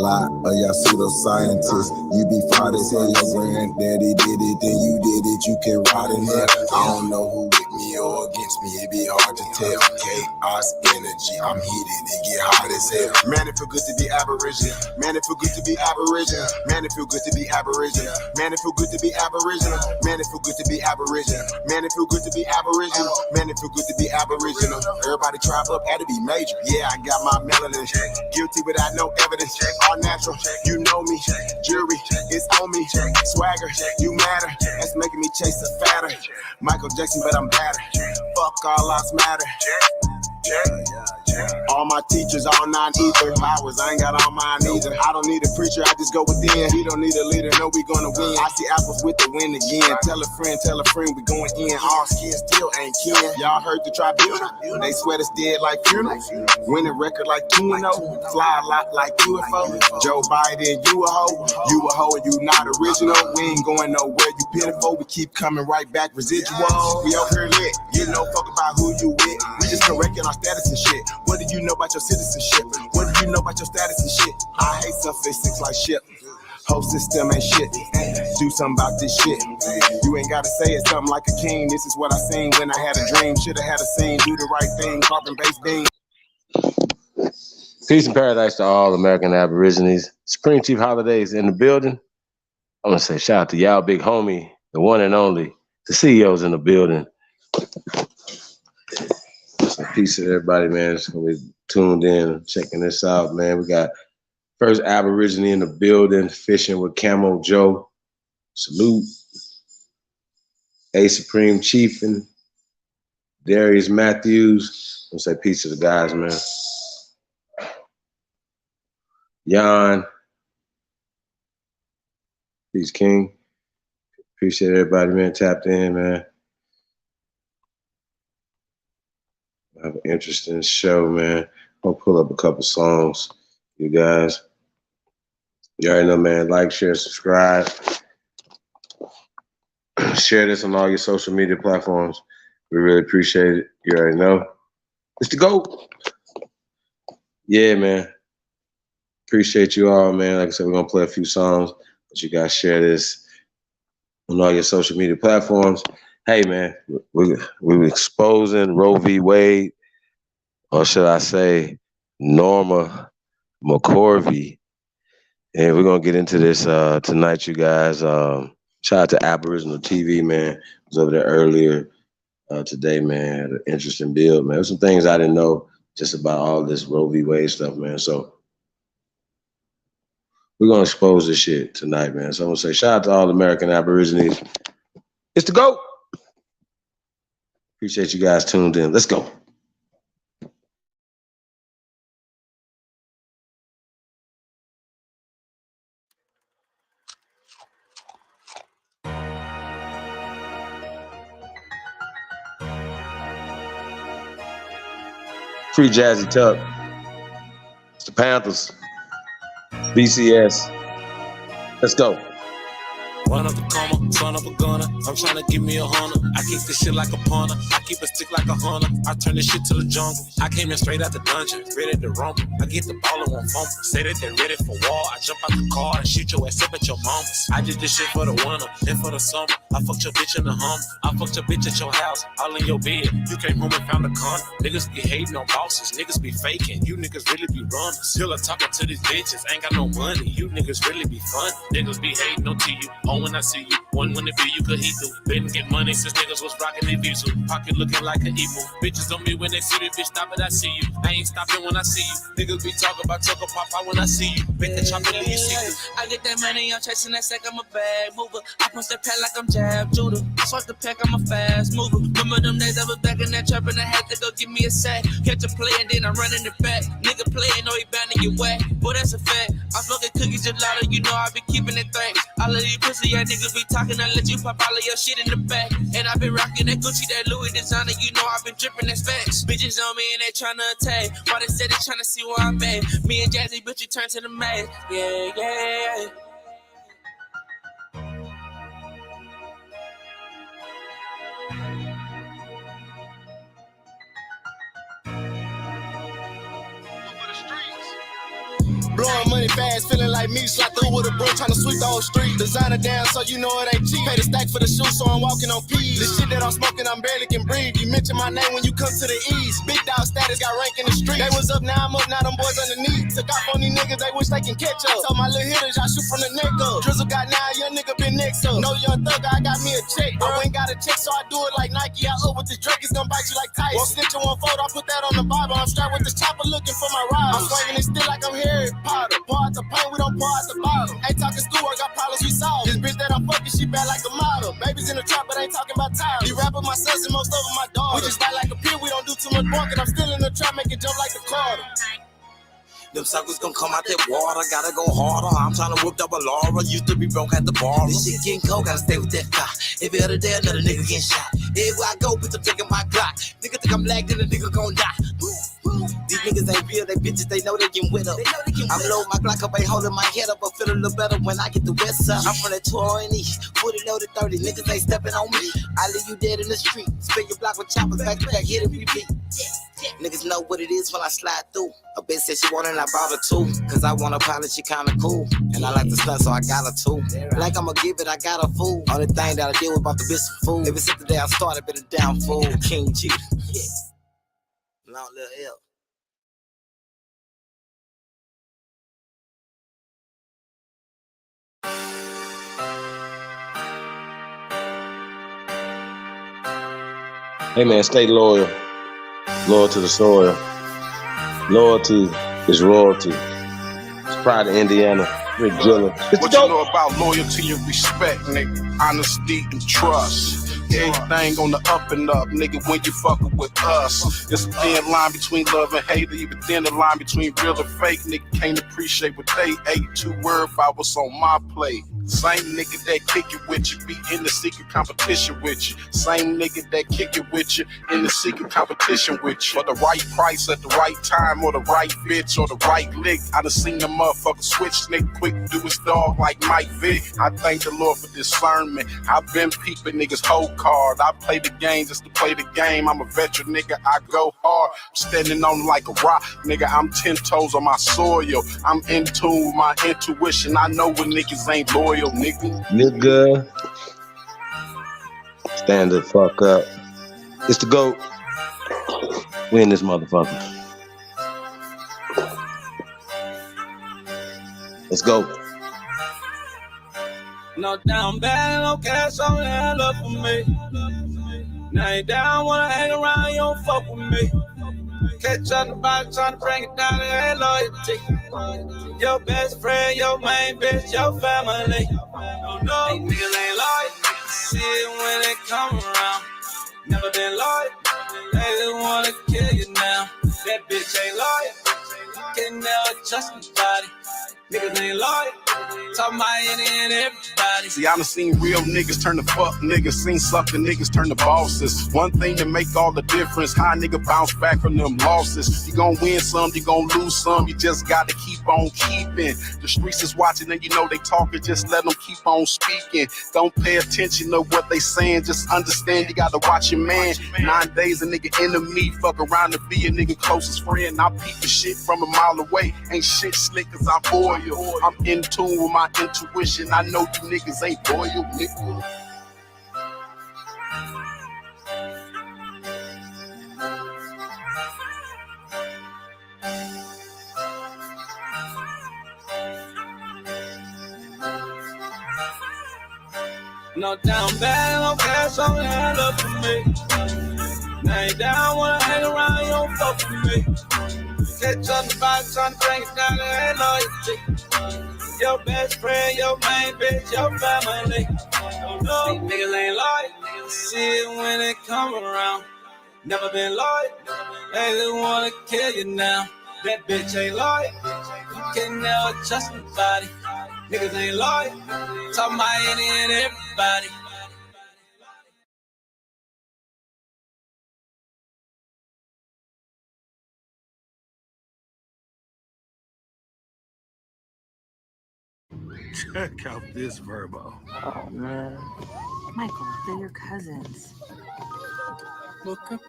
lot of y'all pseudoscientists. You be fraud as hell, your granddaddy did it, then you did it, you can rot in hell. I don't know who with me or against me, it be hard to tell. Chaos energy, I'm heated, it get hot as hell. Man, it feel good to be Aboriginal. Man, it feel good to be Aboriginal. Man, it feel good to be Aboriginal. Man, it feel good to be Aboriginal. Man, it feel good to be Aboriginal. Man, it feel good to be Aboriginal. Man, it feel good to be Aboriginal. Everybody tribe up, had to be major. Yeah, I got my melanin. Guilty without no evidence. All natural, you know me. Jury, it's on me. Swagger, you matter. That's making me chase a fatter. Michael Jackson, but I'm better. Fuck all lives matter. All my teachers, all 9 ether powers, I ain't got all mine either. I don't need a preacher, I just go within. He don't need a leader, no, we gonna win. I see apples with the win again. Tell a friend, we going in. All skin still ain't kin. Y'all heard the tribunal? They sweat us dead like funeral. Winning record like Keno. Fly a lot like UFO. Joe Biden, you a hoe. You a hoe and you not original. We ain't going nowhere, you pitiful. We keep coming right back, residual. We over here lit. You know fuck about who you with. We just correcting our status and shit. What do you know about your citizenship? What do you know about your status and shit? I hate suffixes like shit. Whole system ain't shit. Do something about this shit. You ain't gotta say it something like a king. This is what I seen when I had a dream. Should've had a scene. Do the right thing. Carbon-based beam. Peace and paradise to all American Aborigines. Supreme Chief Holidays in the building. I'm gonna say shout out to y'all big homie, the one and only, the CEOs in the building. Peace to everybody, man. It's gonna be tuned in, checking this out, man. We got first Aborigine in the building, fishing with Camo Joe. Salute. A Supreme Chief and Darius Matthews. I'm gonna say peace to the guys, man. Jan. Peace, King. Appreciate everybody, man, tapped in, man. I have an interesting show, man. I'll pull up a couple songs, you guys. You already know, man. Like, share, subscribe. Share this on all your social media platforms. We really appreciate it. You already know. It's the GOAT. Yeah, man. Appreciate you all, man. Like I said, we're going to play a few songs, but you guys share this on all your social media platforms. Hey, man, we're exposing Roe v. Wade, or should I say Norma McCorvey. And we're going to get into this tonight, you guys. Shout out to Aboriginal TV, man. I was over there earlier today, man. Had an interesting build, man. There's some things I didn't know just about all this Roe v. Wade stuff, man. So we're going to expose this shit tonight, man. So I'm going to say shout out to all American Aborigines. It's the GOAT. Appreciate you guys tuned in. Let's go. Free Jazzy Tuck. It's the Panthers. BCS. Let's go. One of a comma, son of a gunner. I'm trying to give me a hunter. I keep this shit like a punter. I keep a stick like a hunter. I turn this shit to the jungle. I came in straight out the dungeon, ready to rumble. I get the ball and won't fumble. Say that they're ready for war. I jump out the car and shoot your ass up at your mama's. I did this shit for the winter and for the summer. I fucked your bitch in the hum. I fucked your bitch at your house, all in your bed. You came home and found a con. Niggas be hating on bosses. Niggas be faking. You niggas really be runners. Still talking to these bitches. Ain't got no money. You niggas really be fun. Niggas be hating on to you. Oh, when I see you, one when it be you could he do. Didn't get money since niggas was rocking their views. Pocket looking like an emo. Bitches on me when they see me, bitch, stop it, I see you. I ain't stopping when I see you. Niggas be talking about Tucker Pop out when I see you. Bake the chop and leave you see through. I get that money, I'm chasing that sack, I'm a bag mover. I punch that pack like I'm Jab Judah. Swipe the pack, I'm a fast mover. Remember them days I was back in that trap and I had to go give me a sack. Catch a play and then I'm running it back. Nigga playing, know he bound to get whack. Boy, that's a fact. I'm smoking cookies gelato, you know I be keeping it thanks. All of these pussy ass niggas be talking, I let you pop all of your shit in the back. And I been rocking that Gucci, that Louis designer, you know I been dripping that facts. Bitches on me and they tryna attack. Why they said they tryna see where I'm at? Me and Jazzy, bitch, you turn to the max. Yeah, yeah. Blowing money money fast, feeling like me. Slide through with a broom, trying to sweep the whole street. Designer down, so you know it ain't cheap. Pay the stack for the shoes, so I'm walking on P's. This shit that I'm smoking, I'm barely can breathe. You mention my name when you come to the east. Big dog status got rank in the street. They was up, now I'm up, now them boys underneath. Took off on these niggas, they wish they can catch up. Told my little hitters, y'all shoot from the neck up. Drizzle got 9, young nigga been next up. No young thug, I got me a check. I ain't got a check, so I do it like Nike. I up with this Drake, it's gonna bite you like Tyson. Won't snitch on one photo, I put that on the Bible. I'm strapped with this chopper looking for my ride. I'm swinging it still like I'm Harry Potter. Pour out the paint, we don't pour out the bottle. Ain't talking schoolwork, got problems we solve. This bitch that I'm fucking, she bad like a model. Babies in the trap, but ain't talking about time. You rapping my sons and most of them my daughters. We just fight like a pit, we don't do too much walking. I'm still in the trap, make it jump like the Carter. Them suckers gon' come out that water, gotta go harder. I'm tryna whip up a Laura, used to be broke at the bar. This shit getting cold, gotta stay with that guy. Every other day, another nigga getting shot. Everywhere I go, bitch, I'm taking my Glock. Nigga think I'm lagged, then the nigga gon' die. These niggas ain't real, they bitches, they know they get wet up. I'm low, my Glock up, ain't holding my head up, but feel a little better when I get the west side. I'm from that 2 and East, 40 loaded 30, niggas ain't stepping on me. I leave you dead in the street, spin your block with choppers, back to back, hit and repeat. Niggas know what it is when I slide through. A bitch said she wanted, I bought her too. Cause I want a pilot, she kinda cool. And I like the stunt, so I got her too. Like I'ma give it, I got her food. Only thing that I did was about the bitch some food. Ever since the day I started, been a down fool. King G. Long little L. Hey man, stay loyal. Loyal to the soil. Loyalty is royalty. It's pride of Indiana. Rick Dillon. What you know about loyalty and respect, nigga? Honesty and trust. Everything on the up and up, nigga, when you fucking with us. It's a thin line between love and hate, even thin the line between real and fake. Nigga can't appreciate what they ate, too worried about what's on my plate. Same nigga that kick it with you, be in the secret competition with you. Same nigga that kick it with you, in the secret competition with you. For the right price at the right time, or the right bitch, or the right lick. I done seen the motherfucker switch, nigga quick do his dog like Mike Vick. I thank the Lord for discernment. I've been peeping niggas whole card. I play the game just to play the game. I'm a veteran nigga, I go hard. I'm standing on like a rock, nigga, I'm 10 toes on my soil. I'm in tune with my intuition. I know when niggas ain't loyal, nigga. Nigga. Stand the fuck up. It's the GOAT. We in this motherfucker. Let's go. No down bad, no cash on that love for me. Now you down, wanna hang around, you don't fuck with me. Catch on the body, tryna bring it down to that loyalty. Your best friend, your main bitch, your family. No, these niggas ain't loyal. See it when they come around. Never been loyal. They just wanna kill you now. That bitch ain't loyal. Can never trust nobody. Niggas ain't loyal. Talking about any and everybody. See, I done seen real niggas turn to fuck niggas. Seen something niggas turn to bosses. One thing to make all the difference. How nigga bounce back from them losses. You gon' win some, you gon' lose some. You just gotta keep on keeping. The streets is watching and you know they talking. Just let them keep on speaking. Don't pay attention to what they saying. Just understand you gotta watch your man. 9 days a nigga enemy. Fuck around to be a nigga closest friend. I peep the shit from a mile away. Ain't shit slick cause I'm loyal. I'm in tune with my intuition. I know you niggas ain't loyal, nigga. No down bad, no cash on that love for me. Now you down, wanna hang around, you don't fuck with me. Catch on the body, tryna bring it down to that loyalty. Your best friend, your main bitch, your family. No, these niggas ain't loyal. See it when they come around. Never been loyal. They just wanna kill you now. That bitch ain't loyal. You can never trust nobody. Niggas ain't loyal. Talking about any and everybody. Check out this verbo. Oh, man. Michael, they're your cousins. Look up.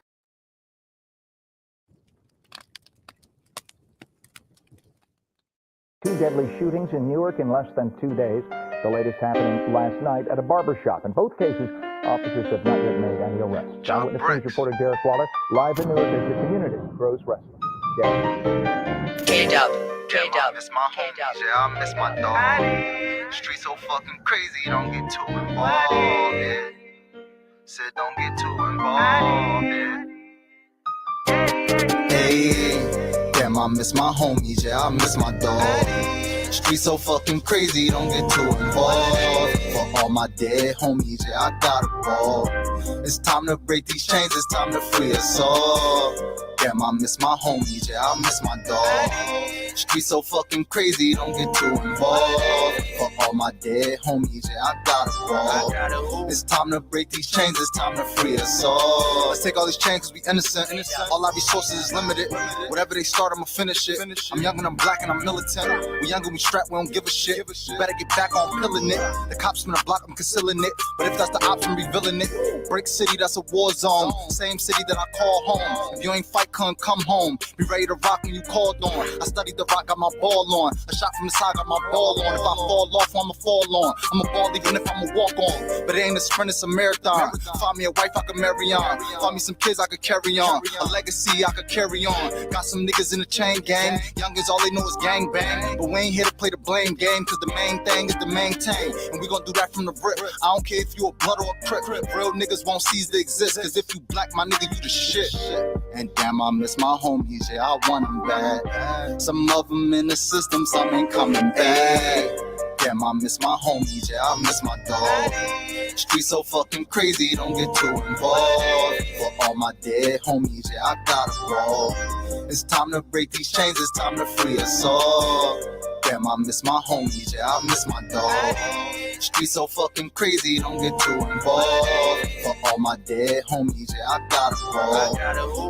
2 deadly shootings in Newark in less than 2 days. The latest happening last night at a barber shop. In both cases, officers have not yet made any arrests. Eyewitness News reporter Derek Waller, live in Newark as the community grows restless. K-Dub. I miss my homies, yeah, I miss my dog. Street so fucking crazy, don't get too involved, yeah. Said don't get too involved, yeah. Hey, damn, I miss my homies, yeah, I miss my dog. Street so fucking crazy, don't get too involved. For all my dead homies, yeah, I gotta ball. It's time to break these chains, it's time to free us all. Damn, I miss my homies, yeah, I miss my dog. Street so fucking crazy, don't get too involved. For all my dead homies, yeah, I gotta ball. It's time to break these chains, it's time to free us all. Let's take all these chains cause we innocent. All our resources is limited. Whatever they start, I'ma finish it. I'm young and I'm black and I'm militant. We young and we strapped, we don't give a shit. You better get back on killing it. The cops from the block, I'm concealing it. But if that's the option, revealing it. Break city, that's a war zone. Same city that I call home. If you ain't fight, come home. Be ready to rock when you called on. I studied the rock, got my ball on. A shot from the side, got my ball on. If I fall off, I'ma fall on. I'm a ball even if I'ma walk on. But it ain't a sprint, it's a marathon. Find me a wife I could marry on. Find me some kids I could carry on. A legacy I could carry on. Got some niggas in the chain gang. Youngins, all they know is gang bang. But we ain't here to play the blame game, cause the main thing is to maintain. And we gon' do that from the rip. I don't care if you a blood or a crip. Real niggas won't cease to exist, cause if you black, my nigga, you the shit. And damn, I miss my homies, yeah, I want them bad. Some of them in the system, some ain't coming back. Damn, I miss my homies, yeah, I miss my dog. Street so fucking crazy, don't get too involved. For all my dead homies, yeah, I gotta roll. It's time to break these chains, it's time to free us all. Damn, I miss my homies, yeah, I miss my dog. Street so fucking crazy, don't get too involved. For all my dead homies, yeah, I gotta roll.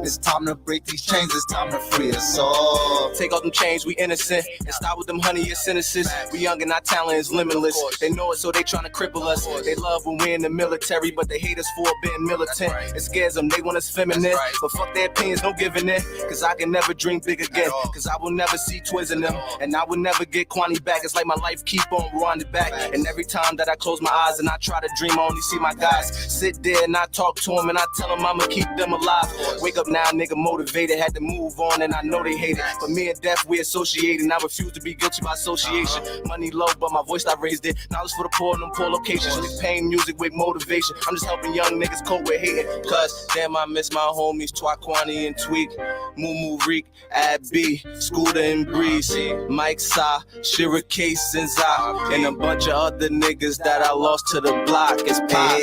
It's time to break these chains, it's time to free us all. Take all them chains, we innocent. And stop with them honey sentences. We young and our talent is limitless. They know it, so they tryna cripple us. They love when we're in the military, but they hate us for being militant. It scares them, they want us feminine. But fuck their opinions, no giving in. Cause I can never dream big again. Cause I will never see twins in them. And I will never get Kwani back. It's like my life keep on rewinding back. And every time that I close my eyes and I try to dream, I only see my guys. Sit there and I talk to them and I tell them I'ma keep them alive. Wake up now, nigga motivated. Had to move on and I know they hate it. But me and death, we associated. And I refuse to be guilty by association. Money low, but my voice I raised it. Knowledge for the poor in them poor locations. With pain, music with motivation. I'm just helping young niggas cope with hating. Cause damn, I miss my homies, Twakwani and Tweak, Moo Reek, Ab B, Scooter and Breeze, Mike Sa, Shira Case and Za, and a bunch of other niggas that I lost to the block. It's pop.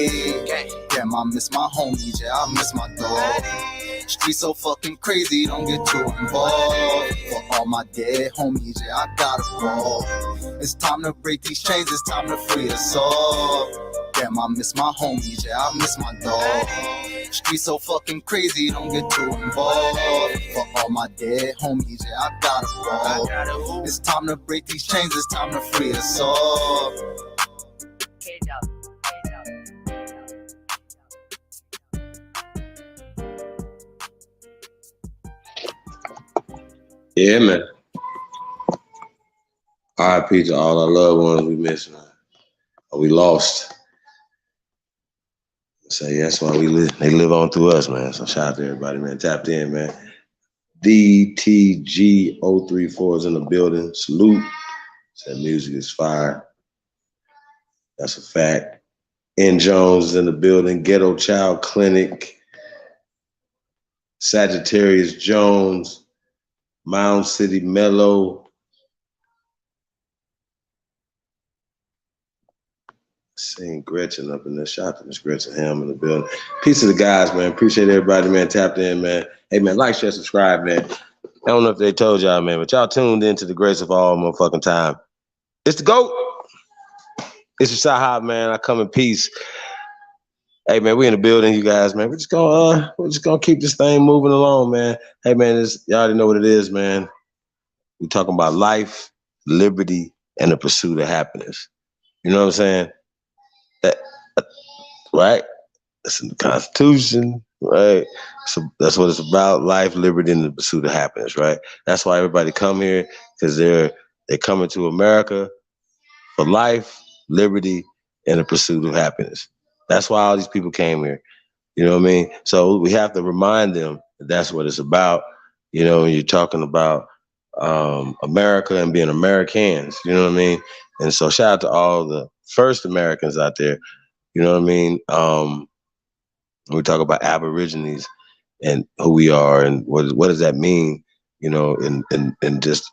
Damn, I miss my homies, yeah, I miss my dog. Street so fucking crazy, don't get too involved. For all my dead homies, yeah, I gotta roll. It's time to break these chains, it's time to free us all. Damn, I miss my homies, yeah, I miss my dog. Street so fucking crazy, don't get too involved. For all my dead homies, yeah, I gotta roll. It's time to break these chains, it's time to free us all. Yeah, man. RIP to all our loved ones we missed, man. Or we lost. So yeah, that's why we live. They live on through us, man. So shout out to everybody, man. Tapped in, man. DTG034 is in the building. Salute. Said music is fire. That's a fact. N Jones is in the building. Ghetto Child Clinic. Sagittarius Jones. Mound City Mellow. Seeing Gretchen up in there. Shout out to Miss Gretchen Ham in the building. Peace to the guys, man. Appreciate everybody, man. Tapped in, man. Hey, man, like, share, subscribe, man. I don't know if they told y'all, man, but y'all tuned into the grace of all motherfucking time. It's the GOAT. It's your Sahab, man. I come in peace. Hey, man, we in the building, you guys, man. We're just gonna keep this thing moving along, man. Hey, man, y'all already know what it is, man. We talking about life, liberty, and the pursuit of happiness. You know what I'm saying? Right? That's in the Constitution, right? So that's what it's about: life, liberty, and the pursuit of happiness, right? That's why everybody come here, because they They're coming to America for life, liberty, and the pursuit of happiness. That's why all these people came here. You know what I mean? So we have to remind them that that's what it's about. You know, when you're talking about America and being Americans, you know what I mean? And so shout out to all the first Americans out there, you know what I mean? When we talk about Aborigines and who we are and what does that mean, you know, in just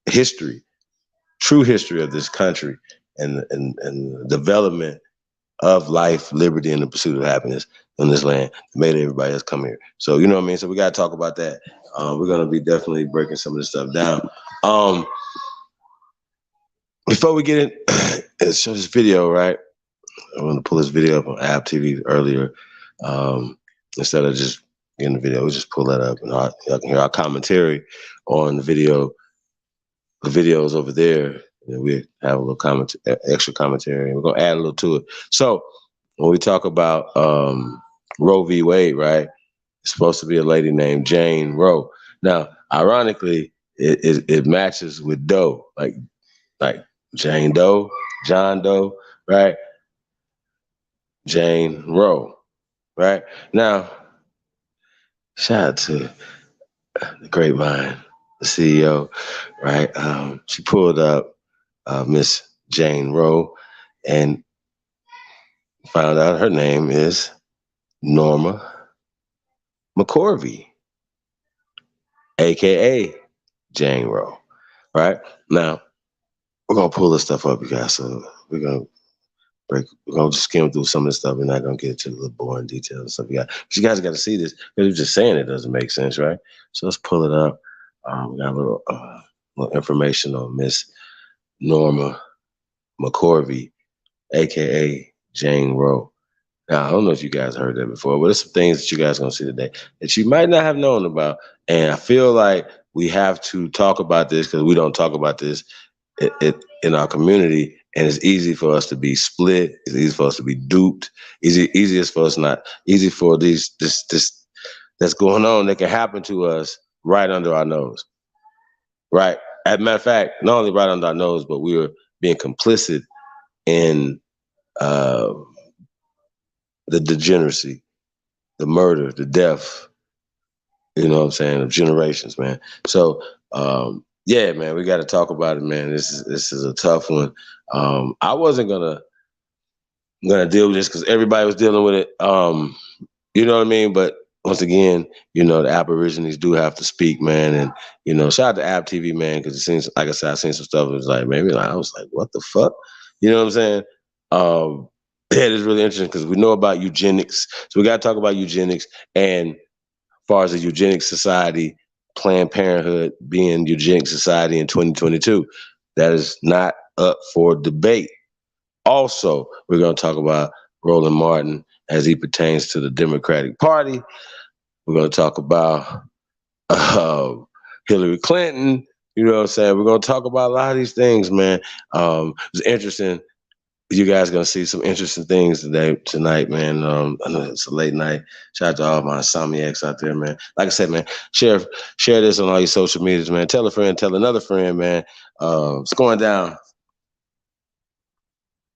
history, true history of this country and development of life, liberty, and the pursuit of happiness in this land made everybody else come here. So, you know what I mean? So we got to talk about that. We're going to be definitely breaking some of this stuff down. Before we get in, show this video, right? I want to pull this video up on App TV earlier. Instead of just getting the video, we'll just pull that up and y'all can hear our commentary on the video. The videos over there, and we have a little extra commentary, and we're going to add a little to it. So when we talk about Roe v. Wade, right, it's supposed to be a lady named Jane Roe. Now, ironically, it matches with Doe, like Jane Doe, John Doe, right? Jane Roe, right? Now, shout out to the great mind, the CEO, right? She pulled up Miss Jane Roe and found out her name is Norma McCorvey, aka Jane Roe, right? Now, we're gonna pull this stuff up, you guys. So we're gonna just skim through some of this stuff. We're not gonna get into the boring details and stuff. But you guys got to see this because we're just saying it doesn't make sense, right? So let's pull it up. We got a little information on Miss Norma McCorvey, aka Jane Roe. Now, I don't know if you guys heard that before, but there's some things that you guys are gonna see today that you might not have known about. And I feel like we have to talk about this because we don't talk about this in our community, and it's easy for us to be split. It's easy for us to be duped. Easy for this that's going on that can happen to us right under our nose, right? As a matter of fact, not only right under our nose, but we were being complicit in the degeneracy, the murder, the death, you know what I'm saying, of generations, man. So, yeah, man, we got to talk about it, man. This is a tough one. I wasn't gonna deal with this because everybody was dealing with it. You know what I mean? But once again, you know, the Aborigines do have to speak, man. And, you know, shout out to App TV, man, because it seems, like I said, I seen some stuff. It was like, maybe I was like, what the fuck? You know what I'm saying? Yeah, it is really interesting because we know about eugenics. So we got to talk about eugenics. And as far as the eugenics society, Planned Parenthood being eugenic society in 2022, that is not up for debate. Also, we're going to talk about Roland Martin as he pertains to the Democratic Party. We're going to talk about Hillary Clinton. You know what I'm saying? We're going to talk about a lot of these things, man. It's interesting. You guys are going to see some interesting things tonight, man. I know it's a late night. Shout out to all my insomniacs out there, man. Like I said, man, share this on all your social medias, man. Tell a friend, tell another friend, man. It's going down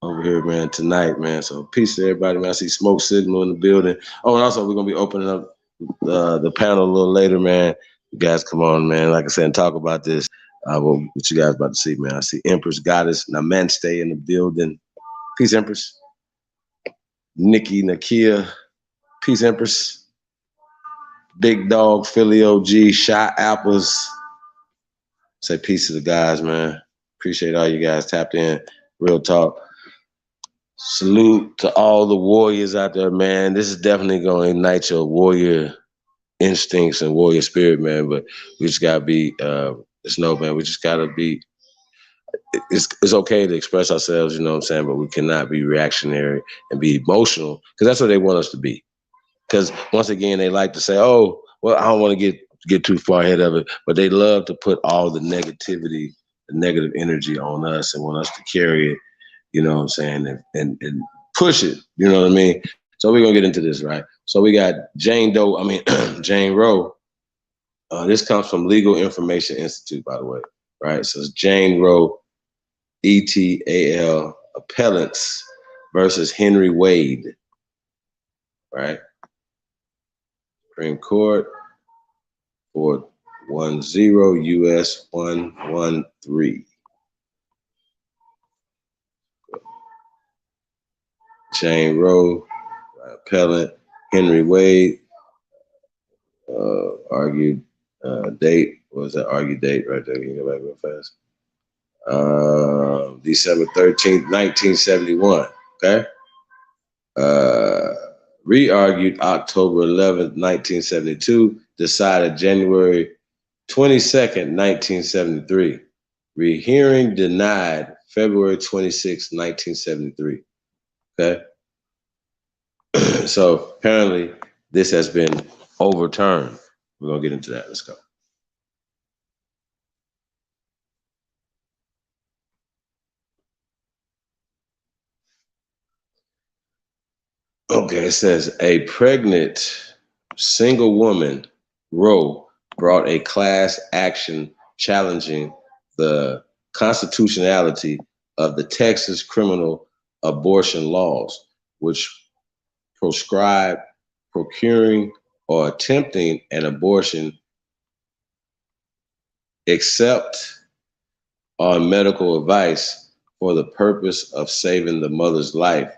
over here, man, tonight, man. So peace to everybody, man. I see Smoke Signal in the building. Oh, and also we're going to be opening up the panel a little later, man. You guys come on, man. Like I said, and talk about this. What you guys about to see, man. I see Empress Goddess Namaste in the building. Peace, Empress. Nikki, Nakia. Peace, Empress. Big Dog, Philly OG, Shot Apples. Say peace to the guys, man. Appreciate all you guys tapped in. Real talk. Salute to all the warriors out there, man. This is definitely going to ignite your warrior instincts and warrior spirit, man. But we just got to be, man, we just got to be, it's okay to express ourselves, you know what I'm saying? But we cannot be reactionary and be emotional because that's what they want us to be. Because once again, they like to say, oh, well, I don't want to get too far ahead of it, but they love to put all the negativity, the negative energy on us and want us to carry it, you know what I'm saying, and push it, you know what I mean? So we're going to get into this, right? So we got Jane Roe. This comes from Legal Information Institute, by the way. right? So it's Jane Roe, ETAL appellants versus Henry Wade, right? Supreme Court, 410 U.S. 113. Jane Roe, appellant, Henry Wade, argued date. What was that argued date right there? Can you go back real fast? December 13th, 1971. Okay. Re-argued October 11th, 1972. Decided January 22nd, 1973. Rehearing denied February 26th, 1973. Okay. So apparently this has been overturned. We're going to get into that. Let's go. Okay, it says a pregnant single woman, Roe, brought a class action challenging the constitutionality of the Texas criminal abortion laws, which proscribe procuring or attempting an abortion except on medical advice for the purpose of saving the mother's life.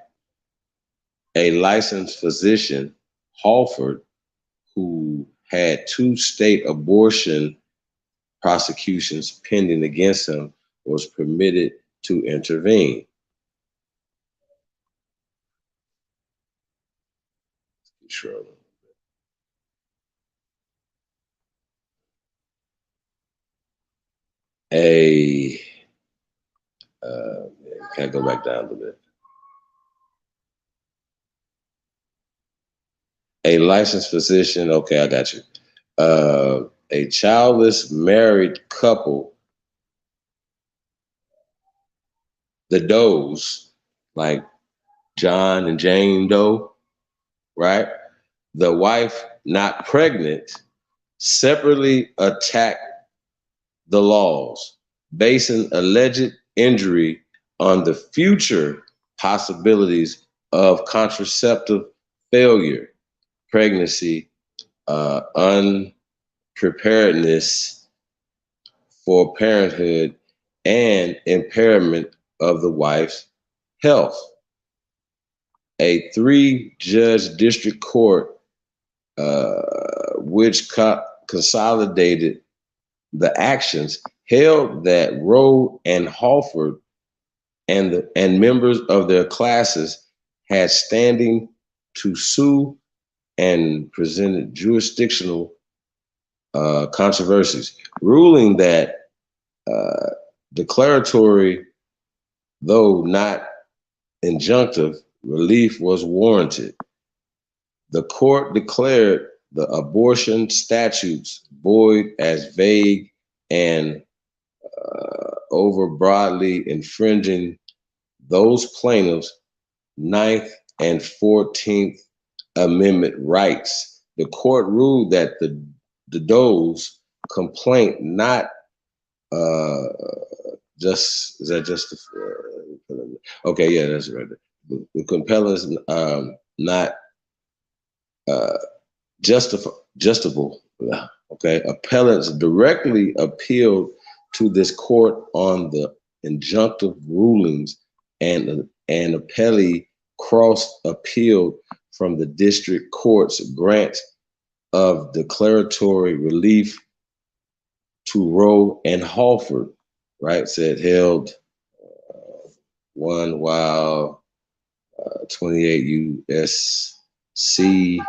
A licensed physician, Halford, who had 2 state abortion prosecutions pending against him, was permitted to intervene. Sure. Can I go back down a little bit? A licensed physician, okay, I got you. A childless married couple, the Does, like John and Jane Doe, right? The wife, not pregnant, separately attacked the laws, basing alleged injury on the future possibilities of contraceptive failure, pregnancy, unpreparedness for parenthood, and impairment of the wife's health. A 3-judge district court, which consolidated the actions, held that Roe and Halford and members of their classes had standing to sue and presented jurisdictional controversies, ruling that declaratory, though not injunctive, relief was warranted. The court declared the abortion statutes void as vague and overbroadly infringing those plaintiffs' 9th and 14th Amendment rights. The court ruled that the Doe's complaint not okay, yeah, that's right. The compellers not justable. Okay, appellants directly appealed to this court on the injunctive rulings, and appellee cross appealed from the district court's grant of declaratory relief to Roe and Halford, right? Said held 1 while 28 U.S.C.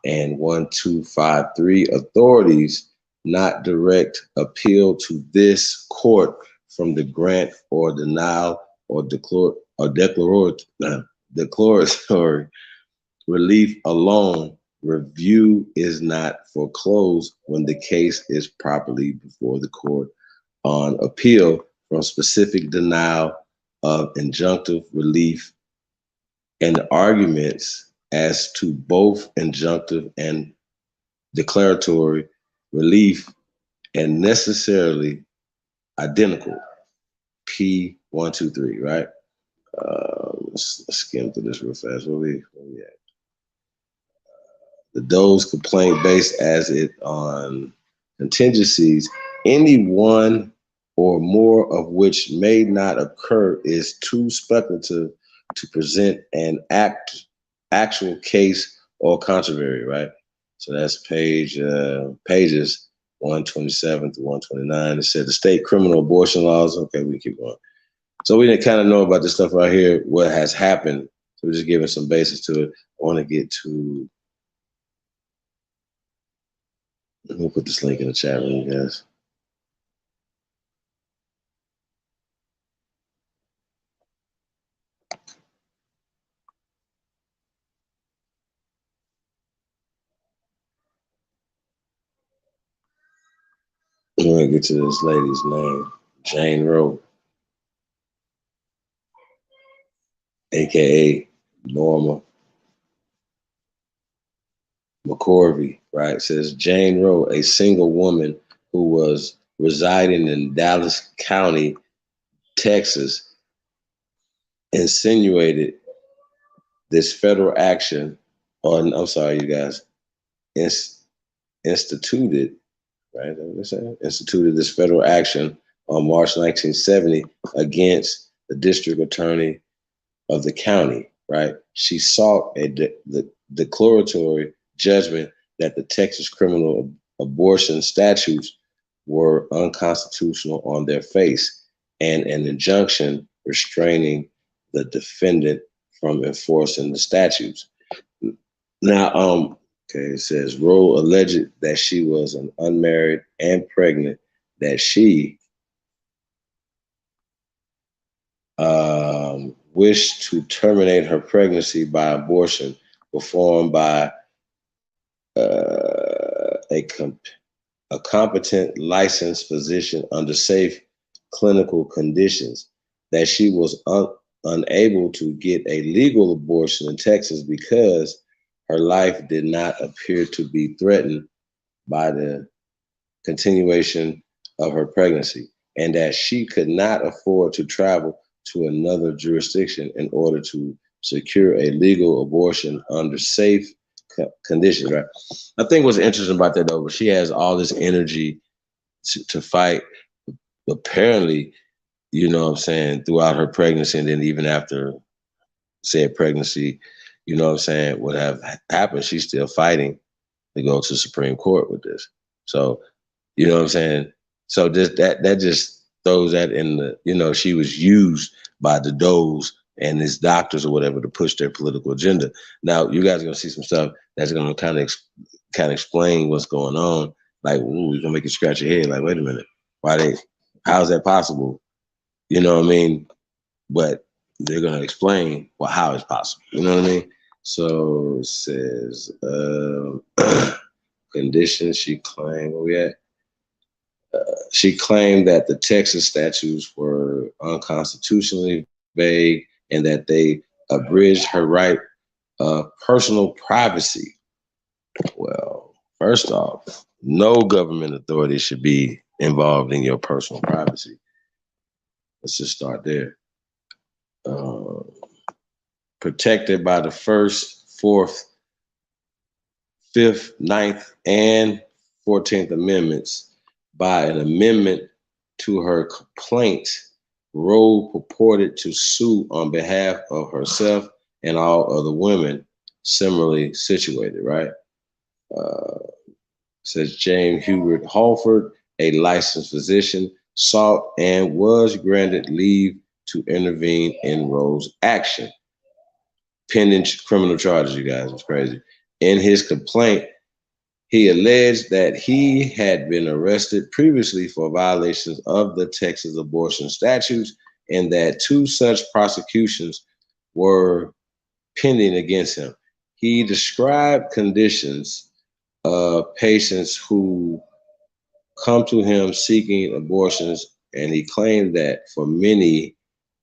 and 1253 authorities not direct appeal to this court from the grant or denial or declaratory relief alone. Review is not foreclosed when the case is properly before the court on appeal from specific denial of injunctive relief, and arguments as to both injunctive and declaratory relief and necessarily identical. P123, right? Let's skim through this real fast. Where we at? The Doe's complaint based as it on contingencies, any one or more of which may not occur is too speculative to present an actual case or controversy, right? So that's pages 127 to 129. It said the state criminal abortion laws. Okay, we keep going. So we didn't kind of know about this stuff right here, what has happened. So we're just giving some basis to it. I want to get to, let me put this link in the chat room, you guys. I'm going to get to this lady's name, Jane Roe, AKA Norma McCorvey, right? It says Jane Roe, a single woman who was residing in Dallas County, Texas, insinuated this federal action on, I'm sorry, you guys, instituted, right? Instituted this federal action on March 1970 against the district attorney of the county, right? She sought the declaratory judgment that the Texas criminal abortion statutes were unconstitutional on their face and an injunction restraining the defendant from enforcing the statutes. Now, okay, it says Roe alleged that she was an unmarried and pregnant, that she wished to terminate her pregnancy by abortion performed by a competent licensed physician under safe clinical conditions, that she was unable to get a legal abortion in Texas because her life did not appear to be threatened by the continuation of her pregnancy, and that she could not afford to travel to another jurisdiction in order to secure a legal abortion under safe conditions, right? I think what's interesting about that, though, she has all this energy to fight, apparently, you know what I'm saying, throughout her pregnancy, and then even after said pregnancy, you know what I'm saying, would have happened, she's still fighting to go to Supreme Court with this. So, you know what I'm saying? So just that just throws that in the, you know, she was used by the Does and his doctors or whatever to push their political agenda. Now, you guys are gonna see some stuff that's gonna kind of explain what's going on. Like, ooh, you're gonna make you scratch your head. Like, wait a minute, how's that possible? You know what I mean? But they're gonna explain how it's possible. You know what I mean? So it says conditions she claimed. Where we at? She claimed that the Texas statutes were unconstitutionally vague and that they abridged her right of personal privacy. Well, first off, no government authority should be involved in your personal privacy. Let's just start there. Protected by the 1st, 4th, 5th, 9th, and 14th Amendments by an amendment to her complaint, Roe purported to sue on behalf of herself and all other women similarly situated, right? Says James Hubert Halford, a licensed physician, sought and was granted leave to intervene in Roe's action. Pending criminal charges, you guys, it's crazy. In his complaint, he alleged that he had been arrested previously for violations of the Texas abortion statutes and that 2 such prosecutions were pending against him. He described conditions of patients who come to him seeking abortions, and he claimed that for many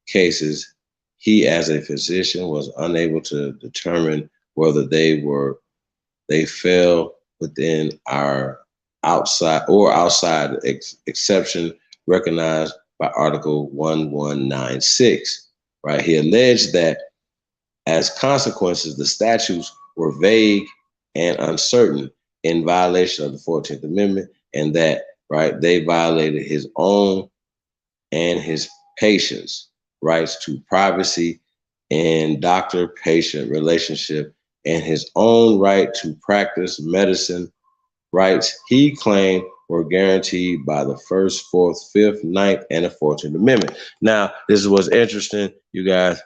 cases, he as a physician was unable to determine whether they fell within our outside exception recognized by Article 1196, right? He alleged that as consequences, the statutes were vague and uncertain in violation of the 14th Amendment, and that, right, they violated his own and his patient's rights to privacy and doctor-patient relationship and his own right to practice medicine rights he claimed were guaranteed by the First, Fourth, Fifth, Ninth, and the 14th Amendment. Now, this is what's interesting, you guys.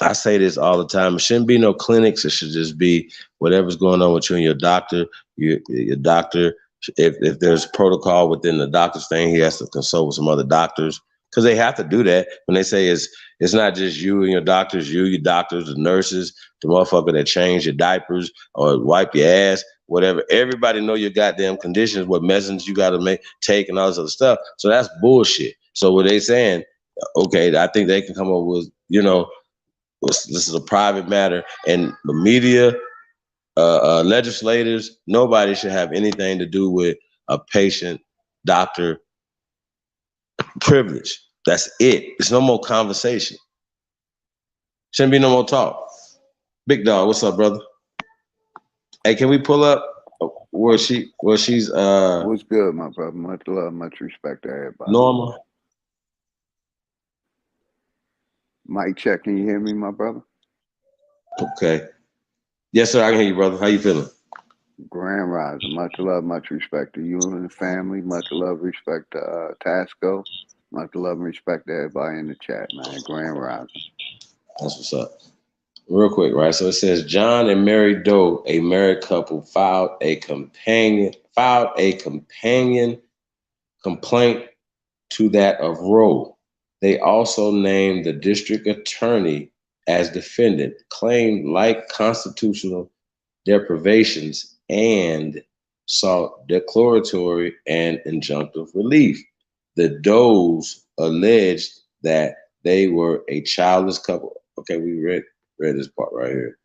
I say this all the time. It shouldn't be no clinics. It should just be whatever's going on with you and your doctor. Your doctor, if there's protocol within the doctor's thing, he has to consult with some other doctors because they have to do that. When they say it's not just you and your doctors, your doctors, the nurses, the motherfucker that change your diapers or wipe your ass, whatever. Everybody know your goddamn conditions, what medicines you got to take and all this other stuff. So that's bullshit. So what they saying, okay, I think they can come up with, this is a private matter, and the media, legislators, nobody should have anything to do with a patient-doctor privilege. That's it. There's no more conversation. Shouldn't be no more talk. Big Dog, what's up, brother? Hey, can we pull up where she's What's good, my brother? Much love, much respect to everybody. Norma? Mic check, can you hear me, my brother? Okay. Yes, sir, I can hear you, brother. How you feeling? Grand Rising. Much love, much respect to you and the family. Much love, respect to Tasco. Much love and respect to everybody in the chat, man. Grand Rising. That's what's up. Real quick, right? So it says John and Mary Doe, a married couple, filed a companion complaint to that of Roe. They also named the district attorney as defendant, claimed like constitutional deprivations, and sought declaratory and injunctive relief. The Does alleged that they were a childless couple. Okay, we read this part right here.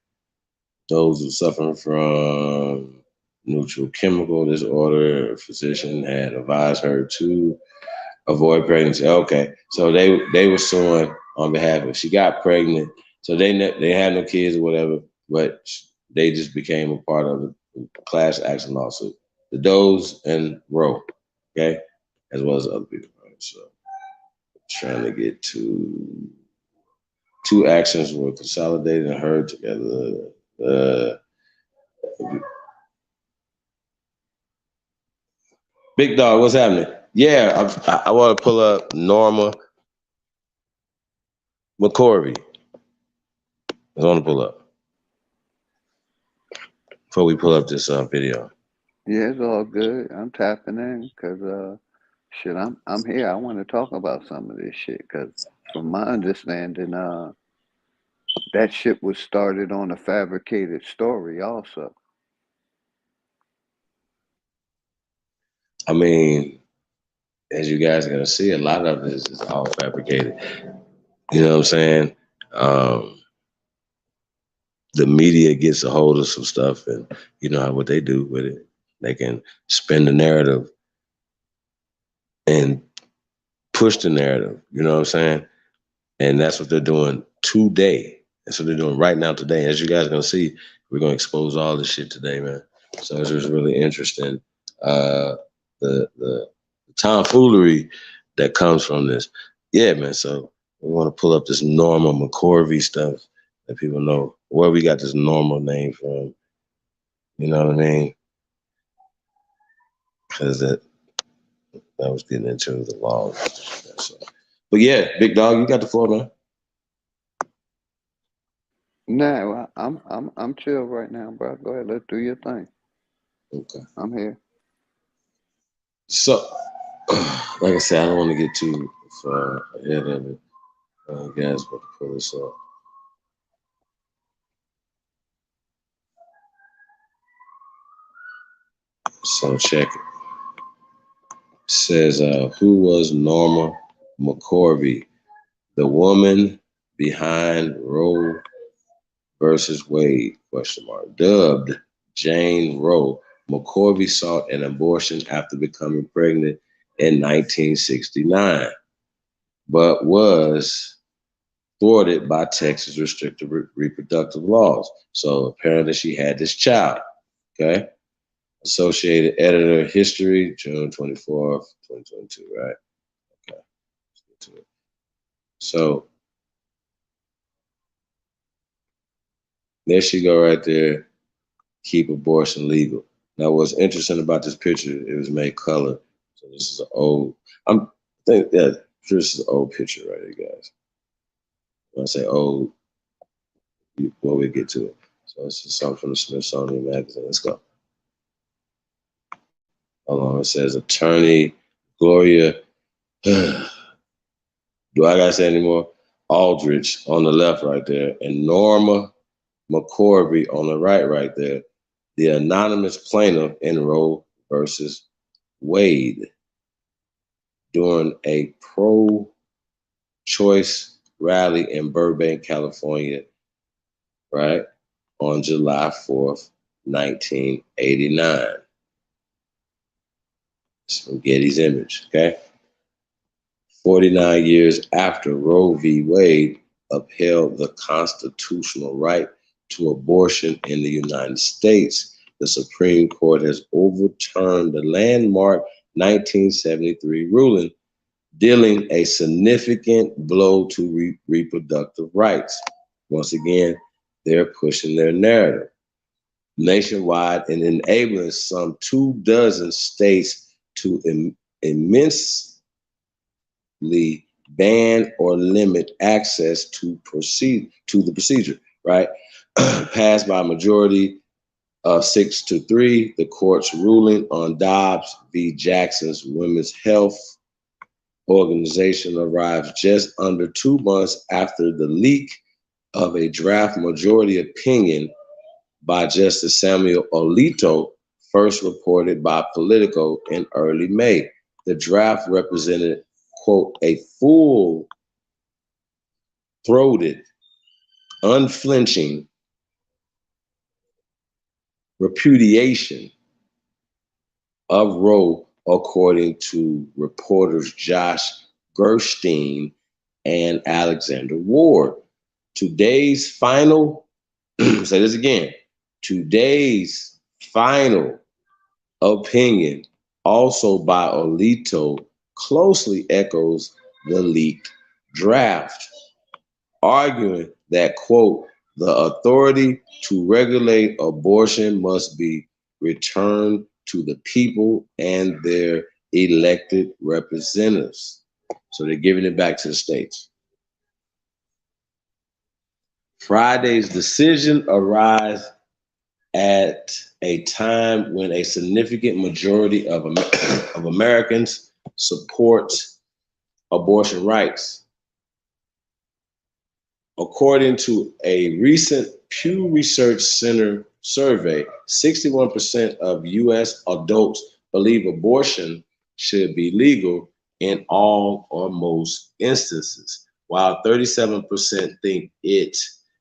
Those who suffering from neutral chemical disorder, a physician had advised her to avoid pregnancy. Okay, so they were suing on behalf of. She got pregnant, so they had no kids or whatever, but they just became a part of the class action lawsuit. The Does and Roe, okay, as well as other people. Right? So trying to get to two actions were consolidated and heard together. Big Dog, what's happening? Yeah, I want to pull up Norma McCorvey. I want to pull up before we pull up this video. Yeah, it's all good. I'm tapping in because shit, I'm here. I want to talk about some of this shit because from my understanding, that shit was started on a fabricated story also. I mean, as you guys are going to see, a lot of this is all fabricated. You know what I'm saying? The media gets a hold of some stuff, and you know what they do with it. They can spin the narrative and push the narrative. You know what I'm saying? And that's what they're doing today. That's what they're doing right now today. As you guys are going to see, we're going to expose all this shit today, man. So it's just really interesting. The tomfoolery that comes from this. Yeah, man. So we want to pull up this Norma McCorvey stuff that people know where we got this Norma name from. You know what I mean? Because that was getting into the law. So. But yeah, Big Dog, you got the floor, man. No, I'm chill right now, bro. Go ahead, let's do your thing. Okay. I'm here. So, like I said, I don't want to get too far ahead of it. Guys, about to pull this up. So check it. Says, who was Norma McCorvey? The woman behind Roe versus Wade, ? Dubbed Jane Roe, McCorvey sought an abortion after becoming pregnant in 1969, but was thwarted by Texas restrictive reproductive laws. So apparently she had this child, okay? Associated Editor, History, June 24th, 2022, right? Okay, let's get to it. So there she go right there, keep abortion legal. Now what's interesting about this picture, it was made color. So this is an old, this is an old picture right here, guys. When I say old, well, we get to it. So this is something from the Smithsonian Magazine. Let's go. Hold on, it says attorney Gloria, do I gotta say anymore? Aldrich on the left right there, and Norma McCorvey on the right there. The anonymous plaintiff in Roe versus Wade during a pro-choice rally in Burbank, California, right, on July 4th, 1989. It's from Getty's image, okay? 49 years after Roe v. Wade upheld the constitutional right to abortion in the United States, the Supreme Court has overturned the landmark 1973 ruling, dealing a significant blow to reproductive rights. Once again, they're pushing their narrative nationwide and enabling some 24 states to immensely ban or limit access to the procedure, right? Passed by a majority of 6-3, the court's ruling on Dobbs v. Jackson's Women's Health Organization arrives just under 2 months after the leak of a draft majority opinion by Justice Samuel Alito, first reported by Politico in early May. The draft represented, quote, a full-throated, unflinching repudiation of Roe, according to reporters Josh Gerstein and Alexander Ward. Today's final, say this again, today's final opinion, also by Alito, closely echoes the leaked draft, arguing that, quote, the authority to regulate abortion must be returned to the people and their elected representatives. So they're giving it back to the states. Friday's decision arrives at a time when a significant majority of Americans support abortion rights. According to a recent Pew Research Center survey, 61% of U.S. adults believe abortion should be legal in all or most instances, while 37% think it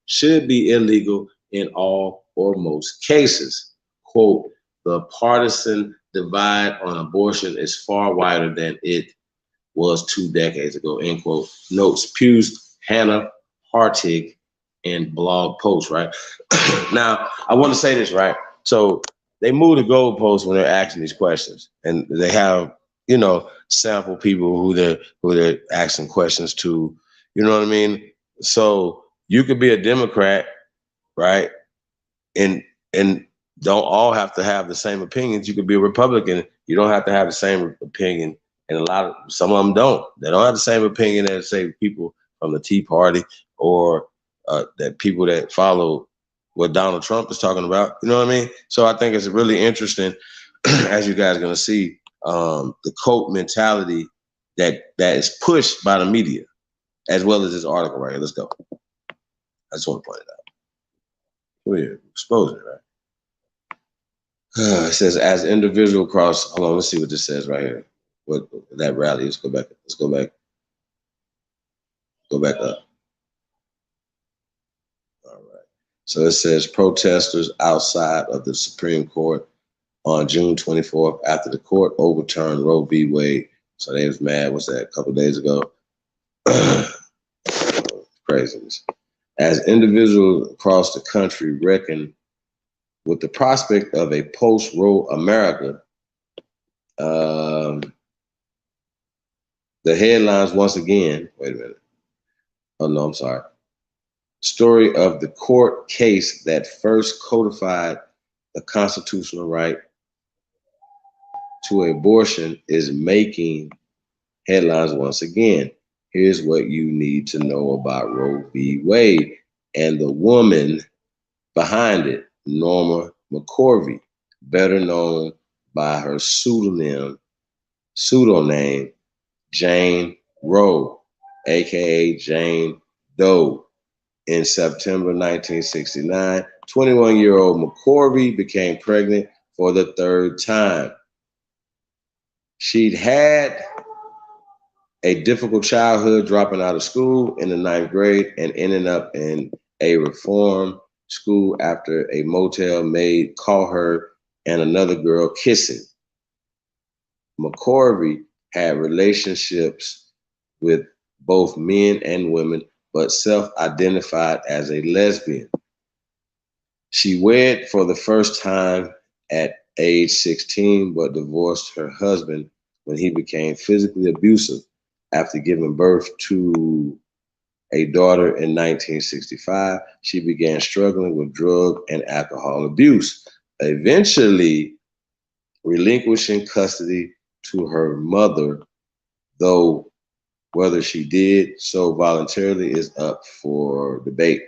should be illegal in all or most cases. Quote, the partisan divide on abortion is far wider than it was 2 decades ago, end quote, notes Pew's Hannah Hartig and blog post, right? Now, I want to say this, right? So they move the goalposts when they're asking these questions, and they have, you know, sample people who they're asking questions to, you know what I mean? So you could be a Democrat, right? And don't all have to have the same opinions. You could be a Republican. You don't have to have the same opinion. And some of them don't. They don't have the same opinion as, say, people from the Tea Party or that people that follow what Donald Trump is talking about. You know what I mean? So I think it's really interesting, as you guys are going to see, the cult mentality that is pushed by the media, as well as this article right here. Let's go. I just want to point it out. We're exposing it, right? It says, as individual cross, hold on, let's see what this says right here. What that rally, let's go back up. All right. So it says protesters outside of the Supreme Court on June 24th after the court overturned Roe v. Wade So they was mad, what's that, a couple of days ago? Craziness. As individuals across the country reckon with the prospect of a post-Roe America, the headlines once again, wait a minute. Oh, no, I'm sorry. Story of the court case that first codified the constitutional right to abortion is making headlines once again. Here's what you need to know about Roe v. Wade and the woman behind it, Norma McCorvey, better known by her pseudonym Jane Roe, aka Jane Doe. In September 1969, 21-year-old McCorvey became pregnant for the third time. She'd had a difficult childhood, dropping out of school in the 9th grade and ending up in a reform school after a motel maid caught her and another girl kissing. McCorvey had relationships with both men and women, but self-identified as a lesbian. She wed for the first time at age 16, but divorced her husband when he became physically abusive after giving birth to a daughter in 1965. She began struggling with drug and alcohol abuse, eventually relinquishing custody to her mother, though whether she did so voluntarily is up for debate.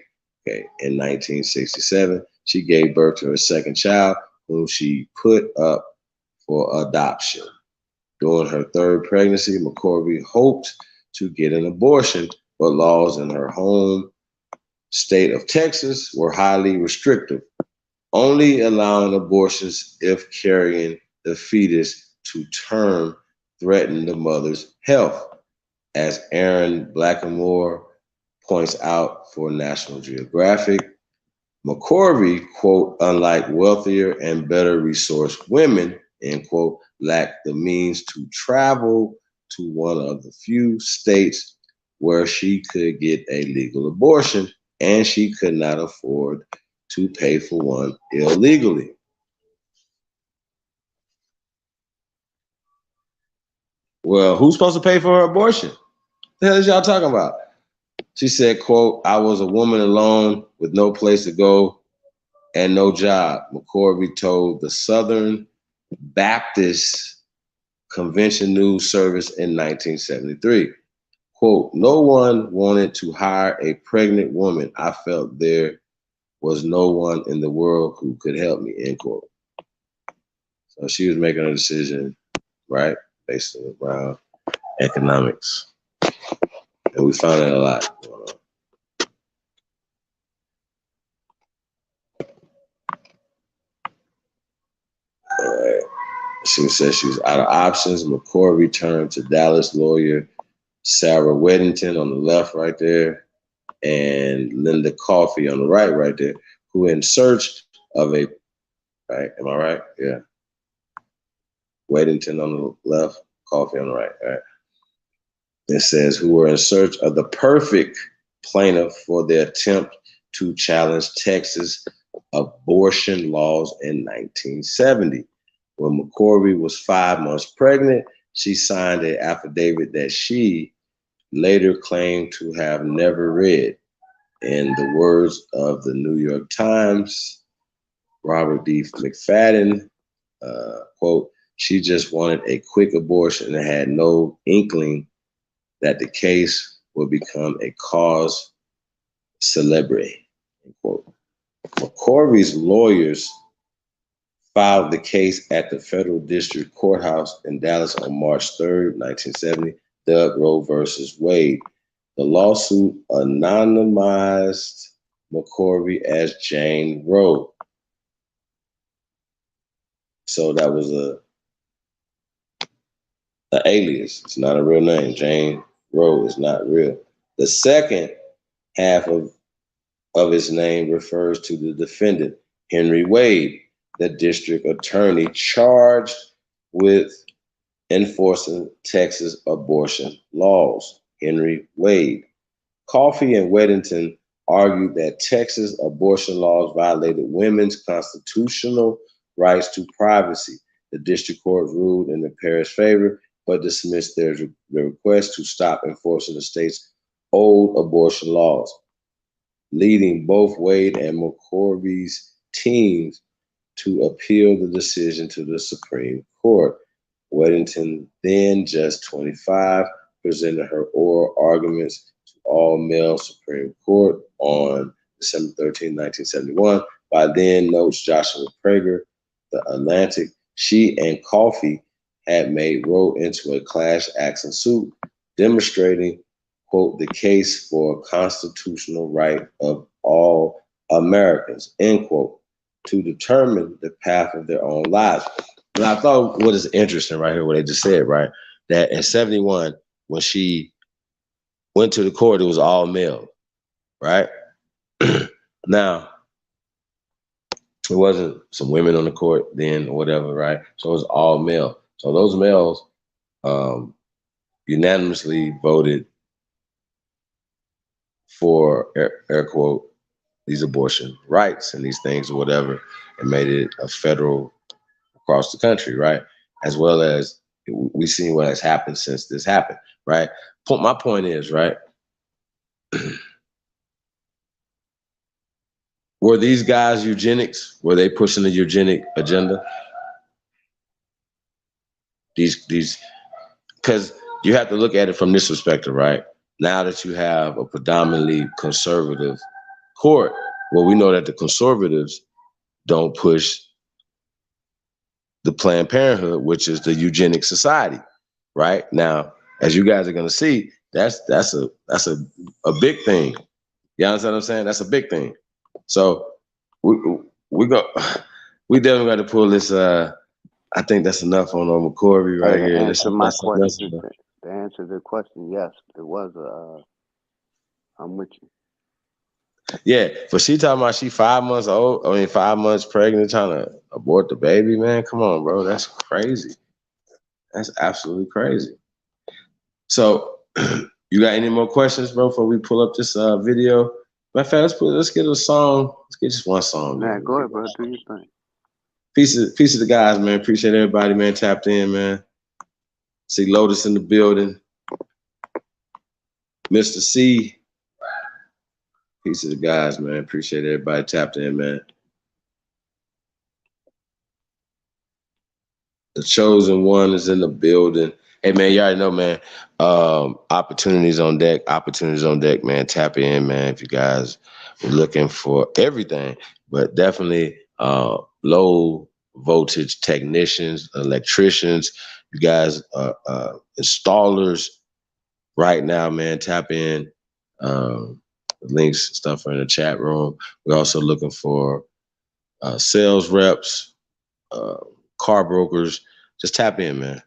Okay. In 1967, she gave birth to her second child, whom she put up for adoption. During her third pregnancy, McCorvey hoped to get an abortion, but laws in her home state of Texas were highly restrictive, only allowing abortions if carrying the fetus to term threatened the mother's health. As Aaron Blackamore points out for National Geographic, McCorvey, quote, unlike wealthier and better resourced women, end quote, lacked the means to travel to one of the few states where she could get a legal abortion, and she could not afford to pay for one illegally. Well, who's supposed to pay for her abortion? The hell is y'all talking about? She said, quote, I was a woman alone with no place to go and no job, McCorvey told the Southern Baptist Convention News Service in 1973. Quote, no one wanted to hire a pregnant woman. I felt there was no one in the world who could help me, end quote. So she was making a decision, right, based around economics. And we found that a lot going on. All right. She said she was out of options. McCorvey turned to Dallas lawyer Sarah Weddington on the left right there, and Linda Coffey on the right there, who in search of a, right, am I right? Yeah. Weddington on the left, Coffey on the right. It says, who were in search of the perfect plaintiff for their attempt to challenge Texas abortion laws in 1970. When McCorvey was 5 months pregnant, she signed an affidavit that she later claimed to have never read. In the words of the New York Times, Robert D. McFadden, quote, she just wanted a quick abortion and had no inkling that the case would become a cause celebre, end quote. McCorvey's lawyers filed the case at the federal district courthouse in Dallas on March 3rd, 1970, dubbed Roe versus Wade. The lawsuit anonymized McCorvey as Jane Roe. So that was an alias. It's not a real name. Jane Roe is not real. The second half of his name refers to the defendant, Henry Wade, the district attorney charged with enforcing Texas abortion laws, Henry Wade. Coffey and Weddington argued that Texas abortion laws violated women's constitutional rights to privacy. The district court ruled in the pair's favor, but dismissed their request to stop enforcing the state's old abortion laws, leading both Wade and McCorvey's teams to appeal the decision to the Supreme Court. Weddington, then just 25, presented her oral arguments to all-male Supreme Court on December 13, 1971. By then, notes Joshua Prager, The Atlantic, she and Coffey had made Roe into a class action suit, demonstrating, quote, the case for constitutional right of all Americans, end quote, to determine the path of their own lives. And I thought what is interesting right here, what they just said, right, that in 71, when she went to the court, it was all male, right? Now, it wasn't some women on the court then or whatever, right? So it was all male. So those males unanimously voted for, air quote, these abortion rights and these things or whatever, and made it a federal across the country, right? As well as we've seen what has happened since this happened, right? My point is, right, were these guys eugenics? Were they pushing the eugenic agenda? These, because you have to look at it from this perspective, right? Now that you have a predominantly conservative court, well, we know that the conservatives don't push the Planned Parenthood, which is the eugenic society, right? Now, as you guys are gonna see, that's a big thing. You understand what I'm saying? That's a big thing. So we definitely got to pull this. I think that's enough on McCorvey right here. To answer my question, to answer the question, yes, it was. I'm with you. Yeah, but she talking about she 5 months old. 5 months pregnant, trying to abort the baby. Man, come on, bro. That's crazy. That's absolutely crazy. So, you got any more questions, bro? Before we pull up this video. Matter of fact, let's get a song. Let's get just one song. Man, go ahead, bro. Do your thing. Peace of the guys, man. Appreciate everybody, man. Tapped in, man. See Lotus in the building. Mr. C. Peace of the guys, man. Appreciate everybody tapped in, man. The chosen one is in the building. Hey, man, you already know, man. Opportunities on deck, man. Tap in, man, if you guys are looking for everything. But definitely low voltage technicians, electricians, you guys are installers right now, man. Tap in. Links and stuff are in the chat room. We're also looking for sales reps, car brokers. Just tap in, man.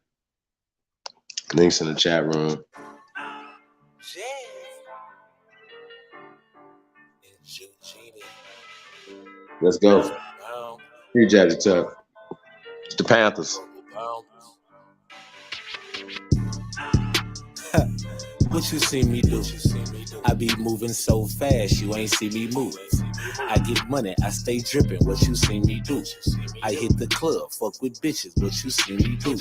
Links in the chat room. Let's go. Here, Jazzy Tuck. It's the Panthers. What you see me do? I be moving so fast, you ain't see me move. I get money, I stay dripping, what you see me do? I hit the club, fuck with bitches, what you see me do?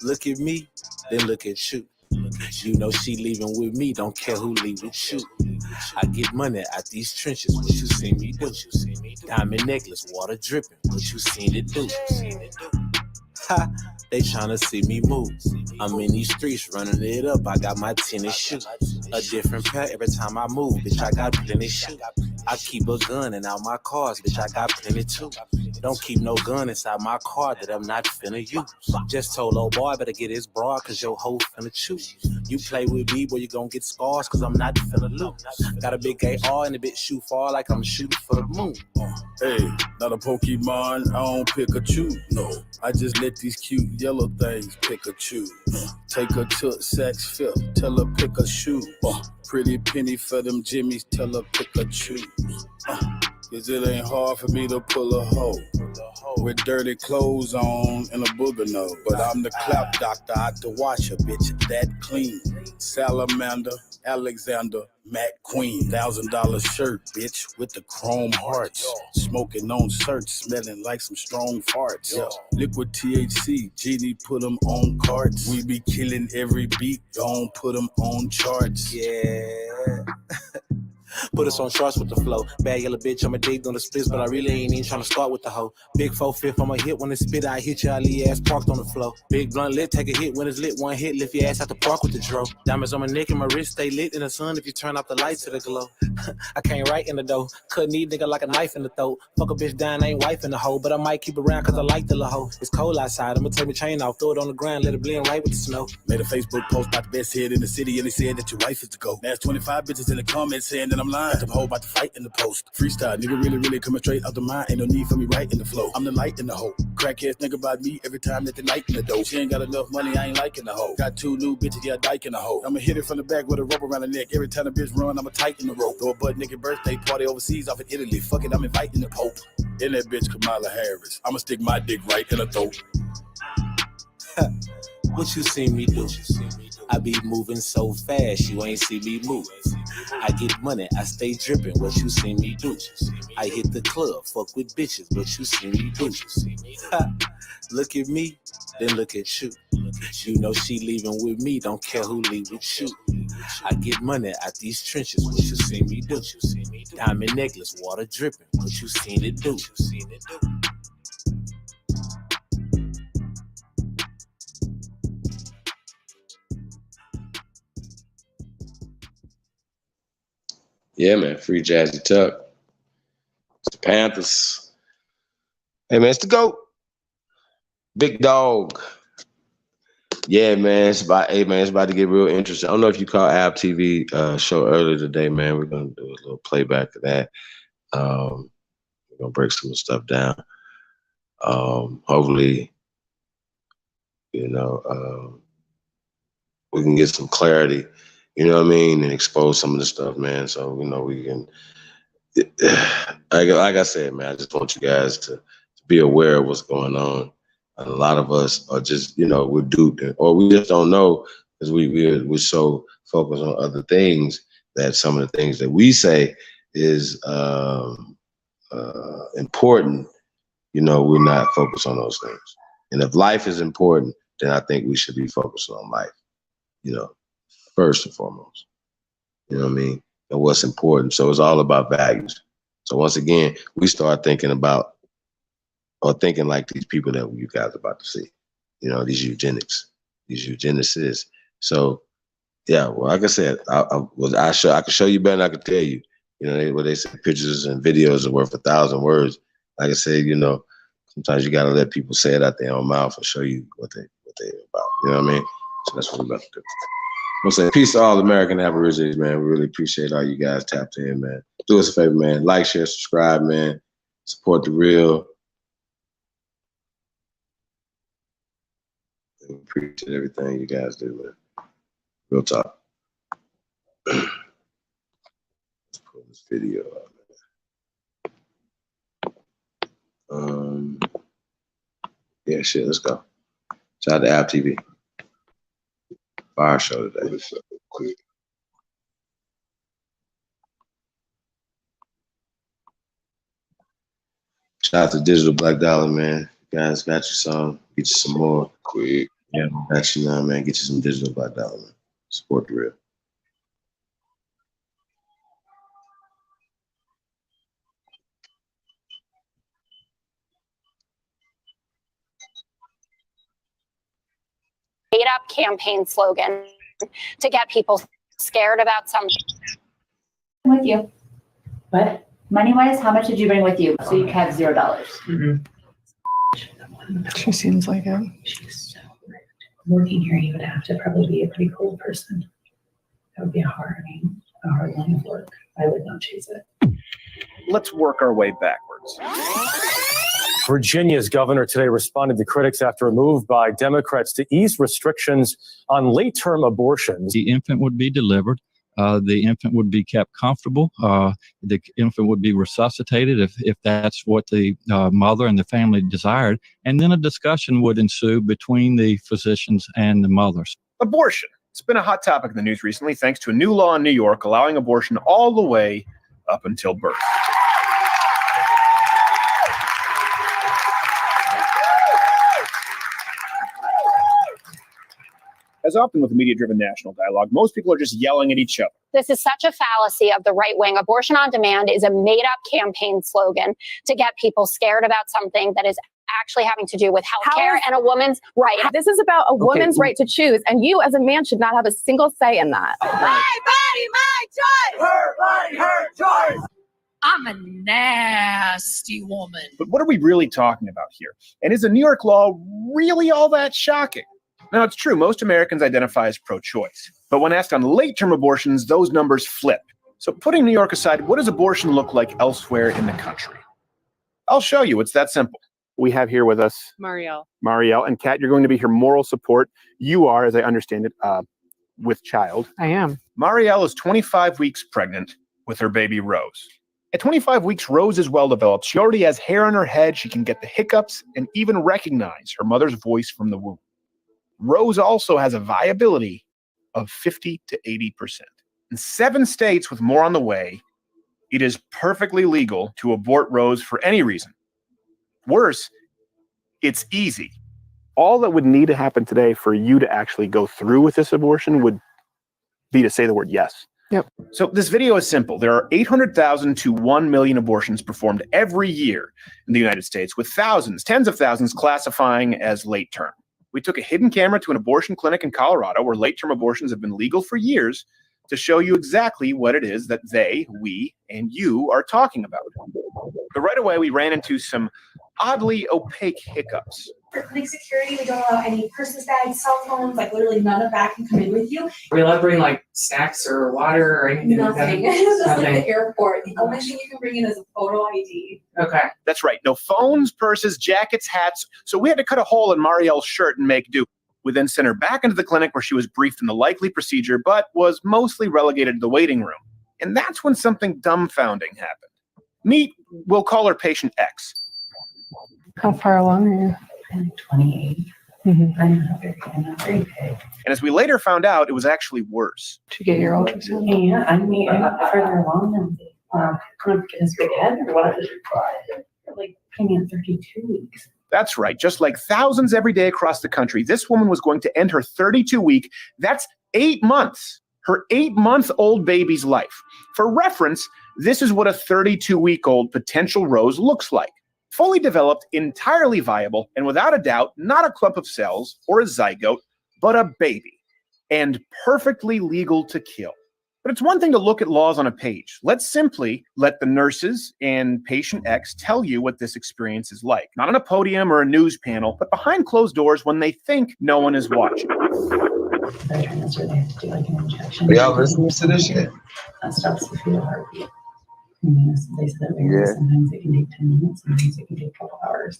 Look at me, then look at you. You know she leaving with me, don't care who leave with you. I get money out these trenches, what you see me do? Diamond necklace, water dripping, what you seen it do? Ha, they tryna see me move. I'm in these streets running it up, I got my tennis shoes. A different pair every time I move, bitch, I got plenty shoes. I keep a gun in all my cars, bitch, I got plenty too. Don't keep no gun inside my car that I'm not finna use. Just told old boy better get his broad, cause your hoe finna choose. You play with me, boy, you gon' get scars, cause I'm not finna lose. Got a big AR and a bit shoot far like I'm shooting for the moon. Hey, not a Pokemon, I don't pick or choose, no. I just let these cute yellow things pick or choose. Take her to Saks Fifth, tell her pick a shoe. Pretty penny for them jimmies, tell her pick or choose. Cause it ain't hard for me to pull a hoe. with dirty clothes on and a booger nose. But I'm the clap doctor, I to wash a bitch that clean. Salamander, Alexander, Matt Queen. $1,000 shirt, bitch, with the chrome hearts. Smoking on search, smelling like some strong farts. Yeah. Liquid THC, Genie put them on carts. We be killing every beat, don't put them on charts. Yeah. Put us on charts with the flow. Bad yellow bitch, I'm a dig on the splits, but I really ain't even trying to start with the hoe. Big 4-5, I'm a hit when it's spit, I hit you, I leave your ass parked on the floor. Big blunt lit, take a hit when it's lit, one hit, lift your ass out the park with the dro. Diamonds on my neck and my wrist stay lit in the sun if you turn off the lights to the glow. I came right in the dough, cut knee nigga like a knife in the throat. Fuck a bitch down, ain't wife in the hoe, but I might keep around cause I like the little hoe. It's cold outside, I'ma take my chain off, throw it on the ground, let it blend right with the snow. Made a Facebook post about the best head in the city and they said that your wife is the GOAT. There's 25 bitches in the comments saying that I'm lying. The whole about to fight in the post. Freestyle, nigga really coming straight out the mind. Ain't no need for me right in the flow. I'm the light in the hoe. Crackheads think about me every time that they light in the dough. She ain't got enough money, I ain't liking the hoe. Got 2 new bitches, yeah, dyke in the hoe. I'ma hit it from the back with a rope around the neck. Every time a bitch run, I'ma tighten the rope. Throw a butt nigga birthday party overseas off in Italy. Fuck it, I'm inviting the Pope. And that bitch Kamala Harris. I'ma stick my dick right in her throat. What you see me do? I be moving so fast, you ain't see me move. I get money, I stay dripping, what you see me do? I hit the club, fuck with bitches, what you see me do? Look at me, then look at you. You know she leaving with me, don't care who leave with you. I get money out these trenches, what you see me do? Diamond necklace, water dripping, what you seen it do? Yeah, man. Free Jazzy Tuck. It's the Panthers. Hey, man, it's the GOAT. Big dog. Yeah, man. It's about to get real interesting. I don't know if you caught Ab TV show earlier today, man. We're gonna do a little playback of that. We're gonna break some stuff down. Hopefully, we can get some clarity. You know what I mean, and expose some of the stuff, man. So we can. Like I said, man, I just want you guys to be aware of what's going on. And a lot of us are just, we're duped, or we just don't know because we're so focused on other things that some of the things that we say is important. We're not focused on those things. And if life is important, then I think we should be focused on life. First and foremost. You know what I mean? And what's important. So it's all about values. So once again, we start thinking like these people that you guys are about to see. These eugenics, these eugenicists. So yeah, well, like I said, I can show you better than I can tell you. What they say, pictures and videos are worth 1,000 words. Like I said, sometimes you gotta let people say it out their own mouth and show you what they're about. You know what I mean? So that's what we're about to do. I'm saying peace to all American Aborigines, man. We really appreciate all you guys tapped in, man. Do us a favor, man. Like, share, subscribe, man. Support the real. We appreciate everything you guys do, man. Real talk. Let's pull this video out, man. Yeah, shit, let's go. Shout out to App TV. Fire show today. Shout out to Digital Black Dollar, man. You guys got you some. Get you some more. Quick. Yeah, got you now, man. Get you some Digital Black Dollar, man. Support the real. Made up campaign slogan to get people scared about something. With you. What? Money-wise, how much did you bring with you? So you have $0. Mm-hmm. She seems like it. She's so rude. Working here, you would have to probably be a pretty cool person. That would be a hard line of work. I would not choose it. Let's work our way backwards. Virginia's governor today responded to critics after a move by Democrats to ease restrictions on late-term abortions. The infant would be delivered The infant would be kept comfortable. The infant would be resuscitated if that's what the mother and the family desired. And then a discussion would ensue between the physicians and the mothers. Abortion. It's been a hot topic in the news recently thanks to a new law in New York allowing abortion all the way up until birth. As often with media-driven national dialogue, most people are just yelling at each other. This is such a fallacy of the right wing. Abortion on demand is a made-up campaign slogan to get people scared about something that is actually having to do with healthcare and a woman's right. This is about a woman's right to choose, and you as a man should not have a single say in that. My body, my choice. Her body, her choice. I'm a nasty woman. But what are we really talking about here? And is the New York law really all that shocking? Now, it's true, most Americans identify as pro-choice. But when asked on late-term abortions, those numbers flip. So putting New York aside, what does abortion look like elsewhere in the country? I'll show you. It's that simple. We have here with us Marielle. And Kat, you're going to be her moral support. You are, as I understand it, with child. I am. Marielle is 25 weeks pregnant with her baby Rose. At 25 weeks, Rose is well developed. She already has hair on her head. She can get the hiccups and even recognize her mother's voice from the womb. Rose also has a viability of 50 to 80%. In 7 states with more on the way, it is perfectly legal to abort Rose for any reason. Worse, it's easy. All that would need to happen today for you to actually go through with this abortion would be to say the word yes. Yep. So this video is simple. There are 800,000 to 1 million abortions performed every year in the United States, with thousands, tens of thousands classifying as late term. We took a hidden camera to an abortion clinic in Colorado where late-term abortions have been legal for years to show you exactly what it is that they, we, and you are talking about. But right away, we ran into some oddly opaque hiccups. For clinic security, we don't allow any purses, bags, cell phones, like literally none of that can come in with you. Are we allowed to bring like snacks or water or anything? Nothing. It's just like the airport. The only thing you can bring in is a photo ID. Okay. That's right. No phones, purses, jackets, hats. So we had to cut a hole in Marielle's shirt and make do. We then sent her back into the clinic where she was briefed on the likely procedure, but was mostly relegated to the waiting room. And that's when something dumbfounding happened. Meet, we'll call her patient X. How far along are you? I'm 28. Mm-hmm. I'm not very big. And as we later found out, it was actually worse. To get your ultrasound? Yeah, I mean, I'm further along than couldn't get his big head or whatever. Like, came in 32 weeks. That's right. Just like thousands every day across the country, this woman was going to end her 32-week, that's 8 months, her 8-month-old baby's life. For reference, this is what a 32-week-old potential Rose looks like. Fully developed, entirely viable, and without a doubt, not a clump of cells or a zygote, but a baby. And perfectly legal to kill. But it's one thing to look at laws on a page. Let's simply let the nurses and patient X tell you what this experience is like. Not on a podium or a news panel, but behind closed doors when they think no one is watching. They're trying to they have to do like an injection. Are y'all listening to this shit? That stops the fetal heartbeat. And they said that varies. Sometimes it can take 10 minutes, sometimes it can take 12 hours.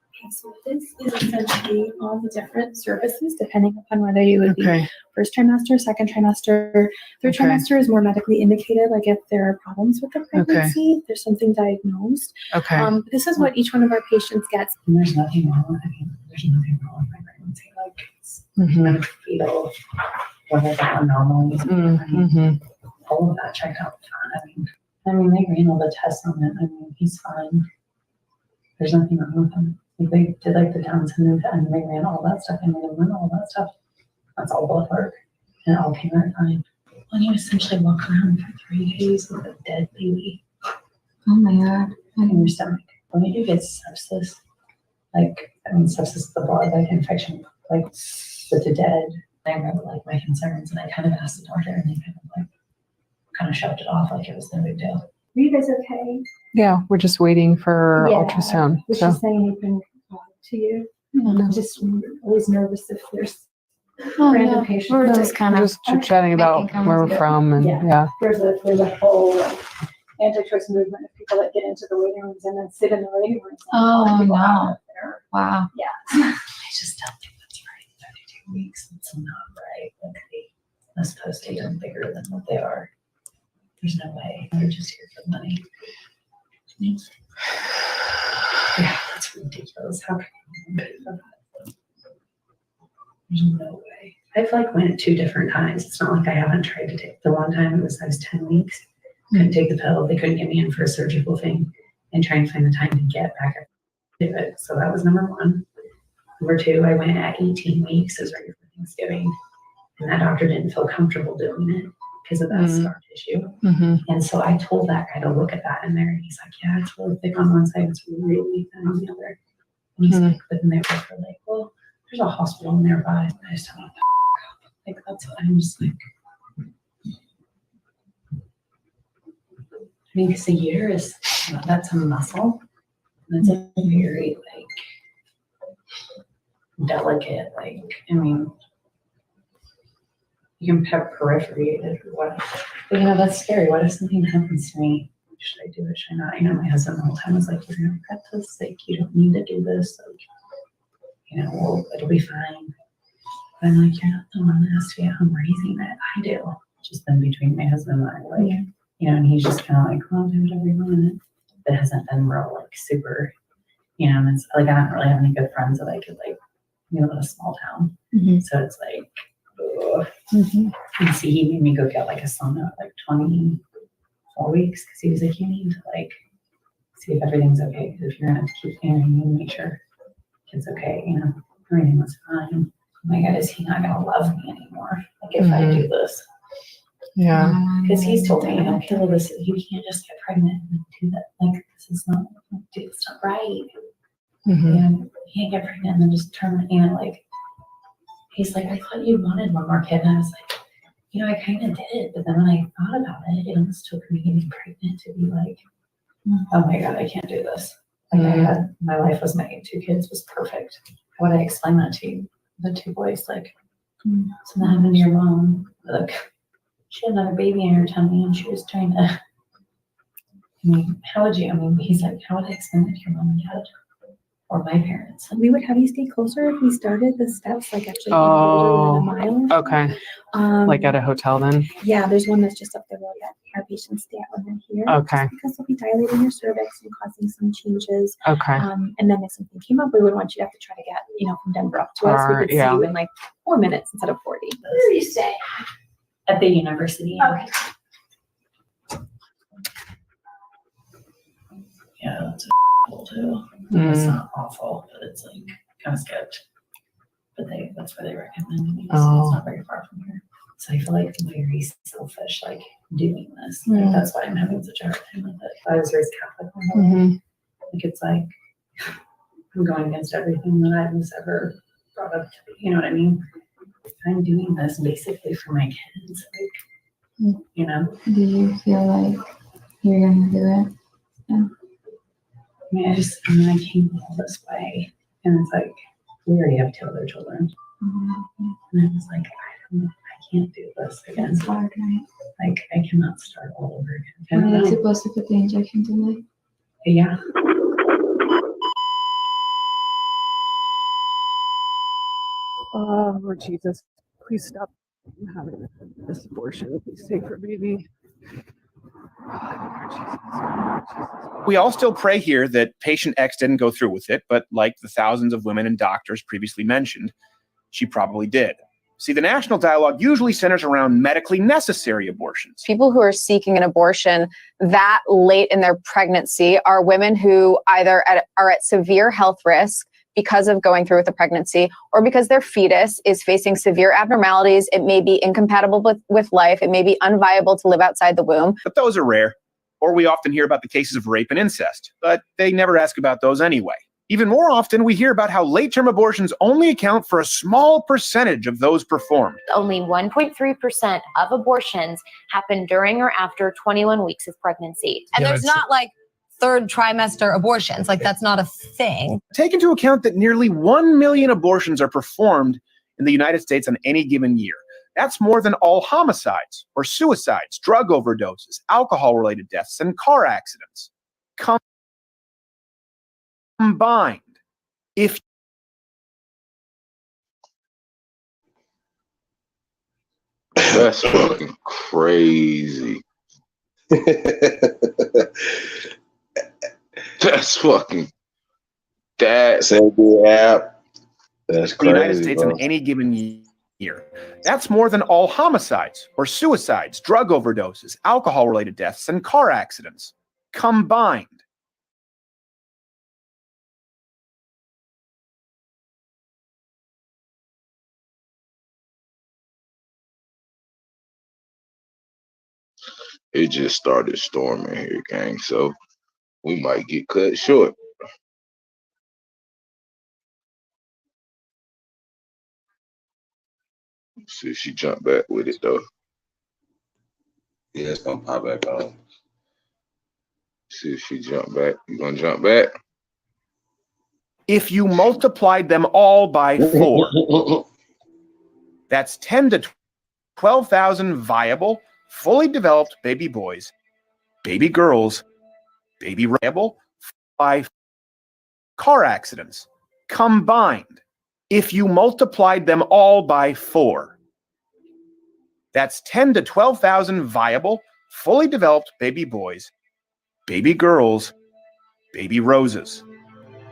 Okay, so this is essentially all the different services depending upon whether you would be first trimester, second trimester, third trimester is more medically indicated, like if there are problems with the pregnancy, if there's something diagnosed. But this is what each one of our patients gets. And there's nothing wrong with there's nothing wrong with my pregnancy. Like it's fetal, whether that anomalies, all of that checked out fine. I mean, they ran all the tests on it. I mean, he's fine. There's nothing wrong with him. They did like the Down syndrome and they ran all that stuff and they ran all that stuff. That's all blood work. And it all came out fine. When you essentially walk around for 3 days with a dead baby. Oh my God. In your stomach. When you do get sepsis, like, I mean, sepsis is the blood, like infection, like with the dead, I remember like my concerns and I kind of asked the doctor and they kind of shoved it off like it was no big deal. Are you guys okay? Yeah, we're just waiting for ultrasound. Was she saying anything to you? I'm just always nervous if there's random patients. We're just kind of chit-chatting about where we're from and There's a whole anti-choice movement of people that get into the waiting rooms and then sit in the waiting rooms. Oh no! Wow. Yeah. I just don't think that's right. 32 weeks, it's not right. as opposed to them bigger than what they are. There's no way. They're just here for the money. Yeah, that's ridiculous. How can you pay for that? There's no way. I've like went 2 different times. It's not like I haven't tried to take. The one time I was 10 weeks. Couldn't take the pill. They couldn't get me in for a surgical thing and try and find the time to get back up to it. So that was number 1. Number 2, I went at 18 weeks. It was right before Thanksgiving. And that doctor didn't feel comfortable doing it because of that scar tissue. And so I told that guy to look at that in there. And he's like, yeah, it's really thick on one side. It's really thin on the other. And he's like, but then they were like, well, there's a hospital nearby. I just don't want to like, that's what I'm just like. I mean, because the uterus, that's a muscle. And it's a very, delicate, I mean, you can have perforated or what. But, that's scary. What if something happens to me? Should I do it? Should I not? My husband the whole time was like, you're going to cut this. You don't need to do this. Well, it'll be fine. But I'm like, you're not the one that has to be at home raising it. I do. Just then between my husband and I, and he's just kind of like, well, do whatever you want. It hasn't been real, super, and it's like, I don't really have any good friends that I could, live in a small town. So it's like, ugh. And see, he made me go get a sauna at 24 weeks because he was like, you need to see if everything's okay. Because if you're going to keep you need to make sure it's okay. Everything was fine. Oh my God, is he not going to love me anymore? If I do this. Yeah. Because he's told me, okay, well, you can't just get pregnant and do that. This is not, it's not right. You can't get pregnant and then just turn, he's like, I thought you wanted one more kid. And I was like, I kind of did. But then when I thought about it, it almost took me getting pregnant to be like, oh my God, I can't do this. My life was making 2 kids was perfect. How would I explain that to you? The 2 boys, so that happened to your mom. She had another baby in her tummy and she was trying to, how would you, he's like, how would I explain that to your mom and dad? Or my parents. We would have you stay closer if we started the steps, actually in Boulder within a mile. Okay. At a hotel then? Yeah, there's one that's just up the road that our patients stay at when they're here. Okay. Just because they'll be dilating your cervix and causing some changes. Okay. And then if something came up, we would want you to have to try to get, from Denver up to us. We could see you in 4 minutes instead of 40. Where do you stay? At the university. Okay. Yeah, that's awful too. It's not awful, but it's kind of sketch. But that's where they recommend me. So it's not very far from here. So I feel I'm very selfish, doing this. That's why I'm having such a hard time with it. I was raised Catholic my whole life. It's I'm going against everything that I was ever brought up to be. You know what I mean? I'm doing this basically for my kids. Do you feel like you're gonna do it? Yeah. I came all this way, and it's we already have 2 other children. And I was like, I can't do this again. It's hard, right? I cannot start all over again. Are they supposed to put the injections in there? Yeah. Oh, Lord Jesus, please stop having this abortion. Please save her baby. We all still pray here that patient X didn't go through with it, but like the thousands of women and doctors previously mentioned, she probably did. See, the national dialogue usually centers around medically necessary abortions. People who are seeking an abortion that late in their pregnancy are women who either are at severe health risk because of going through with the pregnancy or because their fetus is facing severe abnormalities. It may be incompatible with life. It may be unviable to live outside the womb. But those are rare. Or we often hear about the cases of rape and incest, but they never ask about those anyway. Even more often, we hear about how late-term abortions only account for a small percentage of those performed. Only 1.3% of abortions happen during or after 21 weeks of pregnancy. And there's not 3rd trimester abortions. That's not a thing. Take into account that nearly 1 million abortions are performed in the United States on any given year. That's more than all homicides or suicides, drug overdoses, alcohol-related deaths, and car accidents combined. If That's fucking crazy. That's fucking same app. That's The United crazy, States bro. in any given year. That's more than all homicides or suicides, drug overdoses, alcohol-related deaths, and car accidents combined. It just started storming here, gang. So we might get cut short. See if she jump back with it though. Yeah, it's gonna pop back on. See if she jump back. You gonna jump back? If you multiplied them all by 4, that's 10 to 12,000 viable, fully developed baby boys, baby girls, baby viable by car accidents combined. If you multiplied them all by 4, that's 10 to 12,000 viable, fully developed baby boys, baby girls, baby roses.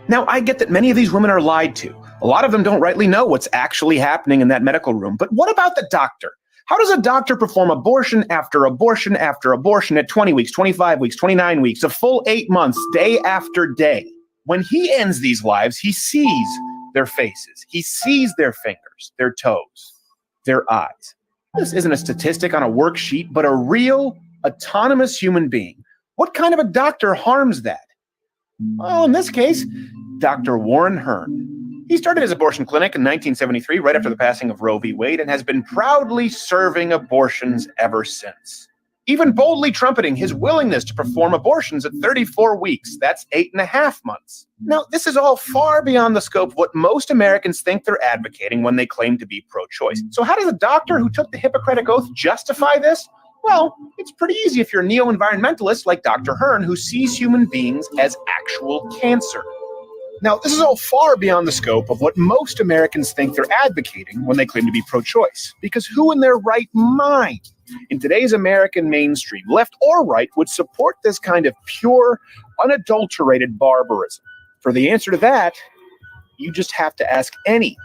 Now, I get that many of these women are lied to. A lot of them don't rightly know what's actually happening in that medical room. But what about the doctor? How does a doctor perform abortion after abortion after abortion at 20 weeks, 25 weeks, 29 weeks, a full 8 months, day after day? When he ends these lives, he sees their faces. He sees their fingers, their toes, their eyes. This isn't a statistic on a worksheet, but a real, autonomous human being. What kind of a doctor harms that? Well, in this case, Dr. Warren Hearn. He started his abortion clinic in 1973, right after the passing of Roe v. Wade, and has been proudly serving abortions ever since. Even boldly trumpeting his willingness to perform abortions at 34 weeks. That's 8.5 months. Now, this is all far beyond the scope of what most Americans think they're advocating when they claim to be pro-choice. So how does a doctor who took the Hippocratic Oath justify this? Well, it's pretty easy if you're a neo-environmentalist like Dr. Hearn, who sees human beings as actual cancer. Now, this is all far beyond the scope of what most Americans think they're advocating when they claim to be pro-choice. Because who in their right mind, in today's American mainstream, left or right, would support this kind of pure, unadulterated barbarism? For the answer to that, you just have to ask any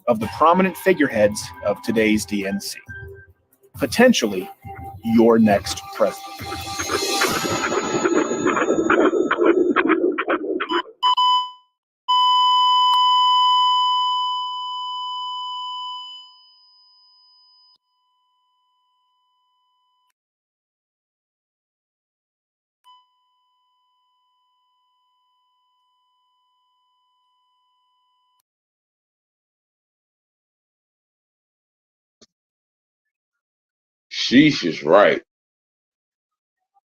of the prominent figureheads of today's DNC. Potentially your next president. Sheesh is right.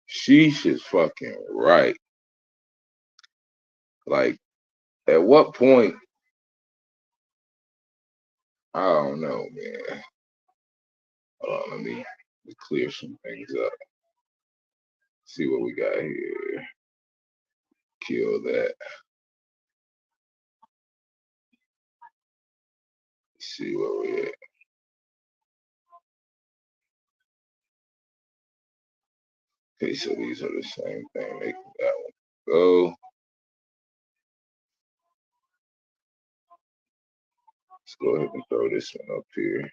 Sheesh is fucking right. Like, at what point? I don't know, man. Hold on, let me clear some things up. See what we got here. Kill that. See where we at. Okay, so these are the same thing. Make that one go. Let's go ahead and throw this one up here.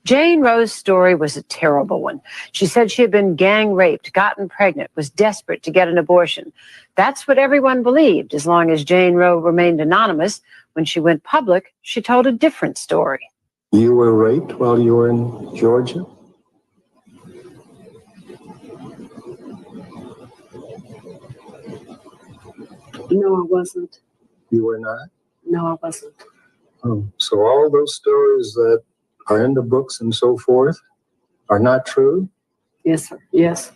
Jane Roe's story was a terrible one. She said she had been gang raped, gotten pregnant, was desperate to get an abortion. That's what everyone believed, as long as Jane Roe remained anonymous. When she went public, she told a different story. You were raped while you were in Georgia? No, I wasn't. You were not? No, I wasn't. Oh, so all those stories that are in the books and so forth are not true? Yes, sir. Yes.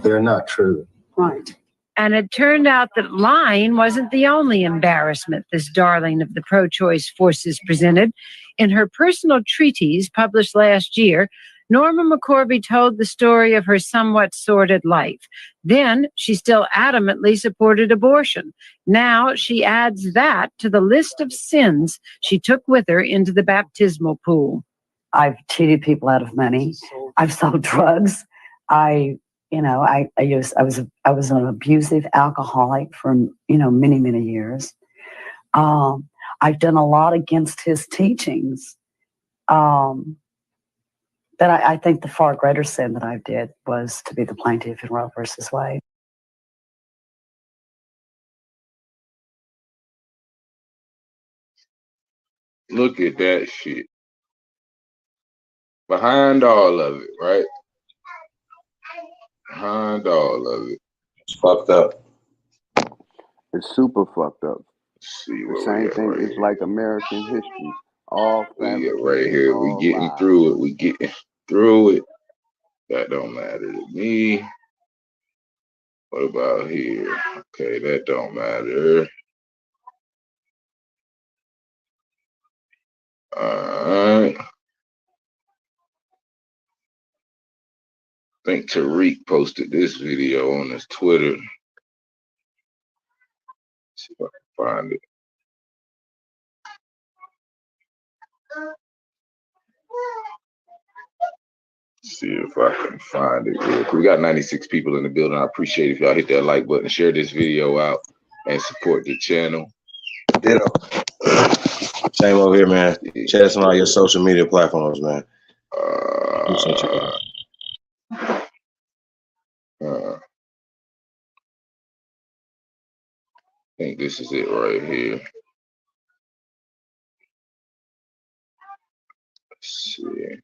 They're not true. Right. And it turned out that lying wasn't the only embarrassment this darling of the pro-choice forces presented. In her personal treatise published last year, Norma McCorvey told the story of her somewhat sordid life. Then she still adamantly supported abortion. Now she adds that to the list of sins she took with her into the baptismal pool. I've cheated people out of money. I've sold drugs. I was an abusive alcoholic for many years. I've done a lot against his teachings. That I think the far greater sin that I did was to be the plaintiff in Roe versus Wade. Look at that shit. Behind all of it, right? Behind all of it. It's fucked up. It's super fucked up. Let's see The where same we at thing right is here. like American history. All We get fabricated, right here. We all getting lies. through it. We getting through it. That don't matter to me. What about here? Okay, that don't matter. Alright. I think Tariq posted this video on his Twitter. See if I can find it. See if I can find it real quick. We got 96 people in the building. I appreciate it if y'all hit that like button, share this video out, and support the channel. Ditto. Same over here, man. Share this on all your social media platforms, man. Appreciate you guys. I think this is it right here. Let's see.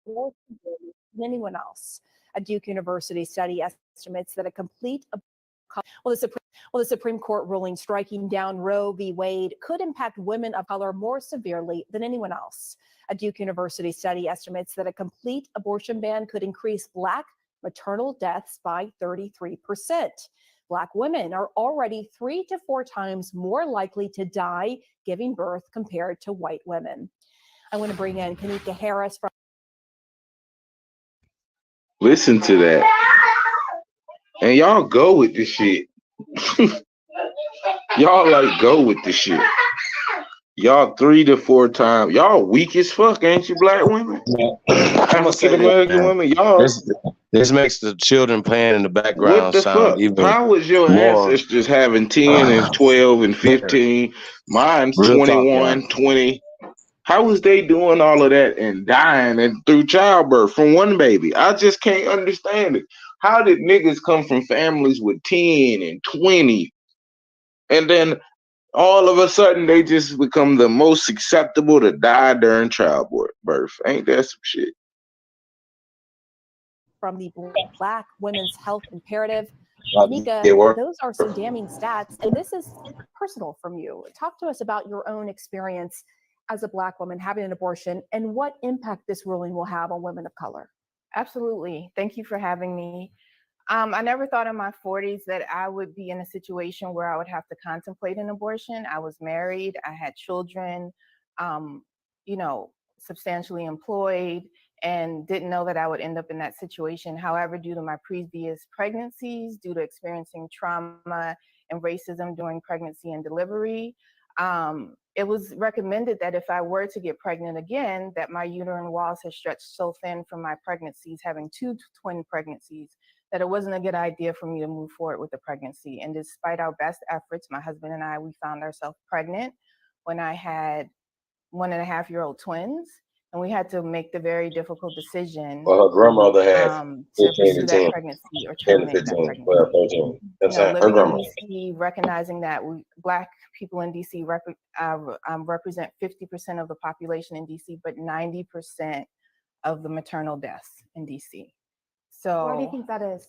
More severely than anyone else. A Duke University study estimates that a complete the Supreme Court ruling striking down Roe v. Wade could impact women of color more severely than anyone else. A Duke University study estimates that a complete abortion ban could increase Black maternal deaths by 33%. Black women are already 3 to 4 times more likely to die giving birth compared to white women. I want to bring in Kanika Harris from. Listen to that. And y'all go with this shit. Y'all like go with the shit. Y'all 3 to 4 times. Y'all weak as fuck, ain't you, Black women? African American women, y'all. This makes the children playing in the background What the sound fuck? even How was your more. ancestors having 10 and 12 and 15? Mine's Real talk, 21, 20. How was they doing all of that and dying and through childbirth from one baby? I just can't understand it. How did niggas come from families with 10 and 20 and then all of a sudden they just become the most acceptable to die during childbirth? Ain't that some shit? From the Black Women's Health Imperative. Yeah, Kanika, those are some damning stats, and this is personal from you. Talk to us about your own experience as a Black woman having an abortion and what impact this ruling will have on women of color. Absolutely. Thank you for having me. I never thought in my 40s that I would be in a situation where I would have to contemplate an abortion. I was married, I had children, substantially employed, and didn't know that I would end up in that situation. However, due to my previous pregnancies, due to experiencing trauma and racism during pregnancy and delivery, it was recommended that if I were to get pregnant again, that my uterine walls had stretched so thin from my pregnancies, having 2 twin pregnancies, that it wasn't a good idea for me to move forward with the pregnancy. And despite our best efforts, my husband and I, we found ourselves pregnant when I had 1.5-year-old twins. And we had to make the very difficult decision Well, her grandmother had to 15 pursue to that 10, pregnancy or 10 to terminate that 15, pregnancy. 12, 13. That's her Living in grandmother. DC, recognizing that Black people in DC represent 50% of the population in DC, but 90% of the maternal deaths in DC. So why do you think that is?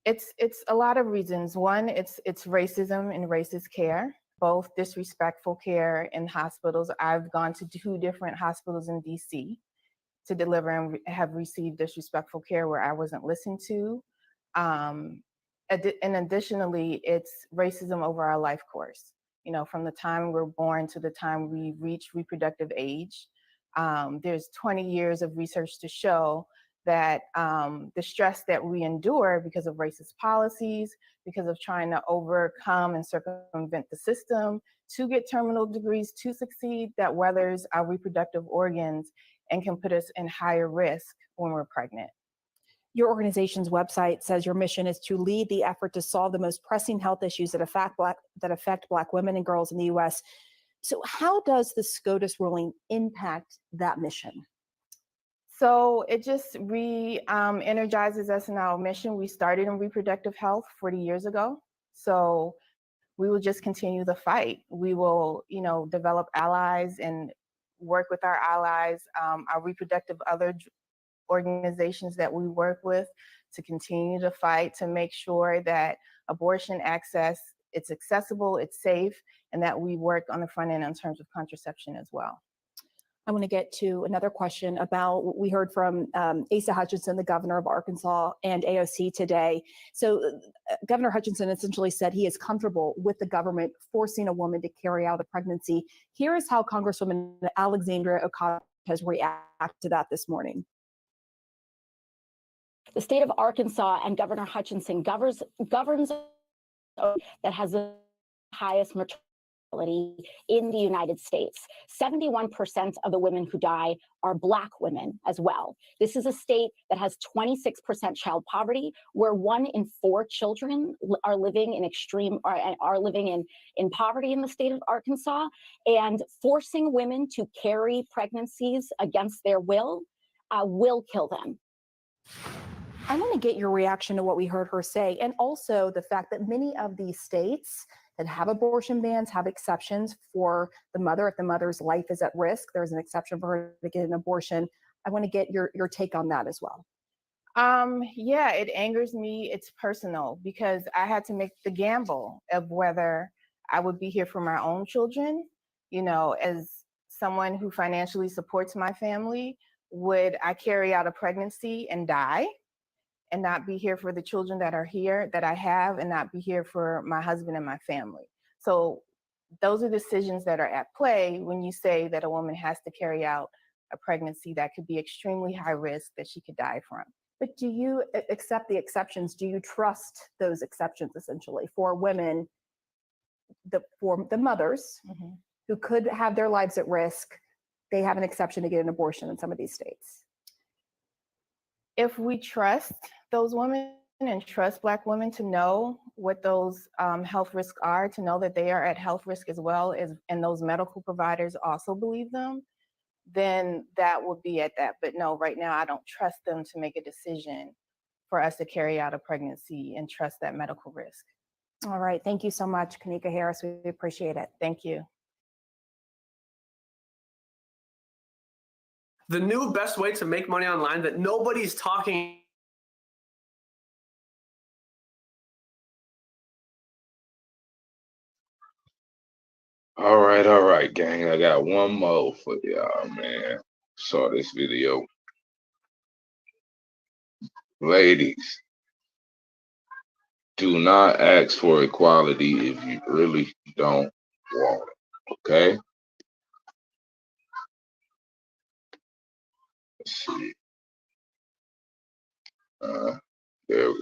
It's a lot of reasons. One, it's racism and racist care, both disrespectful care in hospitals. I've gone to 2 different hospitals in DC to deliver and have received disrespectful care where I wasn't listened to. And additionally, it's racism over our life course. You know, from the time we're born to the time we reach reproductive age. There's 20 years of research to show that the stress that we endure because of racist policies, because of trying to overcome and circumvent the system to get terminal degrees to succeed, that weathers our reproductive organs and can put us in higher risk when we're pregnant. Your organization's website says your mission is to lead the effort to solve the most pressing health issues that affect Black women and girls in the U.S. So how does the SCOTUS ruling impact that mission? So it just energizes us in our mission. We started in reproductive health 40 years ago. So we will just continue the fight. We will, develop allies and work with our allies, our reproductive other organizations that we work with to continue to fight to make sure that abortion access, it's accessible, it's safe, and that we work on the front end in terms of contraception as well. I want to get to another question about what we heard from Asa Hutchinson, the governor of Arkansas, and AOC today. So Governor Hutchinson essentially said he is comfortable with the government forcing a woman to carry out a pregnancy. Here is how Congresswoman Alexandria Ocasio-Cortez reacted to that this morning. The state of Arkansas and Governor Hutchinson governs that has the highest mortality in the United States. 71% of the women who die are Black women as well. This is a state that has 26% child poverty, where 1 in 4 children are living in poverty in the state of Arkansas, and forcing women to carry pregnancies against their will kill them. I want to get your reaction to what we heard her say, and also the fact that many of these states that have abortion bans have exceptions for the mother. If the mother's life is at risk, there's an exception for her to get an abortion. I want to get your take on that as well. Yeah, it angers me. It's personal because I had to make the gamble of whether I would be here for my own children. As someone who financially supports my family, would I carry out a pregnancy and die and not be here for the children that are here that I have and not be here for my husband and my family? So those are decisions that are at play when you say that a woman has to carry out a pregnancy that could be extremely high risk that she could die from. But do you accept the exceptions? Do you trust those exceptions essentially for women, for the mothers who could have their lives at risk? They have an exception to get an abortion in some of these states. If we trust those women and trust Black women to know what those health risks are, to know that they are at health risk as well as, and those medical providers also believe them, then that would be at that. But no, right now I don't trust them to make a decision for us to carry out a pregnancy and trust that medical risk. All right, thank you so much, Kanika Harris. We appreciate it. Thank you. The new best way to make money online that nobody's talking. All right, gang. I got one more for y'all, man. Saw this video. Ladies, do not ask for equality if you really don't want it, okay? Let's see. There we go.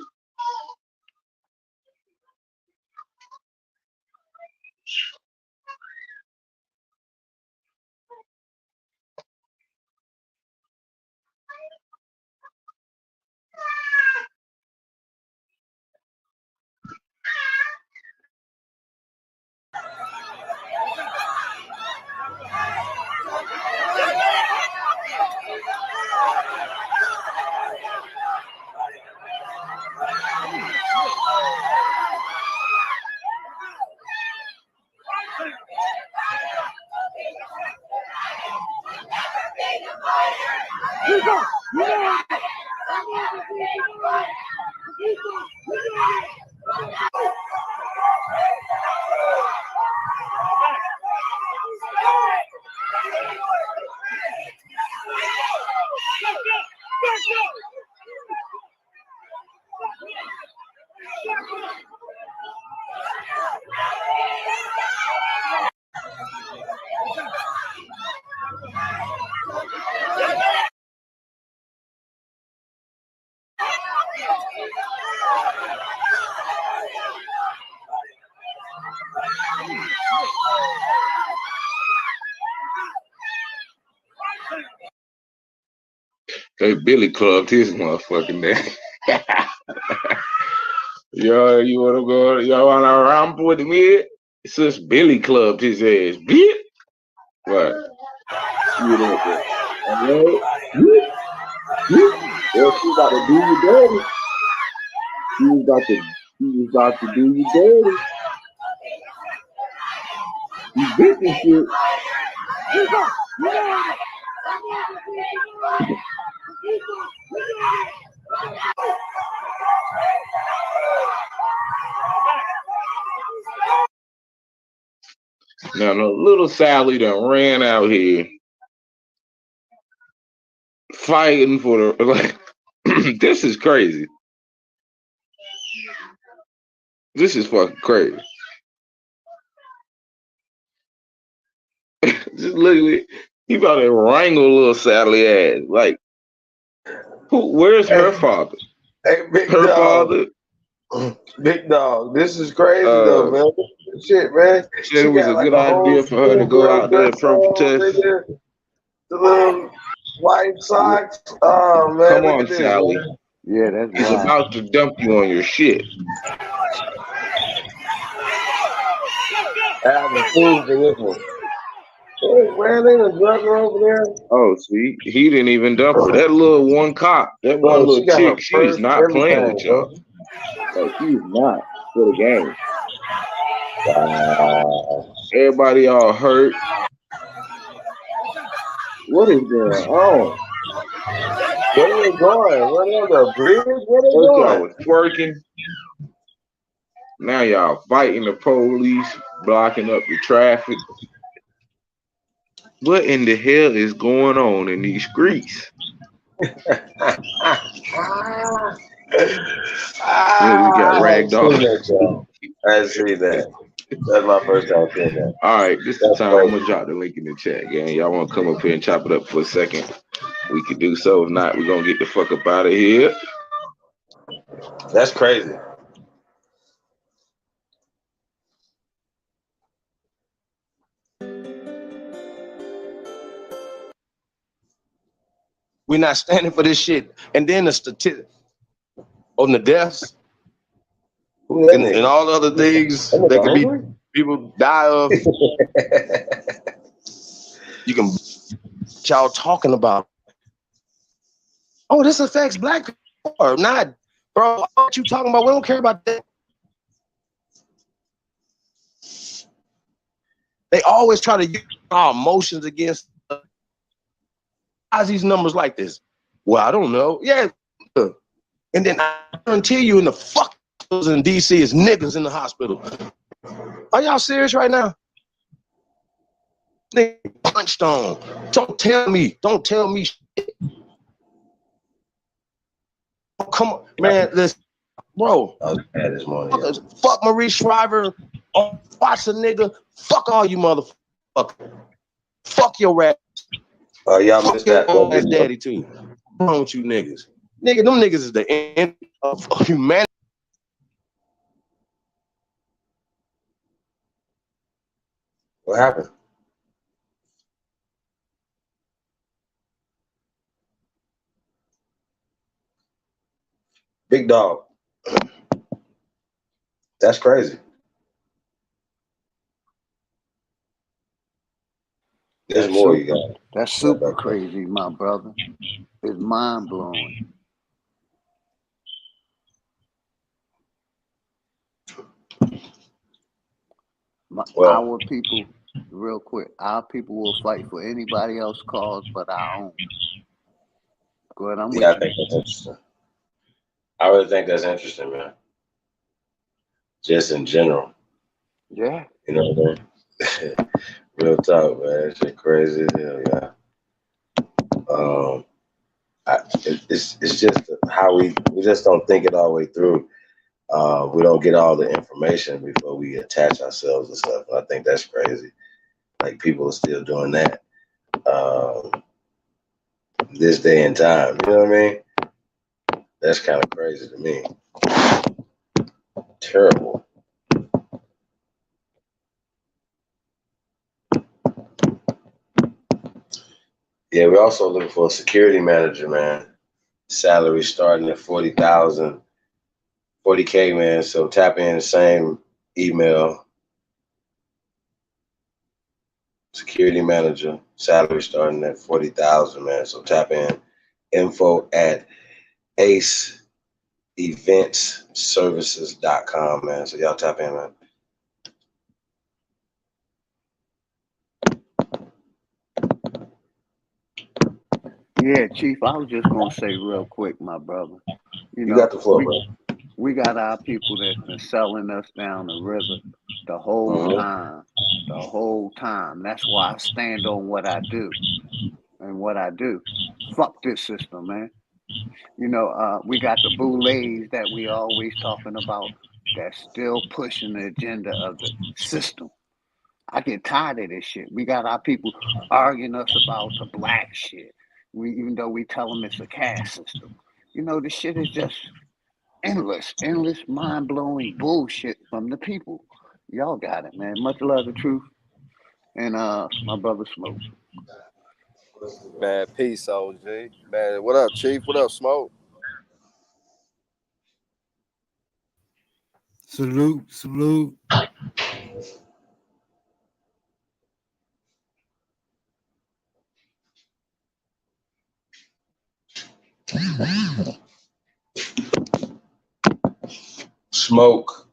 They Billy clubbed his motherfucking name. Yo, you wanna go? Y'all wanna romp with me? Since Billy clubbed his ass, bitch. What? You know that? Alright? Well, she about to do you dirty. She was about to do you dirty. You bitch and shit. Now, no little Sally done ran out here fighting for the like. This is crazy. This is fucking crazy. Just literally, he about to wrangle little Sally ass. Like, who? Where's her father? Hey, big Her dog. father. Big dog. This is crazy though, man. Shit, man. Said it was a good idea for her to go out there and protest. The little white socks. Oh man, Come look on, at this, Sally. man. Yeah, that's He's wild. about to dump you on your shit. I have a food for this one. Hey, man, they done drug her over there. Oh, see, he didn't even dump her. That little one cop, that one Bro, she little got her chick, she is purse, not playing with everything, y'all. Like, she's not for the game. Everybody all hurt. What is going on? Where are they going? Where they on the bridge? Where they First y'all going? was twerking. Now y'all fighting the police, blocking up the traffic. What in the hell is going on in these streets? We got ragged off. I see that. That's my first time seeing that. All right, this is the time. I'm gonna drop the link in the chat, gang. Y'all wanna come up here and chop it up for a second? We could do so. If not, we're gonna get the fuck up out of here. That's crazy. We're not standing for this shit. And then the statistic on the deaths and all the other things that could be people die of. You can y'all talking about, oh, this affects black people or not, bro. What you talking about? We don't care about that. They always try to use our emotions against us. Why's these numbers like this? Well, I don't know. Yeah. And then I guarantee you in the fuck in DC is niggas in the hospital. Are y'all serious right now? They punched on. Don't tell me shit. Oh, come on, man. Listen, bro. I was bad this morning. Fuck Marie Shriver. Oh, watch a nigga. Fuck all you motherfuckers. Fuck your rap. Y'all Fuck missed your that. ass daddy too. What's wrong with you niggas? Nigga, them niggas is the end of humanity. What happened? Big dog. That's crazy. There's more you got. That's super crazy, my brother. It's mind blowing. Our people, real quick, our people will fight for anybody else's cause but our own. Good, I'm with I you. think that's interesting. I really think that's interesting, man. Just in general. Yeah. You know what I mean? Real talk, man. That shit crazy as hell, yeah. It's just how we just don't think it all the way through. We don't get all the information before we attach ourselves and stuff. I think that's crazy. Like people are still doing that this day and time. You know what I mean? That's kind of crazy to me. Terrible. Yeah, we're also looking for a security manager, man. Salary starting at 40,000, 40K, man. So tap in the same email. Security manager, salary starting at 40,000, man. So tap in info@aceeventservices.com, man. So y'all tap in, man. Yeah, Chief, I was just gonna say real quick, my brother. You got the floor, bro. We got our people that's been selling us down the river the whole time. The whole time. That's why I stand on what I do and what I do. Fuck this system, man. You know, we got the boulets that we always talking about that's still pushing the agenda of the system. I get tired of this shit. We got our people arguing us about the black shit. Even though we tell them it's a caste system. You know, this shit is just endless, mind-blowing bullshit from the people. Y'all got it, man. Much love to Truth and my brother Smoke. Man, peace, OG. Man, what up, Chief? What up, Smoke? Salute, salute. Smoke.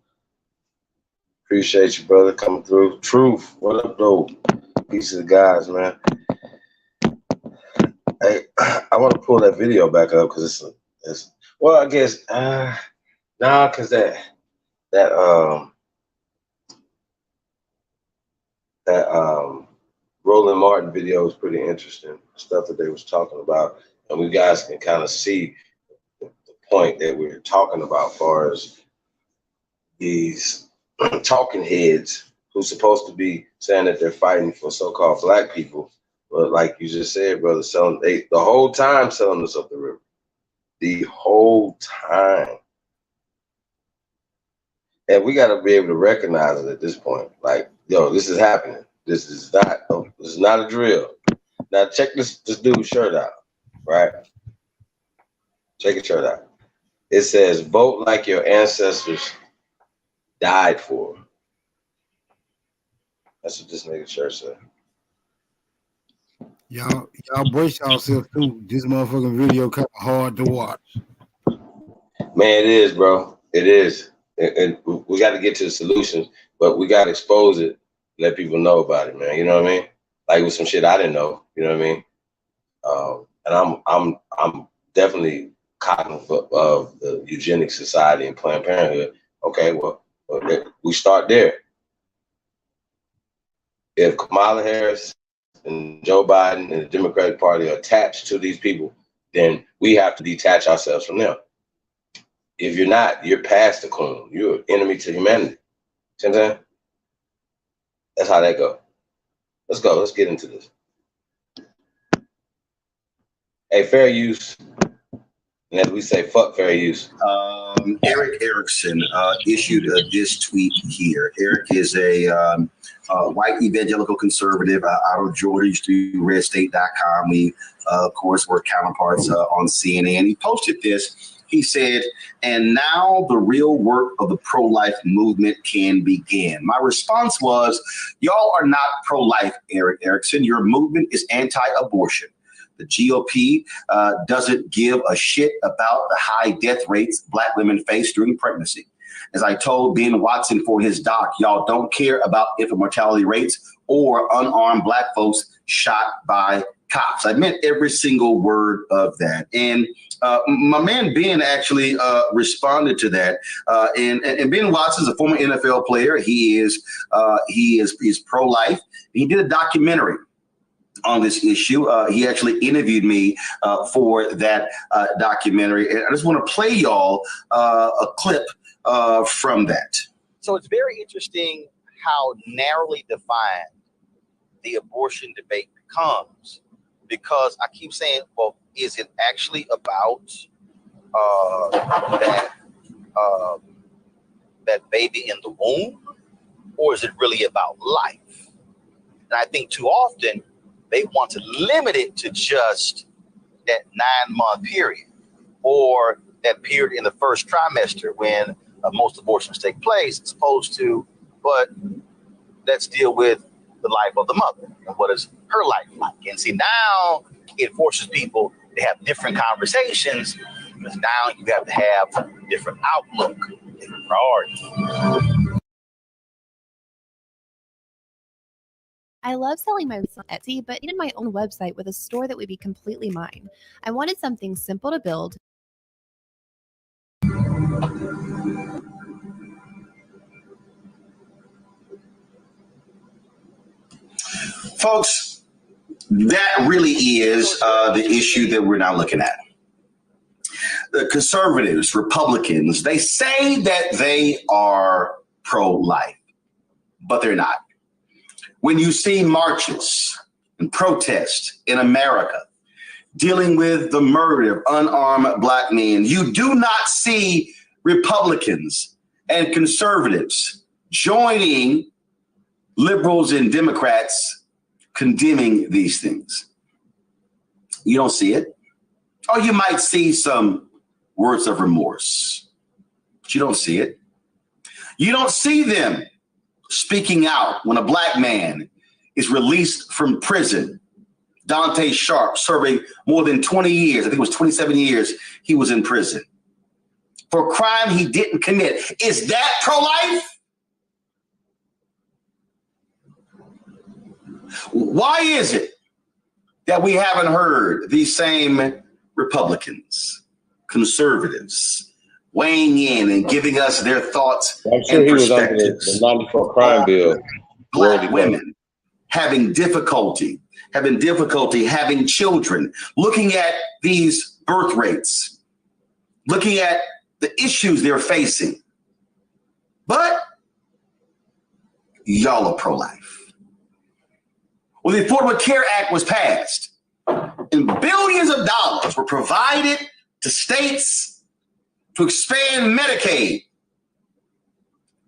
Appreciate you, brother, coming through. Truth. What up, though? Peace of the guys, man. Hey, I want to pull that video back up because it's well, I guess because that Roland Martin video was pretty interesting. Stuff that they was talking about, and we guys can kind of see the point that we're talking about, as far as these talking heads who's supposed to be saying that they're fighting for so-called black people, but like you just said, brother, the whole time selling us up the river, the whole time. And we got to be able to recognize it at this point. Like, yo, this is happening. This is not a drill. Now check this dude's shirt out, right? Check his shirt out. It says, "Vote like your ancestors died for." That's what this nigga shirt said. Y'all brace yourself too. This motherfucking video kind of hard to watch. Man, it is, bro. It is. And we got to get to the solutions, but we got to expose it, let people know about it, man. You know what I mean? Like with some shit I didn't know. You know what I mean? And I'm definitely cognizant of the Eugenics Society and Planned Parenthood. Okay, well we start there. If Kamala Harris and Joe Biden and the Democratic Party are attached to these people, then we have to detach ourselves from them. If you're not, you're past the clone. You're an enemy to humanity. See what I'm saying? That's how that go. Let's go. Let's get into this. Hey, fair use. And as we say, fuck fair use. Eric Erickson issued this tweet here. Eric is a white evangelical conservative out of Georgia. Used to do redstate.com. We, of course, were counterparts on CNN. He posted this. He said, "And now the real work of the pro-life movement can begin." My response was, y'all are not pro-life, Eric Erickson. Your movement is anti-abortion. The GOP doesn't give a shit about the high death rates Black women face during pregnancy. As I told Ben Watson for his doc, y'all don't care about infant mortality rates or unarmed Black folks shot by cops. I meant every single word of that. And my man Ben actually responded to that. And Ben Watson is a former NFL player. He's pro-life. He did a documentary on this issue. He actually interviewed me for that documentary. And I just want to play y'all a clip from that. So it's very interesting how narrowly defined the abortion debate becomes, because I keep saying, well, is it actually about that baby in the womb, or is it really about life? And I think too often they want to limit it to just that 9-month period, or that period in the first trimester when most abortions take place, as opposed to, but let's deal with the life of the mother and what is her life like. And see, now it forces people to have different conversations, because now you have to have different outlook, different priorities. I love selling my books on Etsy, but needed my own website with a store that would be completely mine. I wanted something simple to build. Folks, that really is the issue that we're now looking at. The conservatives, Republicans, they say that they are pro-life, but they're not. When you see marches and protests in America dealing with the murder of unarmed black men, you do not see Republicans and conservatives joining liberals and Democrats condemning these things. You don't see it. Or you might see some words of remorse, but you don't see it. You don't see them speaking out when a black man is released from prison. Dante Sharp serving more than 20 years. I think it was 27 years he was in prison for a crime he didn't commit. Is that pro-life? Why is it that we haven't heard these same Republicans, conservatives, weighing in and giving us their thoughts I'm sure and he was under perspectives? the 94 crime bill. Black women having difficulty having children, looking at these birth rates, looking at the issues they're facing. But y'all are pro-life. Well, the Affordable Care Act was passed, and billions of dollars were provided to states to expand Medicaid.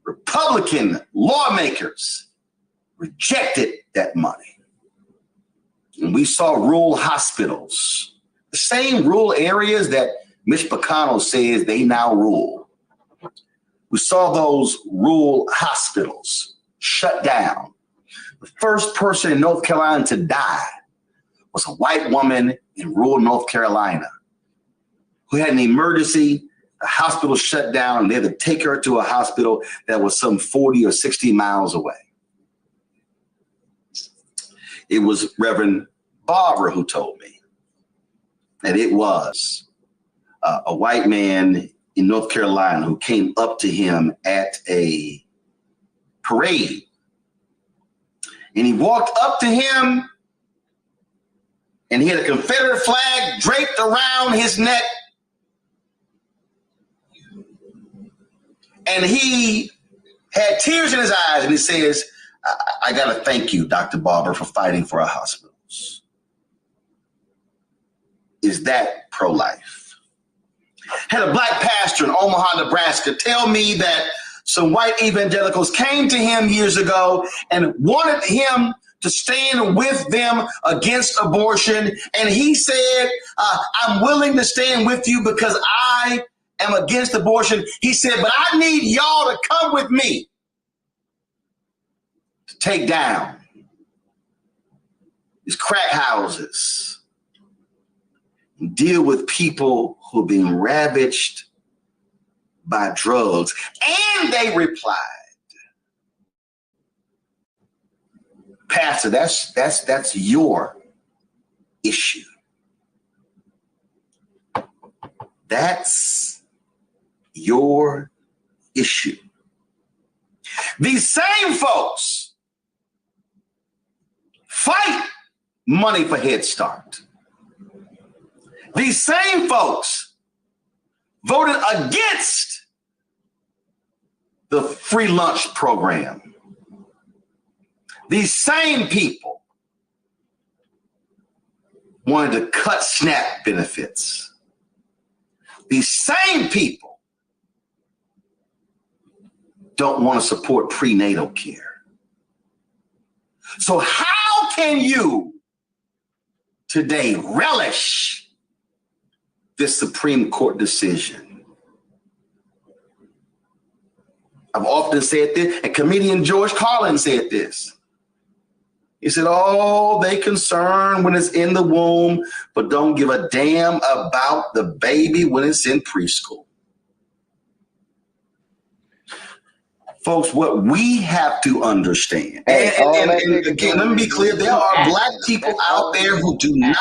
Republican lawmakers rejected that money. And we saw rural hospitals, the same rural areas that Mitch McConnell says they now rule. We saw those rural hospitals shut down. The first person in North Carolina to die was a white woman in rural North Carolina who had an emergency. The hospital shut down, and they had to take her to a hospital that was some 40 or 60 miles away. It was Reverend Barber who told me that it was a white man in North Carolina who came up to him at a parade. And he walked up to him, and he had a Confederate flag draped around his neck. And he had tears in his eyes, and he says, I got to thank you, Dr. Barber, for fighting for our hospitals. Is that pro-life? Had a black pastor in Omaha, Nebraska tell me that some white evangelicals came to him years ago and wanted him to stand with them against abortion. And he said, I'm willing to stand with you because I am against abortion. He said, but I need y'all to come with me to take down these crack houses and deal with people who are being ravaged by drugs. And they replied, Pastor, that's your issue. That's your issue. These same folks fight money for Head Start. These same folks voted against the free lunch program. These same people wanted to cut SNAP benefits. These same people don't want to support prenatal care. So how can you today relish this Supreme Court decision? I've often said this, and comedian George Carlin said this. He said, oh, they concerned when it's in the womb, but don't give a damn about the baby when it's in preschool. Folks, what we have to understand, and again, let me be clear, there are Black people out there who do not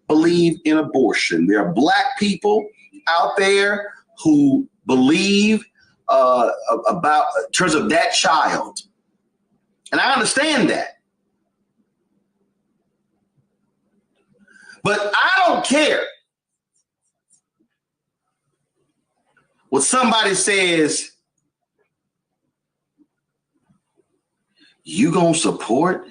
believe in abortion. There are Black people out there who believe about in terms of that child. And I understand that. But I don't care what somebody says. You gonna support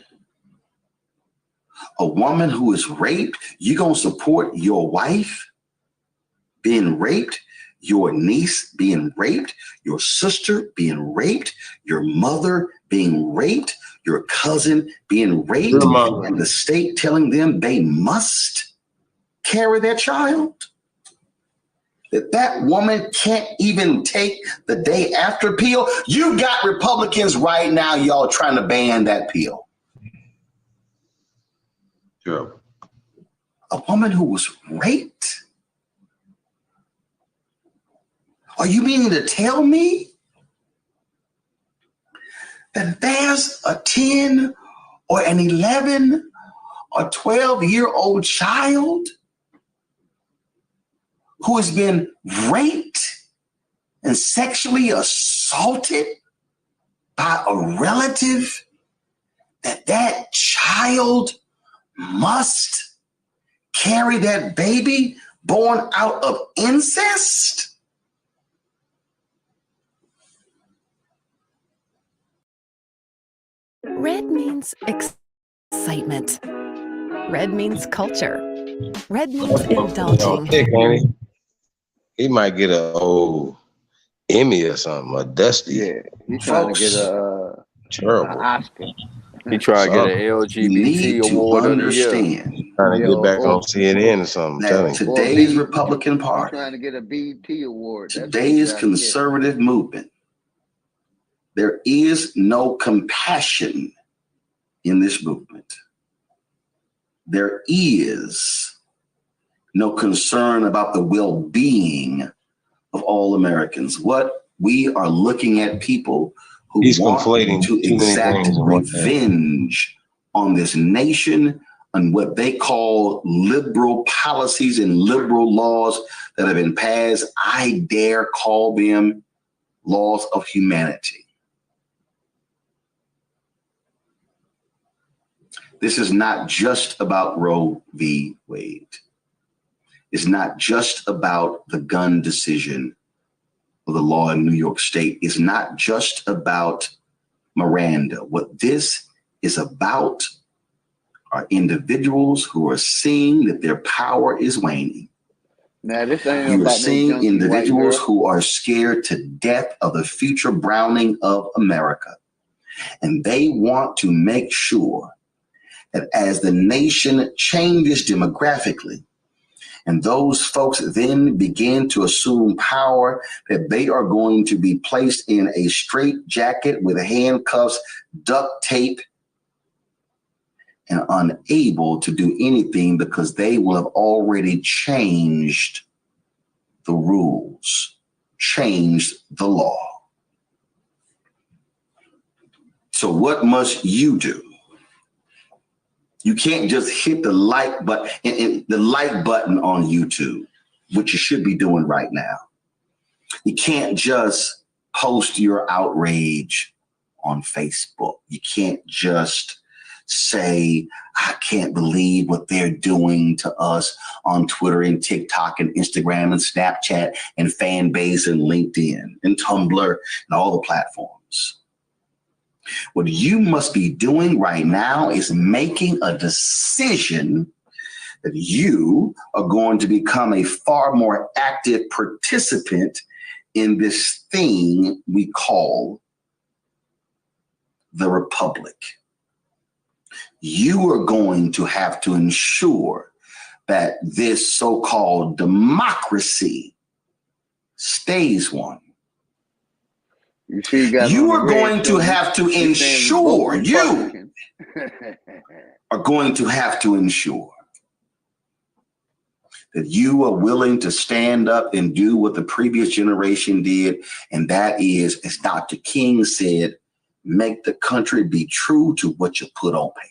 a woman who is raped? You gonna support your wife being raped? Your niece being raped? Your sister being raped? Your mother being raped? Your cousin being raped? And the state telling them they must carry their child? That woman can't even take the day after pill? You got Republicans right now, y'all, trying to ban that pill. Sure. A woman who was raped? Are you meaning to tell me that there's a 10 or an 11 or 12-year-old child who has been raped and sexually assaulted by a relative, that child must carry that baby born out of incest? Red means excitement. Red means culture. Red means indulging. He might get a old Emmy or something, a Dusty. Yeah, he's trying to get an Oscar. He trying to get an LGBT award of the year. Trying to get back on CNN or something. That today's Republican He's Party, trying to get a BET award. today's conservative movement, there is no compassion in this movement. There is no concern about the well-being of all Americans. What we are looking at people who want to exact revenge on this nation and what they call liberal policies and liberal laws that have been passed. I dare call them laws of humanity. This is not just about Roe v. Wade. It's not just about the gun decision or the law in New York State. It's not just about Miranda. What this is about are individuals who are seeing that their power is waning. Now, this ain't You are about seeing no junkie individuals white girl. who are scared to death of the future browning of America. And they want to make sure that as the nation changes demographically, and those folks then begin to assume power, that they are going to be placed in a straitjacket with handcuffs, duct tape, and unable to do anything because they will have already changed the rules, changed the law. So what must you do? You can't just hit the like button, the like button on YouTube, which you should be doing right now. You can't just post your outrage on Facebook. You can't just say, I can't believe what they're doing to us on Twitter and TikTok and Instagram and Snapchat and Fanbase and LinkedIn and Tumblr and all the platforms. What you must be doing right now is making a decision that you are going to become a far more active participant in this thing we call the Republic. You are going to have to ensure that this so-called democracy stays one. You see, you are going to have to ensure, you are going to have to ensure that you are willing to stand up and do what the previous generation did. And that is, as Dr. King said, make the country be true to what you put on paper.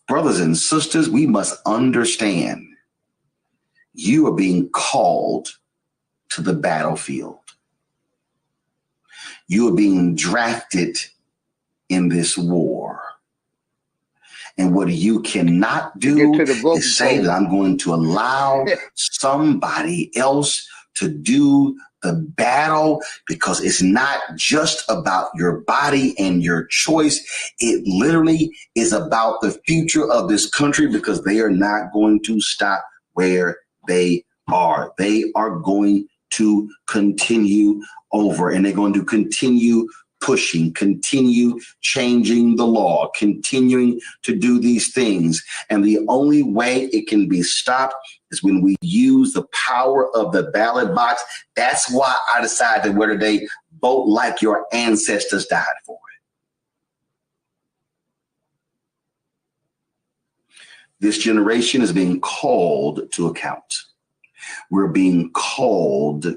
Brothers and sisters, we must understand you are being called to the battlefield. You are being drafted in this war. And what you cannot do is say that I'm going to allow somebody else to do the battle, because it's not just about your body and your choice. It literally is about the future of this country, because they are not going to stop where they are. They are going to continue over, and they're going to continue pushing, continue changing the law, continuing to do these things. And the only way it can be stopped is when we use the power of the ballot box. That's why I decided whether they vote like your ancestors died for it. This generation is being called to account. We're being called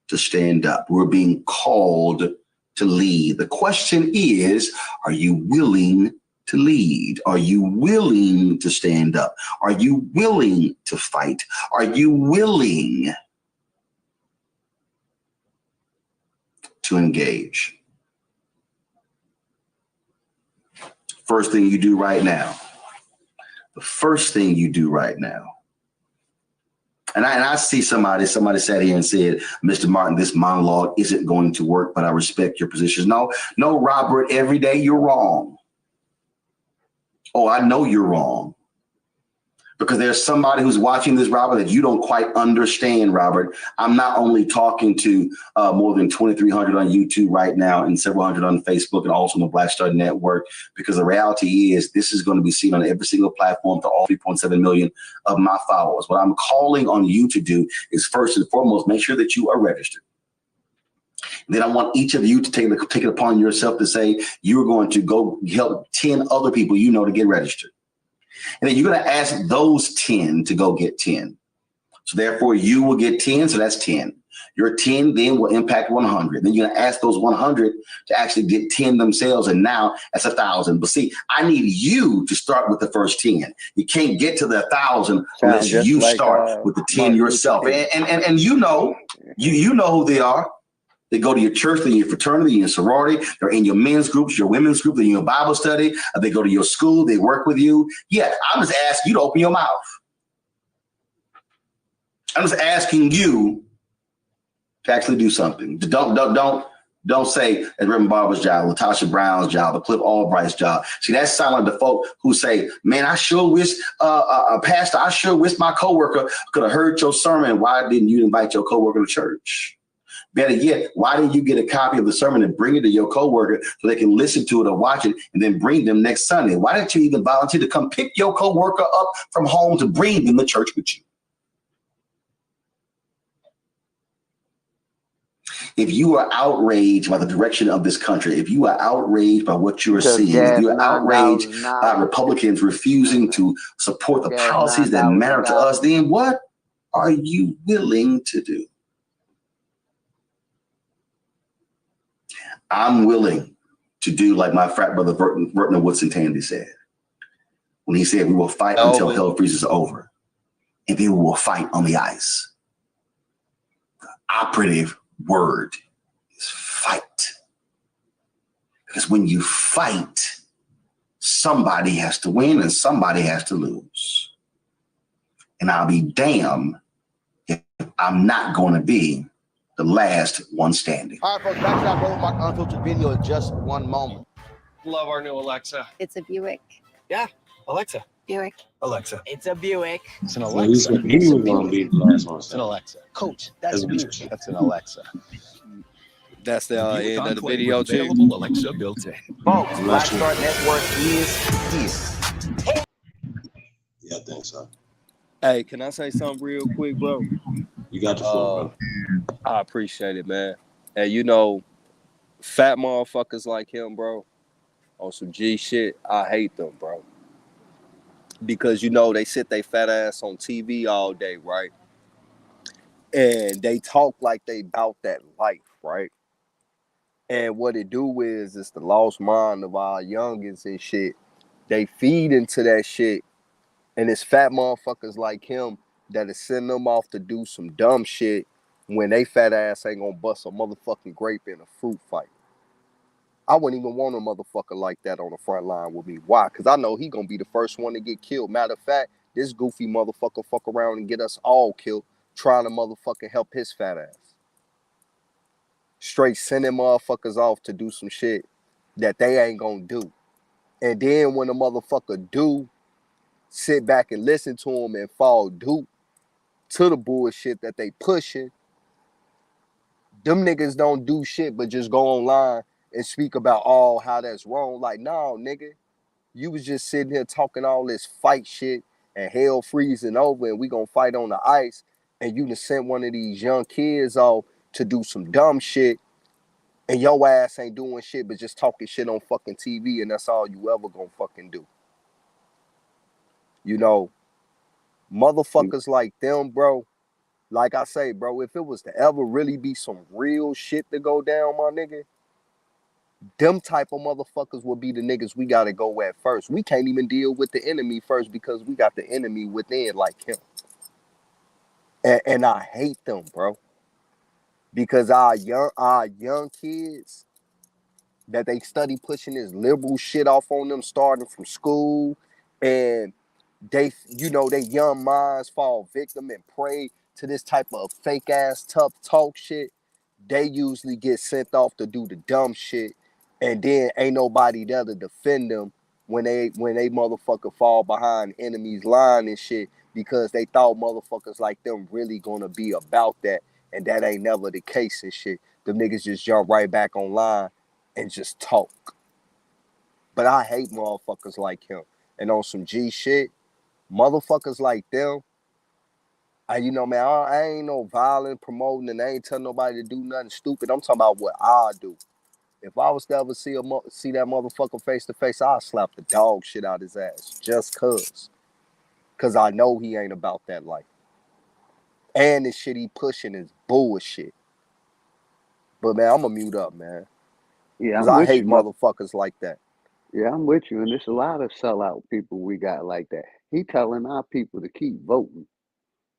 to stand up. We're being called to lead. The question is, are you willing to lead? Are you willing to stand up? Are you willing to fight? Are you willing to engage? First thing you do right now. The first thing you do right now. And I see somebody sat here and said, Mr. Martin, this monologue isn't going to work, but I respect your positions. No, Robert, every day you're wrong. Oh, I know you're wrong. Because there's somebody who's watching this, Robert, that you don't quite understand, Robert. I'm not only talking to more than 2,300 on YouTube right now and several hundred on Facebook and also on the Black Star Network, because the reality is this is going to be seen on every single platform to all 3.7 million of my followers. What I'm calling on you to do is, first and foremost, make sure that you are registered. Then I want each of you to take it upon yourself to say you're going to go help 10 other people you know to get registered. And then you're going to ask those 10 to go get 10. So therefore, you will get 10. So that's 10. Your 10 then will impact 100. Then you're going to ask those 100 to actually get 10 themselves. And now that's 1,000. But see, I need you to start with the first 10. You can't get to the 1,000 unless you start with the 10 yourself. And you know who they are. They go to your church, they're in your fraternity, your sorority, they're in your men's groups, your women's group, they're in your Bible study, they go to your school, they work with you. Yeah, I'm just asking you to open your mouth. I'm just asking you to actually do something. Don't say it's Reverend Barber's job, Latasha Brown's job, or Cliff Albright's job. See, that's sound like the folk who say, man, I sure wish, Pastor, I sure wish my coworker could have heard your sermon. Why didn't you invite your coworker to church? Better yet, why didn't you get a copy of the sermon and bring it to your coworker so they can listen to it or watch it and then bring them next Sunday? Why didn't you even volunteer to come pick your coworker up from home to bring them to church with you? If you are outraged by the direction of this country, if you are outraged by what you are seeing, if you are outraged by Republicans refusing to support the policies that matter to us, then what are you willing to do? I'm willing to do like my frat brother Vertner Woodson Tandy said, when he said we will fight until hell freezes over, and people will fight on the ice. The operative word is fight. Because when you fight, somebody has to win and somebody has to lose. And I'll be damned if I'm not going to be the last one standing. All right, folks, back to that Roll Mark Unfiltered video in just one moment. Love our new Alexa. It's a Buick. Yeah, Alexa. Buick. Alexa. It's a Buick. It's an So Alexa. he was going to be the last one. It's an Alexa. Coach, that's Buick. That's an Alexa. That's the end of the video, Chief. Available Alexa built-in. Folks, Black Star Network is here. Yeah, I think so. Hey, can I say something real quick, bro? You got the floor, bro. I appreciate it, man. And you know, fat motherfuckers like him, bro, on some G shit, I hate them, bro. Because, you know, they sit their fat ass on TV all day, right? And they talk like they bout that life, right? And what it do is it's the lost mind of our youngins and shit. They feed into that shit. And it's fat motherfuckers like him that'll send them off to do some dumb shit when they fat ass ain't gonna bust a motherfucking grape in a fruit fight. I wouldn't even want a motherfucker like that on the front line with me. Why? Because I know he gonna be the first one to get killed. Matter of fact, this goofy motherfucker fuck around and get us all killed trying to motherfucking help his fat ass. Straight sending motherfuckers off to do some shit that they ain't gonna do. And then when a motherfucker do, sit back and listen to him and fall dupe to the bullshit that they pushing, them niggas don't do shit but just go online and speak about how that's wrong. Like, no, nigga, you was just sitting here talking all this fight shit and hell freezing over and we gonna fight on the ice, and you done sent one of these young kids off to do some dumb shit, and your ass ain't doing shit but just talking shit on fucking TV, and that's all you ever gonna fucking do. You know, motherfuckers like them, bro, like I say, bro, if it was to ever really be some real shit to go down, my nigga, them type of motherfuckers will be the niggas we gotta go at first. We can't even deal with the enemy first because we got the enemy within like him. And I hate them, bro. Because our young kids that they study pushing this liberal shit off on them starting from school, and they, you know, they young minds fall victim and prey to this type of fake ass tough talk shit. They usually get sent off to do the dumb shit, and then ain't nobody there to defend them when they motherfucker fall behind enemy's line and shit, because they thought motherfuckers like them really gonna be about that, and that ain't never the case and shit. Them niggas just jump right back online and just talk. But I hate motherfuckers like him. And on some G shit, motherfuckers like them, you know, man, I ain't no violent promoting, and I ain't telling nobody to do nothing stupid. I'm talking about what I do. If I was to ever see that motherfucker face to face, I'd slap the dog shit out his ass just cause I know he ain't about that life. And the shit he pushing is bullshit. But man, I'm gonna mute up, man. Yeah, Cause I'm I with hate you, bro. motherfuckers like that. Yeah, I'm with you. And there's a lot of sellout people we got like that. He telling our people to keep voting.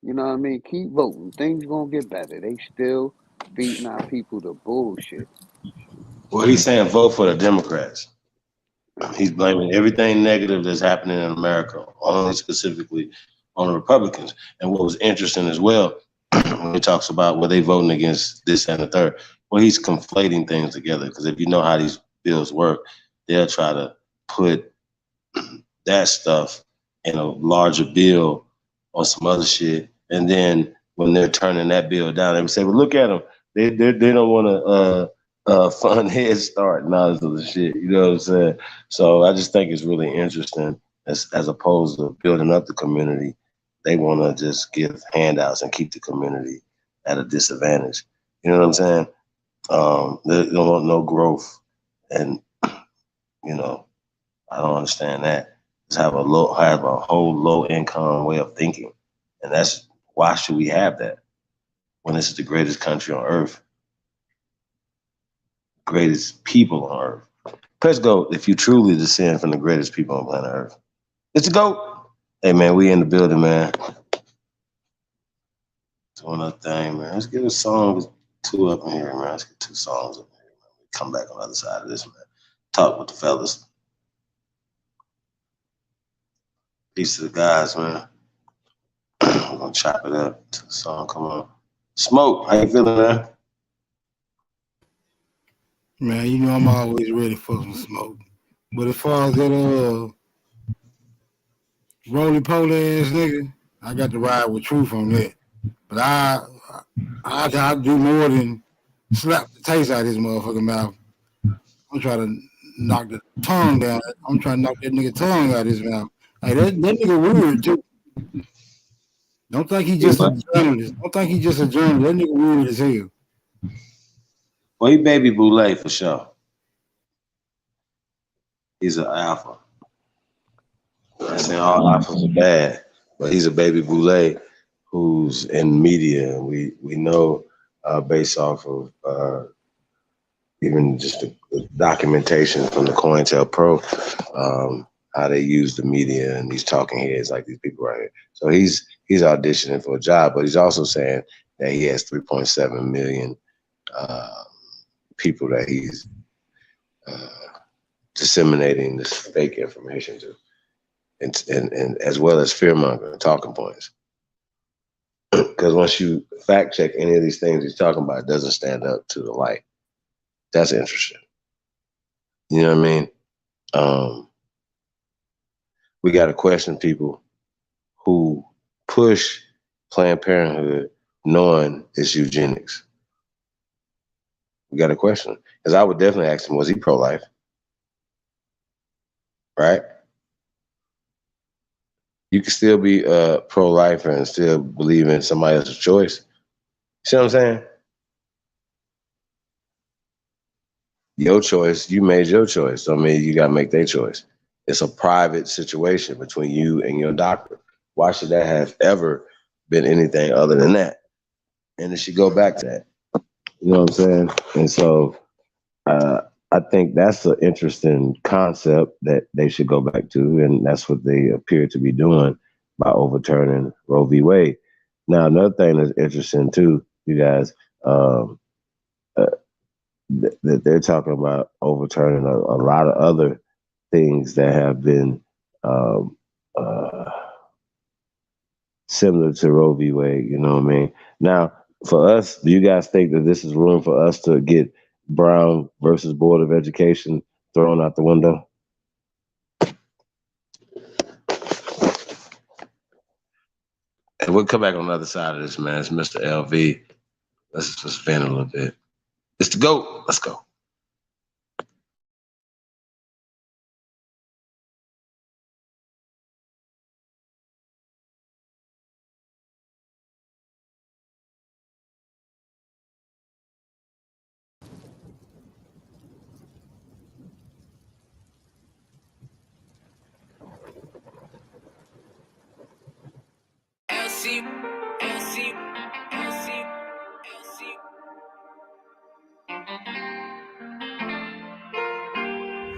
You know what I mean? Keep voting. Things gonna get better. They still feeding our people the bullshit. Well, he's saying vote for the Democrats. He's blaming everything negative that's happening in America, only specifically on the Republicans. And what was interesting as well, when he talks about they voting against this and the third, well, he's conflating things together. Because if you know how these bills work, they'll try to put that stuff in a larger bill or some other shit. And then when they're turning that bill down, they would say, well, look at them. They don't want to fund Head Start and all this other shit. You know what I'm saying? So I just think it's really interesting as opposed to building up the community. They want to just give handouts and keep the community at a disadvantage. You know what I'm saying? They don't want no growth. And, you know, I don't understand that. Just have a whole low income way of thinking. And that's, why should we have that when this is the greatest country on earth? Greatest people on earth. Press go if you truly descend from the greatest people on planet Earth. It's the GOAT. Hey, man, we in the building, man. Doing our thing, man. Let's get a song with 2 up in here, man. Let's get 2 songs up in here, man. We come back on the other side of this, man. Talk with the fellas. Peace to the guys, man. We're gonna chop it up to the song. Come on. Smoke, how you feeling, man? Man, you know I'm always ready for some smoke. But as far as that roly-poly ass nigga, I got to ride with truth on that. But I do more than slap the taste out of his motherfucking mouth. I'm trying to knock the tongue down. I'm trying to knock that nigga tongue out of his mouth. Hey, that nigga weird too. Don't think he just a journalist. Don't think he just a journalist. That nigga weird as hell. Well, he baby Boulay for sure. He's an alpha. I'm saying all alphas are bad, but he's a baby Boulay who's in media. We know based off of even just the documentation from the COINTELPRO, how they use the media and these talking heads like these people right here. So he's auditioning for a job, but he's also saying that he has 3.7 million people that he's disseminating this fake information to, and as well as fear-mongering talking points. Because once you fact check any of these things he's talking about, it doesn't stand up to the light. That's interesting. You know what I mean? We got to question people who push Planned Parenthood knowing it's eugenics. We got to question. Because I would definitely ask him, was he pro-life? Right? You can still be pro-lifer and still believe in somebody else's choice. See what I'm saying? Your choice, you made your choice. So I mean, you got to make their choice. It's a private situation between you and your doctor. Why should that have ever been anything other than that? And it should go back to that. You know what I'm saying? And so I think that's an interesting concept that they should go back to, and that's what they appear to be doing by overturning Roe v. Wade. Now, another thing that's interesting too, you guys, that they're talking about overturning a lot of other things that have been similar to Roe v. Wade. You know what I mean? Now, for us, do you guys think that this is room for us to get Brown versus Board of Education thrown out the window? And we'll come back on the other side of this, man. It's Mr. LV. Let's just vent a little bit. It's the GOAT. Let's go.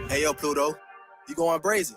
Hey, yo, Pluto, you going brazen?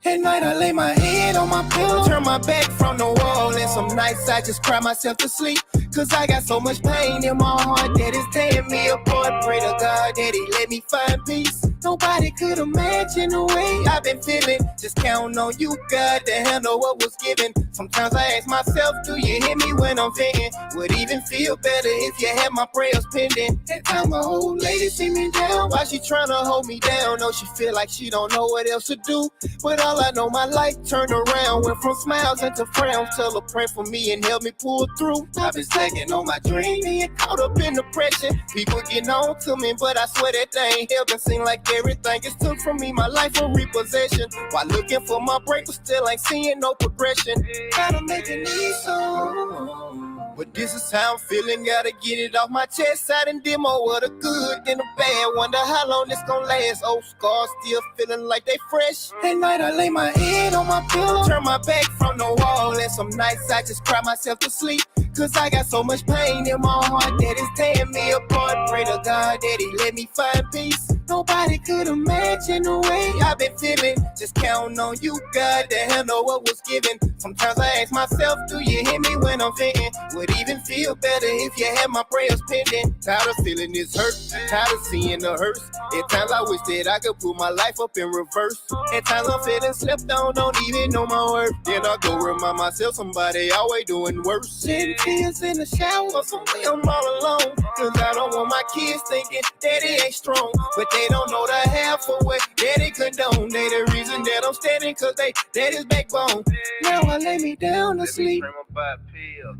At night I lay my head on my pillow, turn my back from the wall, and some nights I just cry myself to sleep. Cause I got so much pain in my heart that it's tearing me apart. Pray to God that he let me find peace. Nobody could imagine the way I've been feeling. Just counting on you, God, to handle what was given. Sometimes I ask myself, do you hear me when I'm venting? Would even feel better if you had my prayers pending. That time my old lady see me down, why she trying to hold me down? No, she feel like she don't know what else to do. But all I know, my life turned around, went from smiles into frowns. Tell her pray for me and help me pull through. I've been stacking on my dream, being caught up in depression. People getting on to me, but I swear that they ain't helping. Seem like everything is took from me, my life a repossession. While looking for my break, but still ain't seeing no progression. Gotta make a need song. But this is how I'm feeling, gotta get it off my chest. I done did more of the good than the bad. Wonder how long this gon' last. Old scars still feeling like they fresh. At night I lay my head on my pillow, turn my back from the wall, and some nights I just cry myself to sleep. Cause I got so much pain in my heart that it's tearing me apart. Pray to God that he let me find peace. Nobody could imagine the way I've been feeling. Just counting on you, God, to handle what was given. Sometimes I ask myself, do you hear me when I'm venting? Would even feel better if you had my prayers pending. Tired of feeling this hurt, tired of seeing the hearse. At times I wish that I could put my life up in reverse. At times I'm feeling slept on, don't even know my worth. Then I go remind myself somebody always doing worse. Shedding tears in the shower, somewhere I'm all alone. Cause I don't want my kids thinking daddy ain't strong. But they don't know the half of what daddy condone. They the reason that I'm standing, cause they daddy's backbone. Now I lay me down to sleep.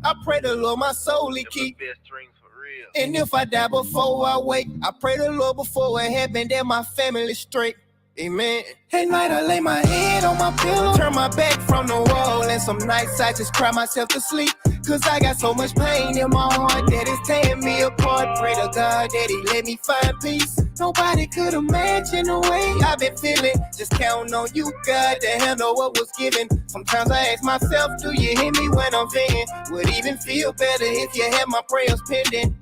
I pray the Lord my soul he keep. And if I die before I wake, I pray the Lord before it happen that my family straight. Amen. At night I lay my head on my pillow, turn my back from the wall, and some nights I just cry myself to sleep. Cause I got so much pain in my heart that it's tearing me apart. Pray to God that he let me find peace. Nobody could imagine the way I've been feeling. Just counting on you, God, to handle what was given. Sometimes I ask myself, do you hear me when I'm venting? Would even feel better if you had my prayers pending.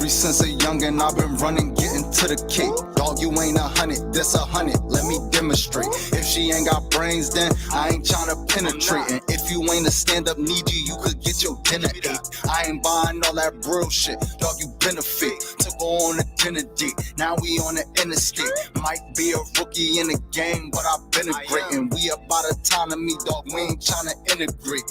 Since a youngin', I've been running, getting to the cake. Dog, you ain't 100, this 100, let me demonstrate. If she ain't got brains, then I ain't tryna penetrate. And if you ain't a stand-up needy, you could get your dinner ate. I ain't buying all that real shit, dog, you benefit. Took her on a dinner date, now we on the interstate. Might be a rookie in the game, but I've been a great. And we about autonomy, dog, we ain't tryna integrate.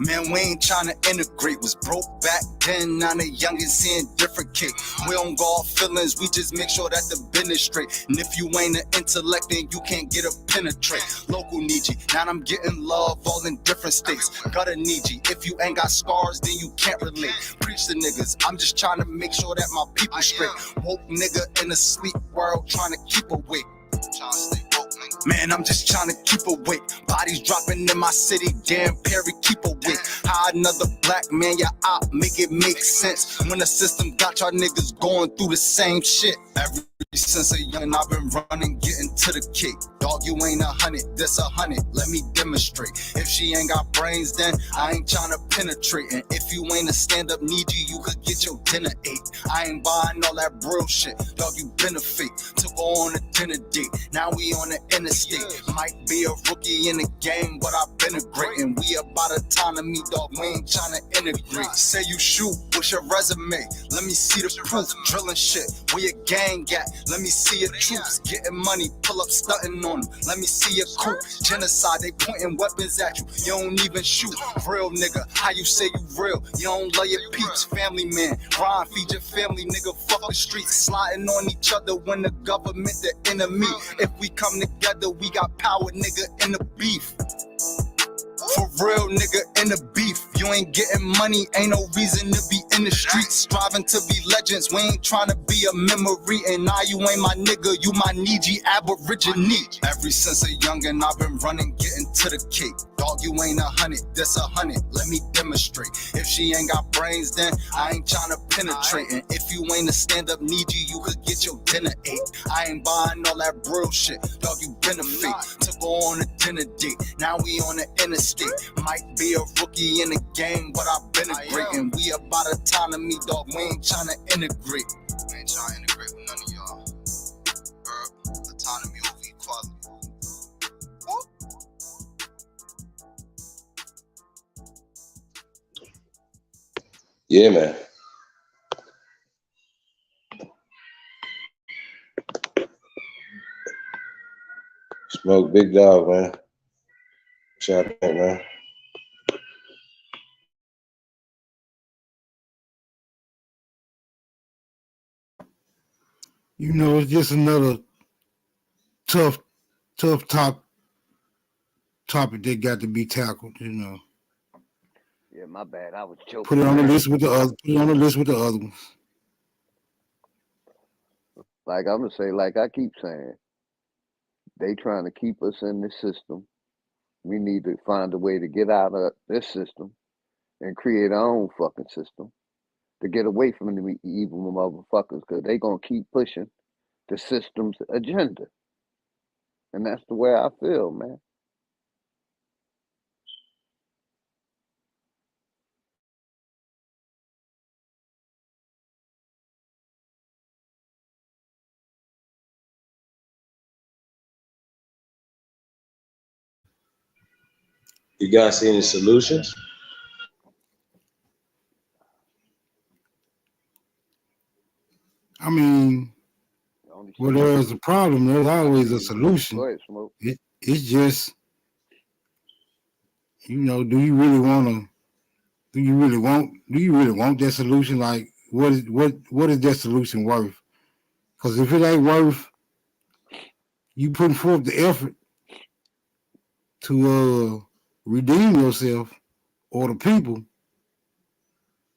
Man, we ain't tryna integrate. Was broke back then, now the youngin' seeing different kick. We don't go off feelings, we just make sure that the business straight. And if you ain't an intellect, then you can't get a penetrate. Local need you, now I'm getting love all in different states. Gotta need you, if you ain't got scars, then you can't relate. Preach to niggas, I'm just trying to make sure that my people straight. Woke nigga in a sleep world, trying to keep awake. Man, I'm just trying to keep awake. Bodies dropping in my city, damn Perry, keep awake. How another black man, your op, make it make sense. When the system got y'all niggas going through the same shit. Ever since a young, I've been running, getting to the cake. Dog, you ain't 100, this 100, let me demonstrate. If she ain't got brains, then I ain't trying to penetrate. And if you ain't a stand-up needy, you could get your dinner ate. I ain't buying all that real shit, dog, you benefit. Took her on a dinner date, now we on the interstate. Might be a rookie in the game, but I've been a great. And we about autonomy, dog, we ain't trying to integrate. Say you shoot, what's your resume? Let me see the proof. Drilling shit, where your gang at? Let me see your troops. Getting money, pull up stunting on them. Let me see your coup. Genocide, they pointing weapons at you. You don't even shoot. Real nigga, how you say you real? You don't love your peeps. Family man, Ron, feed your family, nigga. Fuck the streets, sliding on each other when the government the enemy. If we come together, we got power, nigga, in the beef. For real, nigga, in the beef. You ain't getting money, ain't no reason to be in the streets. Striving to be legends, we ain't trying to be a memory. And now you ain't my nigga, you my Niji Aborigine. Ever since a youngin', I've been running, getting to the cake. Dog, you ain't 100, this 100, let me demonstrate. If she ain't got brains, then I ain't trying to penetrate. And if you ain't a stand-up needy, you could get your dinner ate. I ain't buying all that real shit, dog, you benefit. Took never on a dinner date. Now we on the interstate. Might be a rookie in the game, but I've been a great. And we about autonomy, dog. We ain't trying to integrate. We ain't trying to integrate with none of y'all. Autonomy over equality. Yeah, man. Smoke Big Dog, man. Shout out, man. You know, it's just another tough topic that got to be tackled. You know. Yeah, my bad. I was joking. Put it on the list with the other. Put it on the list with the other ones. Like I'm gonna say, like I keep saying, they trying to keep us in this system. We need to find a way to get out of this system and create our own fucking system to get away from the evil motherfuckers, because they gonna keep pushing the system's agenda, and that's the way I feel, man. You guys see any solutions? I mean, well, there's a problem. There's always a solution. Go ahead, Smoke. It's just, you know, do you really want that solution? Like, what is that solution worth? Because if it ain't worth you putting forth the effort to redeem yourself or the people,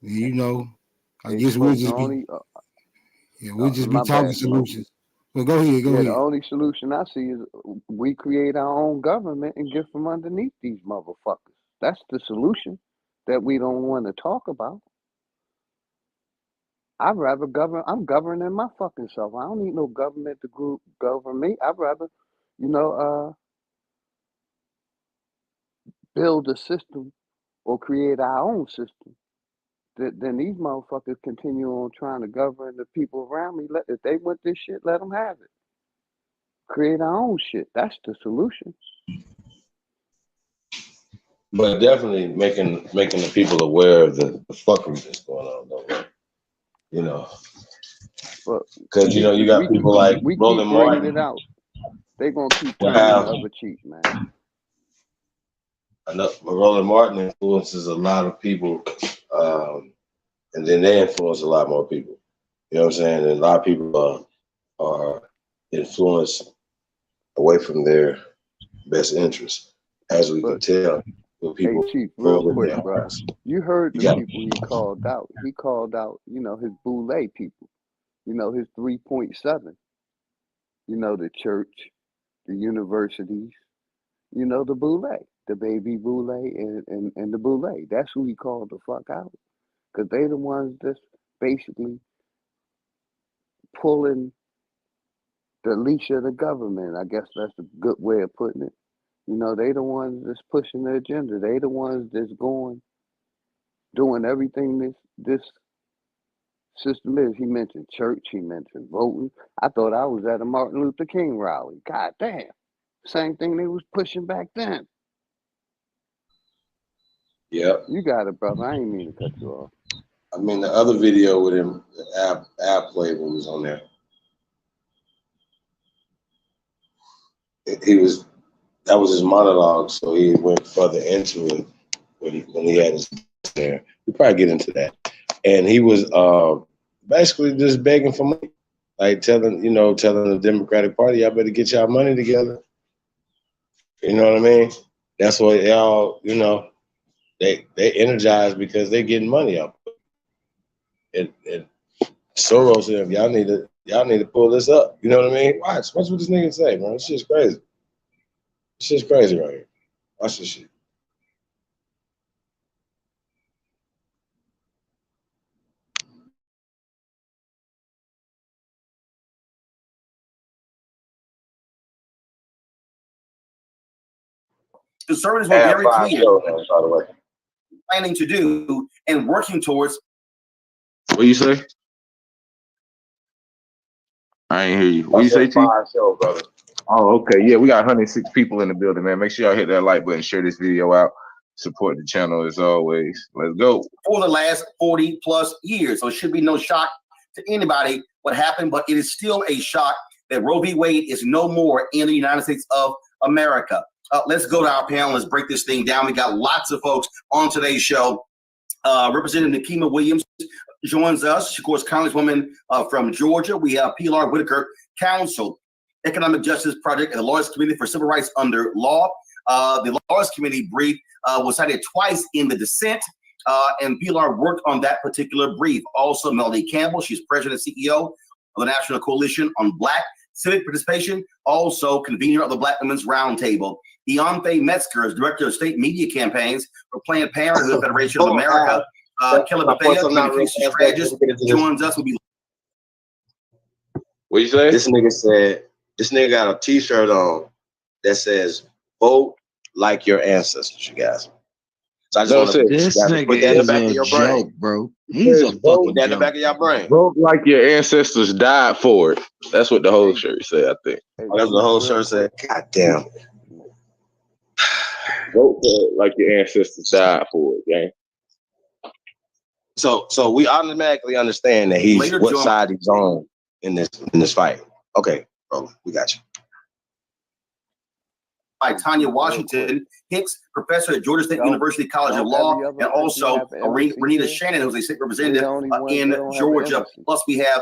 you know, I guess we'll just be My talking bad, Smoke. solutions. Well, go ahead. The only solution I see is we create our own government and get from underneath these motherfuckers. That's the solution that we don't want to talk about. I'd rather govern. I'm governing my fucking self. I don't need no government to govern me. I'd rather, you know, build a system or create our own system. Then these motherfuckers continue on trying to govern the people around me. If they want this shit, let them have it. Create our own shit. That's the solution. But definitely making the people aware of the fuckery that's going on, though. You know, because you know you got people like Roland Martin. It out. They're gonna keep turning the other cheek, man. I know Roland Martin influences a lot of people, and then they influence a lot more people. You know what I'm saying? And a lot of people are influenced away from their best interests, as we can tell. People hey, Chief, real quick, bro. You heard the people he called out. He called out, you know, his boule people. You know, his 3.7. You know, the church, the universities. You know, the boule, the baby boule, and the boule. That's who he called the fuck out, because they the ones that's basically pulling the leash of the government. I guess that's a good way of putting it. You know, they the ones that's pushing the agenda. They the ones that's doing everything this system is. He mentioned church. He mentioned voting. I thought I was at a Martin Luther King rally. God damn. Same thing they was pushing back then. Yep. You got it, brother. I ain't mean to cut you off. I mean, the other video with him, the app played when he was on there. That was his monologue, so he went further into it when he had his there. We probably get into that. And he was basically just begging for money, like telling the Democratic Party, y'all better get y'all money together. You know what I mean? That's what y'all, you know, they energized because they're getting money up. And Soros said, y'all need to pull this up. You know what I mean? Watch what this nigga say, man. This shit's crazy. This shit's crazy right here. Watch this shit. conservatives were very clear planning to do and working towards. What you say? I ain't hear you. What you say, T? Show, brother. Oh, okay. Yeah, we got 106 people in the building, man. Make sure y'all hit that like button, share this video out, support the channel as always. Let's go. For the last 40 plus years. So it should be no shock to anybody what happened, but it is still a shock that Roe v. Wade is no more in the United States of America. Let's go to our panel. Let's break this thing down. We got lots of folks on today's show. Representative Nikema Williams joins us. Of course, Congresswoman from Georgia. We have Pilar Whitaker, Counsel, Economic Justice Project, and the Lawyers Committee for Civil Rights Under Law. The Lawyers Committee brief was cited twice in the dissent, and Pilar worked on that particular brief. Also, Melody Campbell, she's President and CEO of the National Coalition on Black Civic Participation, also convener of the Black Women's Roundtable. Ianthe Metzger is Director of State Media Campaigns for Planned Parenthood Federation of America. Kelly Bethea, Communications Strategist, joins us. What you say? This nigga said, this nigga got a t-shirt on that says, vote like your ancestors, you guys. So I just want to This nigga put that in the is back of a your brain. joke, bro. He's a fucking That in the joke. back of your brain. Vote like your ancestors died for it. That's what the whole shirt said, I think. Oh, that's what the whole shirt said. God damn. Vote like your ancestors died for it, gang. So we automatically understand that he's what side he's on in this fight. Okay, bro, we got you. By Tanya Washington Hicks, professor at Georgia State University College of Law, and also Renita Shannon, who's a state representative in Georgia. Plus, we have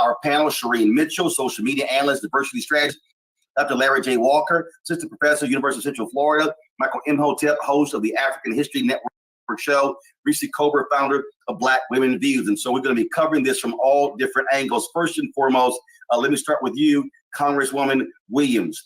our panel, Shireen Mitchell, social media analyst, diversity strategist, Dr. Larry J. Walker, assistant professor, University of Central Florida, Michael Imhotep, host of the African History Network show, Reese Cobra, founder of Black Women Views. And so we're going to be covering this from all different angles. First and foremost, let me start with you, Congresswoman Williams.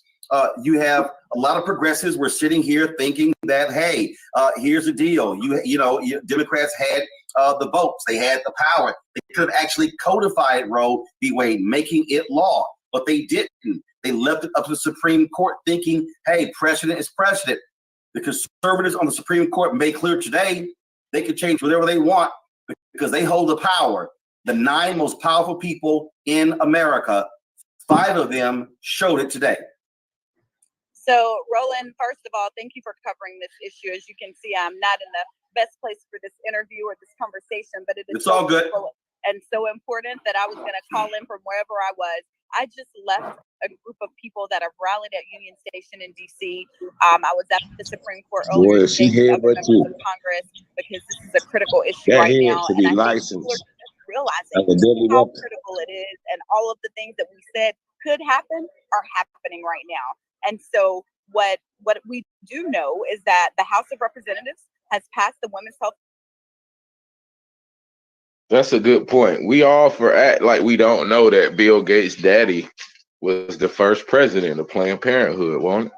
You have a lot of progressives were sitting here thinking that, hey, here's the deal. You know, Democrats had the votes. They had the power. They could have actually codified Roe v. Wade, making it law, but they didn't. They left it up to the Supreme Court thinking, hey, precedent is precedent. The conservatives on the Supreme Court made clear today they can change whatever they want because they hold the power. The 9 most powerful people in America, 5 of them showed it today. So, Roland, first of all, thank you for covering this issue. As you can see, I'm not in the best place for this interview or this conversation, but it is it's all good and so important that I was going to call in from wherever I was. I just left a group of people that have rallied at Union Station in D.C. I was at the Supreme Court earlier today with other members of Congress because this is a critical issue That right head now, to and be I think licensed people are realizing as a deadly how weapon. critical it is, and all of the things that we said could happen are happening right now. And so what we do know is that the House of Representatives has passed the Women's Health. That's a good point. We all act like we don't know that Bill Gates' daddy was the first president of Planned Parenthood, won't it?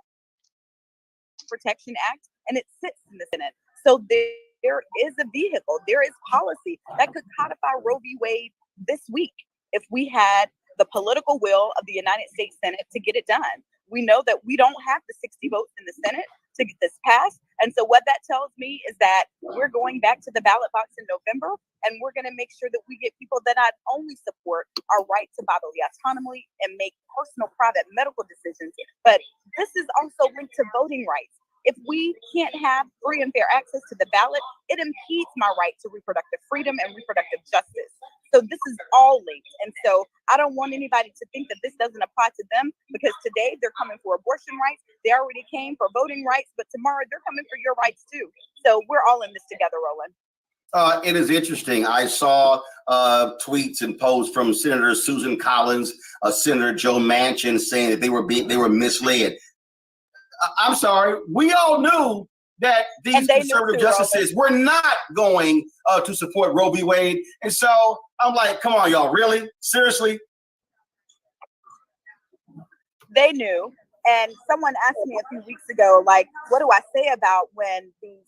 Protection Act, and it sits in the Senate. So there is a vehicle, there is policy that could codify Roe v. Wade this week if we had the political will of the United States Senate to get it done. We know that we don't have the 60 votes in the Senate to get this passed. And so what that tells me is that we're going back to the ballot box in November, and we're going to make sure that we get people that not only support our right to bodily autonomy and make personal private medical decisions, but this is also linked to voting rights. If we can't have free and fair access to the ballot, it impedes my right to reproductive freedom and reproductive justice. So this is all linked. And so I don't want anybody to think that this doesn't apply to them, because today they're coming for abortion rights. They already came for voting rights, but tomorrow they're coming for your rights too. So we're all in this together, Roland. It is interesting. I saw tweets and posts from Senator Susan Collins, Senator Joe Manchin saying that they were misled. I'm sorry. We all knew that these conservative justices were not going to support Roe v. Wade. And so I'm like, come on, y'all, really? Seriously? They knew. And someone asked me a few weeks ago, like, what do I say about when these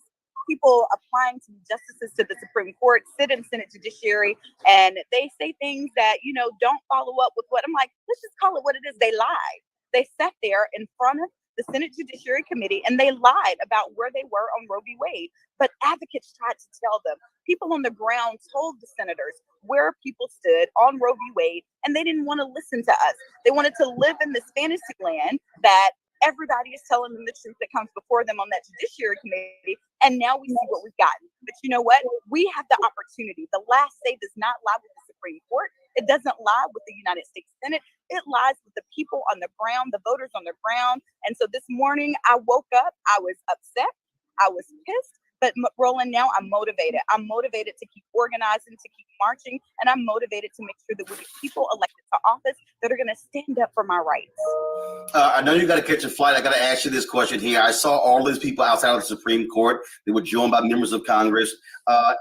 people applying to be justices to the Supreme Court sit in Senate Judiciary and they say things that, don't follow up with what I'm like, let's just call it what it is. They lied. They sat there in front of the Senate Judiciary Committee, and they lied about where they were on Roe v. Wade. But advocates tried to tell them. People on the ground told the senators where people stood on Roe v. Wade, and they didn't want to listen to us. They wanted to live in this fantasy land that everybody is telling them the truth that comes before them on that Judiciary Committee, and now we see what we've gotten. But you know what? We have the opportunity. The last say does not lie with the Supreme Court. It doesn't lie with the United States Senate. It lies with the people on the ground, the voters on the ground. And so this morning I woke up, I was upset, I was pissed, but Roland, now I'm motivated. I'm motivated to keep organizing, to keep marching, and I'm motivated to make sure that we get people elected to office that are going to stand up for my rights. I know you got to catch a flight. I got to ask you this question here. I saw all these people outside of the Supreme Court. They were joined by members of Congress.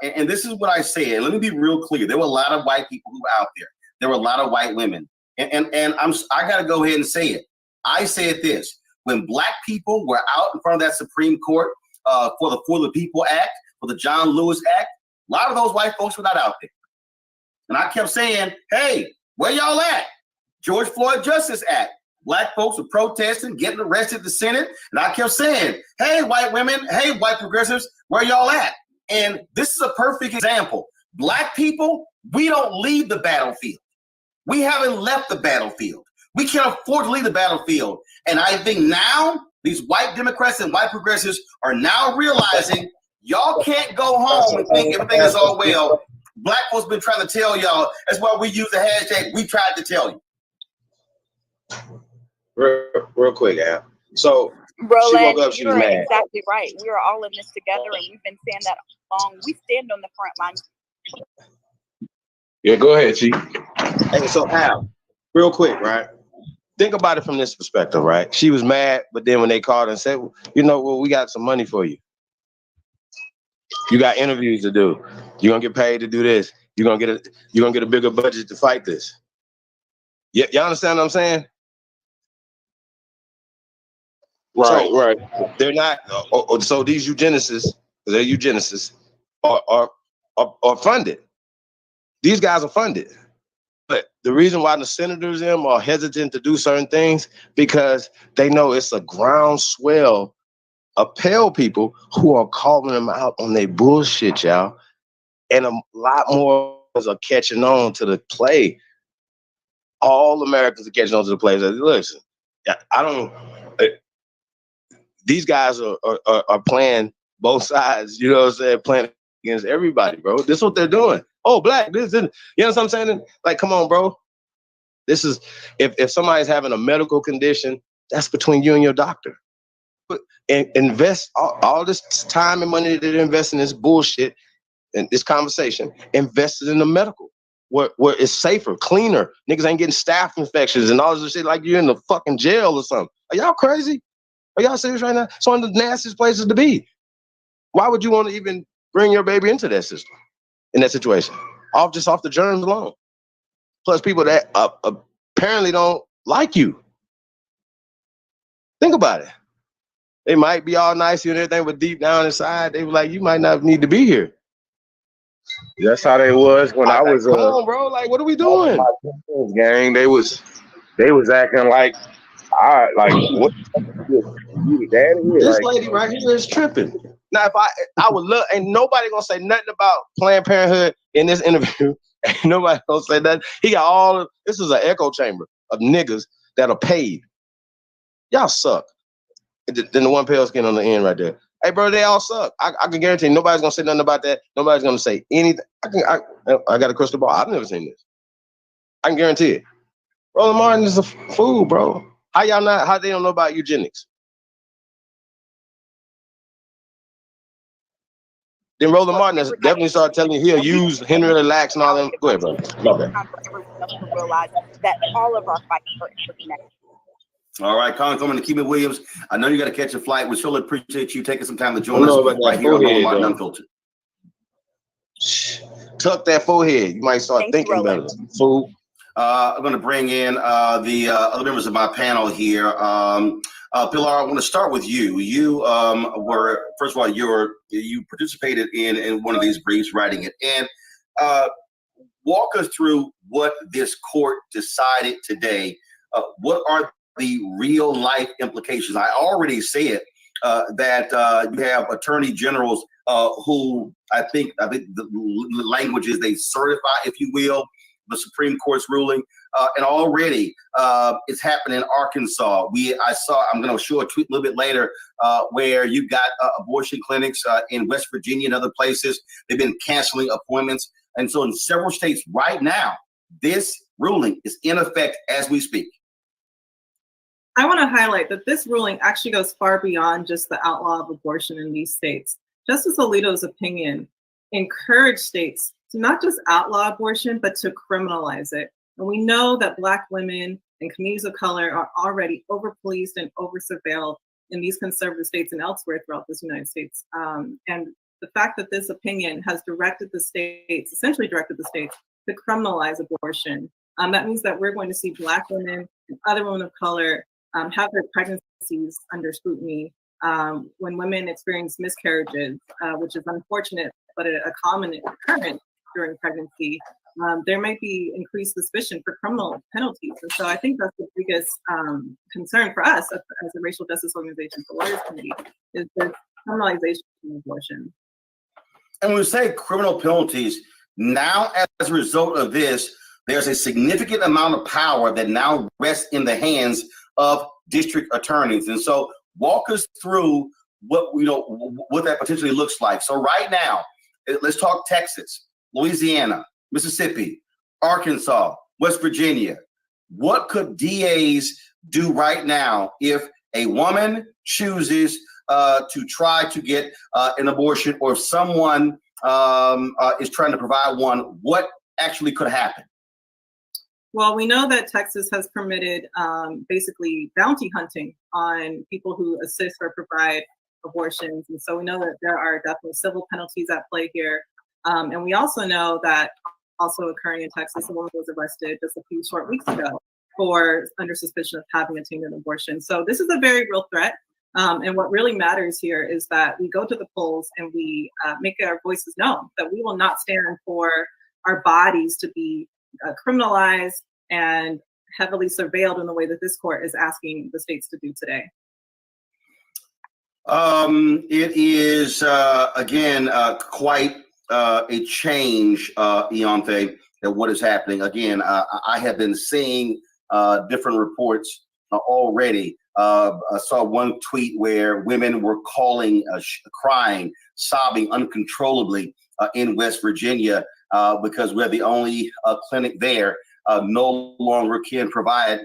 And this is what I said. Let me be real clear. There were a lot of white people who were out there. There were a lot of white women. And I got to go ahead and say it. I said this. When black people were out in front of that Supreme Court for the People Act, for the John Lewis Act, a lot of those white folks were not out there. And I kept saying, hey, where y'all at? George Floyd Justice Act. Black folks were protesting, getting arrested in the Senate. And I kept saying, hey, white women, hey, white progressives, where y'all at? And this is a perfect example. Black people, we don't leave the battlefield. We haven't left the battlefield. We can't afford to leave the battlefield. And I think now these white Democrats and white progressives are now realizing y'all can't go home and think everything is all well. Black folks been trying to tell y'all. That's why we use the hashtag, we tried to tell you. Real quick, Al. So Roland, she woke up, she was you're mad. exactly right. We are all in this together, and we've been saying that all along. We stand on the front line. Yeah, go ahead, Chief. Hey, so Al, real quick, right? Think about it from this perspective, right? She was mad, but then when they called and said, you know, well, we got some money for you. You got interviews to do. You're gonna get paid to do this. You're gonna get a bigger budget to fight this. Yeah, y'all understand what I'm saying? Right, so, right. They're not. So these eugenicists, they're eugenicists, are funded. These guys are funded. But the reason why the senators them are hesitant to do certain things because they know it's a groundswell of pale people who are calling them out on their bullshit, y'all. And a lot more are catching on to the play. All Americans are catching on to the play. Listen, I don't. These guys are playing both sides. You know what I'm saying? Playing against everybody, bro. This is what they're doing. Oh, black. This, you know what I'm saying? Like, come on, bro. This is if somebody's having a medical condition, that's between you and your doctor. And invest all this time and money that they invest in this bullshit and this conversation. Invest it in the medical, where it's safer, cleaner. Niggas ain't getting staph infections and all this shit like you're in the fucking jail or something. Are y'all crazy? Are y'all serious right now? It's one of the nastiest places to be. Why would you want to even bring your baby into that system, in that situation? Off the germs alone. Plus people that apparently don't like you. Think about it. They might be all nice and everything, but deep down inside, they were like, you might not need to be here. That's how they was when I was come on, bro. Like, what are we doing? My gang, they was acting like what you daddy? This Like, lady right here is tripping. Now, if I would look, ain't nobody gonna say nothing about Planned Parenthood in this interview. Ain't nobody gonna say that. He got all of this is an echo chamber of niggas that are paid. Y'all suck. Then the one pale skin on the end right there. Hey, bro, they all suck. I can guarantee you, nobody's gonna say nothing about that. Nobody's gonna say anything. I got a crystal ball. I've never seen this. I can guarantee it. Roland Martin is a fool, bro. How they don't know about eugenics? Then Roland Martin has definitely started telling you he'll use Henrietta Lacks and all them. Go ahead, bro. My bad. Time for everyone else to realize that all of our fights are interconnected. All right, Congresswoman Nikema Williams, I know you got to catch a flight. We surely appreciate you taking some time to join us right here on Roland Martin Unfiltered. Tuck that forehead. You might start thinking better. Fool. I'm going to bring in the other members of my panel here. Pilar, I want to start with you. You were, first of all, you participated in one of these briefs, writing it. And walk us through what this court decided today. What are the real life implications. I already said that you have attorney generals who I think the language is they certify, if you will, the Supreme Court's ruling, and already it's happening in Arkansas. I'm going to show a tweet a little bit later where you've got abortion clinics in West Virginia and other places. They've been canceling appointments, and so in several states right now, this ruling is in effect as we speak. I want to highlight that this ruling actually goes far beyond just the outlaw of abortion in these states. Justice Alito's opinion encouraged states to not just outlaw abortion, but to criminalize it. And we know that Black women and communities of color are already over-policed and over-surveilled in these conservative states and elsewhere throughout this United States. And the fact that this opinion has essentially directed the states to criminalize abortion, that means that we're going to see Black women and other women of color have their pregnancies under scrutiny. When women experience miscarriages, which is unfortunate, but a common occurrence during pregnancy, there might be increased suspicion for criminal penalties. And so I think that's the biggest concern for us as a racial justice organization, the Lawyers Committee, is the criminalization of abortion. And when we say criminal penalties, now as a result of this, there's a significant amount of power that now rests in the hands of district attorneys. And so walk us through what that potentially looks like. So right now, let's talk Texas, Louisiana, Mississippi, Arkansas, West Virginia. What could DAs do right now if a woman chooses to try to get an abortion, or if someone is trying to provide one? What actually could happen? Well, we know that Texas has permitted basically bounty hunting on people who assist or provide abortions. And so we know that there are definitely civil penalties at play here. And we also know that also occurring in Texas, a woman was arrested just a few short weeks ago under suspicion of having obtained an abortion. So this is a very real threat. And what really matters here is that we go to the polls and we make our voices known, that we will not stand for our bodies to be criminalized and heavily surveilled in the way that this court is asking the states to do today. It is, again, quite a change, Ianthe, that what is happening. Again, I have been seeing different reports already. I saw one tweet where women were calling, crying, sobbing uncontrollably in West Virginia because we're the only clinic there no longer can provide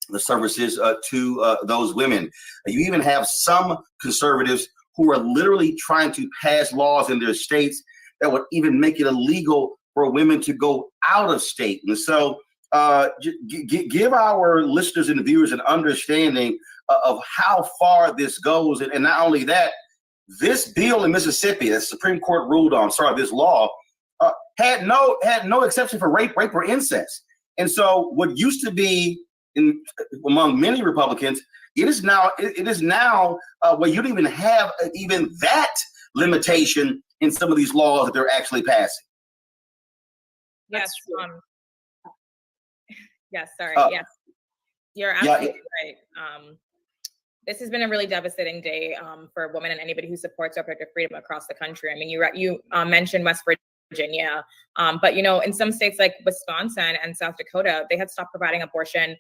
the services to those women. You even have some conservatives who are literally trying to pass laws in their states that would even make it illegal for women to go out of state. And so give our listeners and viewers an understanding of how far this goes. And not only that, this bill in Mississippi, the Supreme Court ruled on, this law, had no exception for rape or incest. And so what used to be among many Republicans, it is now where you don't even have even that limitation in some of these laws that they're actually passing. Yes. Yes. Sorry. Yes. You're absolutely right. This has been a really devastating day for women and anybody who supports reproductive freedom across the country. I mean, you mentioned West Virginia, but in some states like Wisconsin and South Dakota, they had stopped providing abortion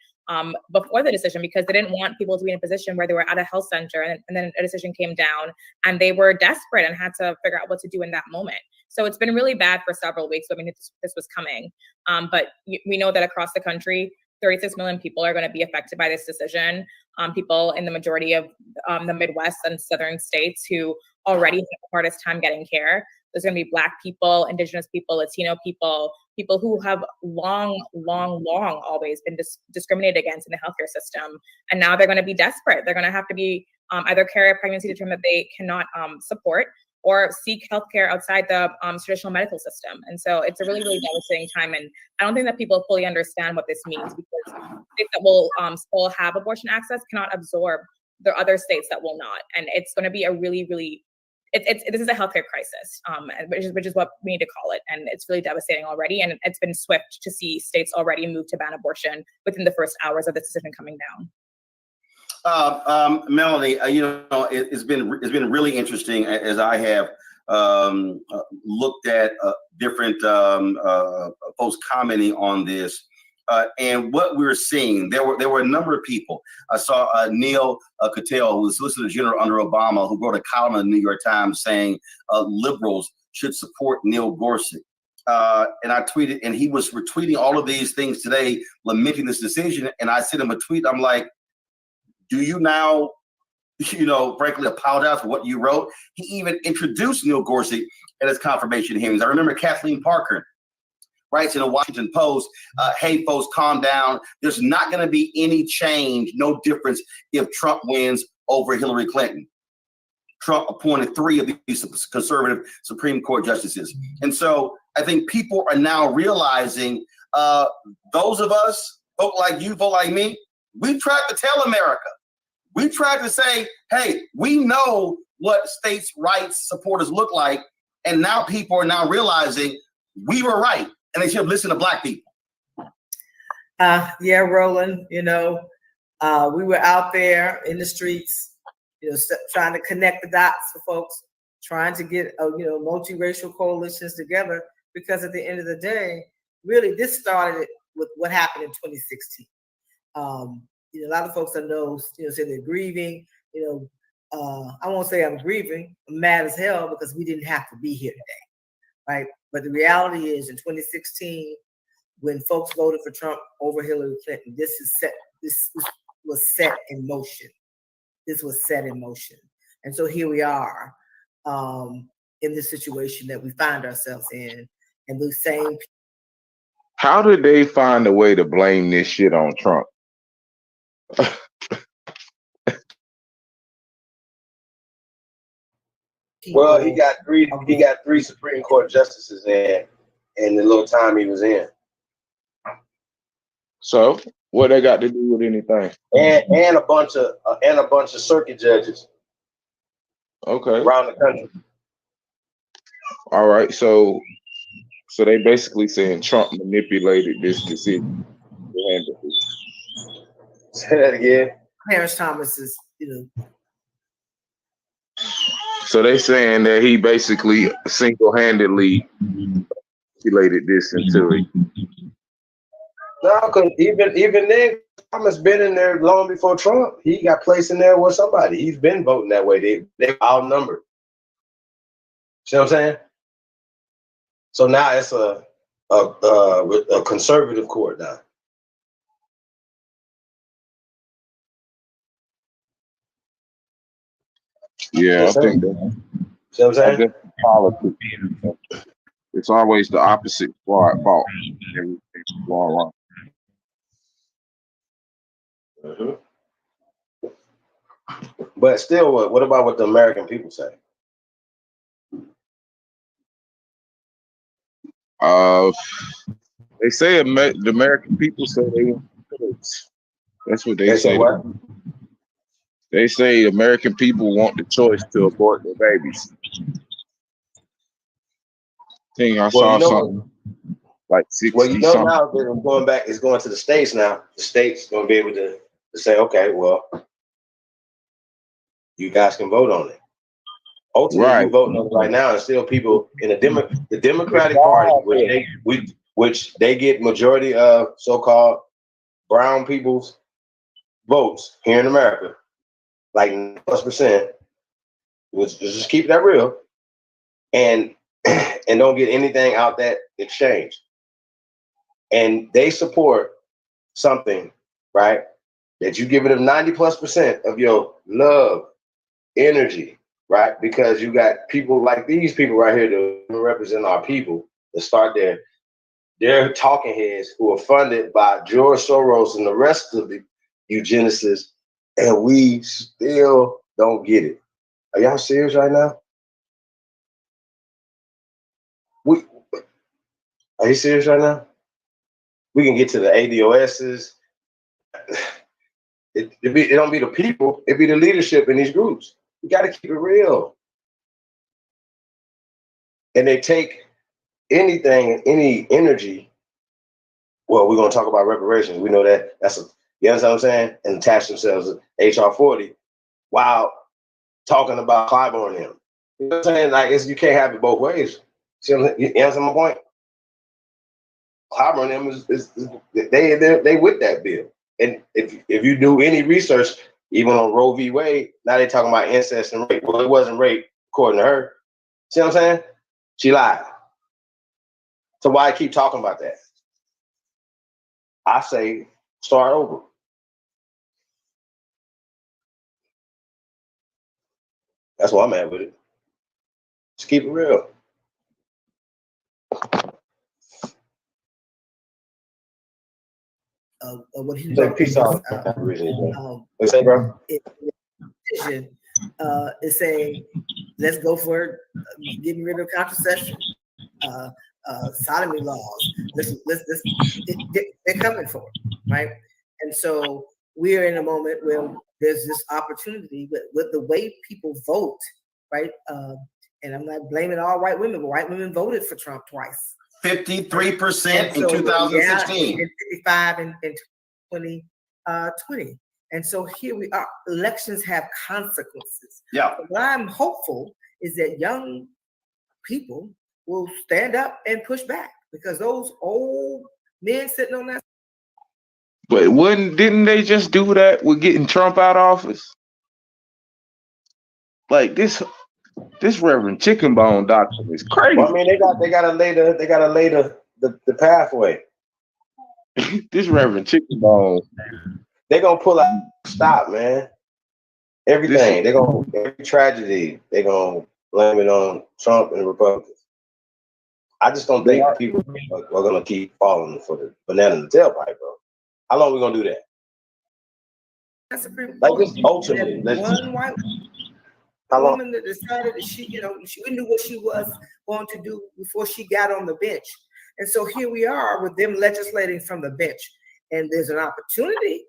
before the decision because they didn't want people to be in a position where they were at a health center and then a decision came down and they were desperate and had to figure out what to do in that moment. So it's been really bad for several weeks. I mean, this was coming, but we know that across the country, 36 million people are going to be affected by this decision. People in the majority of the Midwest and southern states who already have the hardest time getting care. There's going to be Black people, Indigenous people, Latino people, people who have long always been discriminated against in the healthcare system. And now they're going to be desperate. They're going to have to be either carry a pregnancy to term that they cannot support or seek healthcare outside the traditional medical system. And so it's a really, really devastating time. And I don't think that people fully understand what this means because states that will still have abortion access cannot absorb the other states that will not. And it's going to be a really, really, this is a healthcare crisis, which is what we need to call it. And it's really devastating already. And it's been swift to see states already move to ban abortion within the first hours of this decision coming down. Melanie, it's been really interesting as I have looked at different folks commenting on this. And what we're seeing, there were a number of people. I saw Neil Cattell, who was Solicitor General under Obama, who wrote a column in the New York Times saying liberals should support Neil Gorsuch. And I tweeted, and he was retweeting all of these things today, lamenting this decision. And I sent him a tweet. I'm like, do you now, frankly, apologize for what you wrote? He even introduced Neil Gorsuch at his confirmation hearings. I remember Kathleen Parker writes in the Washington Post, hey, folks, calm down. There's not going to be any change, no difference if Trump wins over Hillary Clinton. Trump appointed 3 of these conservative Supreme Court justices. And so I think people are now realizing those of us, folk like you, folk like me, we tried to tell America. We tried to say, hey, we know what states' rights supporters look like. And now people are now realizing we were right. And they should listen to Black people. Yeah, Roland, we were out there in the streets, trying to connect the dots for folks, trying to get, multiracial coalitions together, because at the end of the day, really, this started with what happened in 2016. A lot of folks that know, say they're grieving, I won't say I'm grieving, I'm mad as hell because we didn't have to be here today, right? But the reality is, in 2016, when folks voted for Trump over Hillary Clinton, this was set in motion. This was set in motion. And so here we are in this situation that we find ourselves in, and the same. How did they find a way to blame this shit on Trump? Well, he got three Supreme Court justices in the little time he was in. So what they got to do with anything? And a bunch of circuit judges. Okay. Around the country. All right. So they basically saying Trump manipulated this decision. Say that again. Clarence Thomas is, So they saying that he basically single-handedly manipulated this into it. No, because even then, Thomas been in there long before Trump. He got placed in there with somebody. He's been voting that way. They outnumbered. See what I'm saying? So now it's a conservative court now. Yeah, I think that. See what I'm saying? Politics. It's always the opposite fault. Everything's going wrong. But still, what about what the American people say? They say the American people say they want choice. That's what they say. What? They say American people want the choice to abort their babies. I saw something like 60 Well, something. now they're it's going to the states now. The states going to be able to say, okay, well, you guys can vote on it. Ultimately, you're voting on it right now, and still people in the Democratic Party, which they get majority of so-called brown people's votes here in America, like +%. Let's just keep that real, and don't get anything out that exchange. And they support something, right? That you give it 90+% of your love, energy, right? Because you got people like these people right here to represent our people to start their talking heads who are funded by George Soros and the rest of the eugenicists, and we still don't get it. Are y'all serious right now? Are you serious right now? We can get to the ADOSs. It don't be the people, it be the leadership in these groups. You got to keep it real. And they take anything, any energy. Well, we're going to talk about reparations. We know that that's You understand what I'm saying? And attach themselves to HR 40 while talking about Clyburn them. You know what I'm saying? Like, you can't have it both ways. See what you understand my point? Clyburn them is they with that bill. And if you do any research, even on Roe v. Wade, now they talking about incest and rape. Well, it wasn't rape, according to her. See what I'm saying? She lied. So why keep talking about that? I say start over. That's why I'm at with it. Just keep it real. What he Say wrote peace in out. his, Say, bro. petition is saying, let's go for getting rid of contraception, sodomy laws. They're coming for it, right? And so we are in a moment where there's this opportunity with the way people vote, right? And I'm not blaming all white women, but white women voted for Trump twice. 53% in 2016. And 55 in 2020. And so here we are. Elections have consequences. Yeah. What I'm hopeful is that young people will stand up and push back, because those old men sitting on that. But didn't they just do that with getting Trump out of office? Like this Reverend Chicken Bone doctrine is crazy. Well, I mean, they gotta lay the pathway. This Reverend Chicken Bone. They're gonna pull out stop, man. Everything. Every tragedy, they're gonna blame it on Trump and the Republicans. I just don't think people are gonna keep falling for the banana in the tailpipe, bro. How long are we gonna do that? That's a pretty like this ultimately. One white woman that decided that she knew what she was going to do before she got on the bench. And so here we are with them legislating from the bench. And there's an opportunity.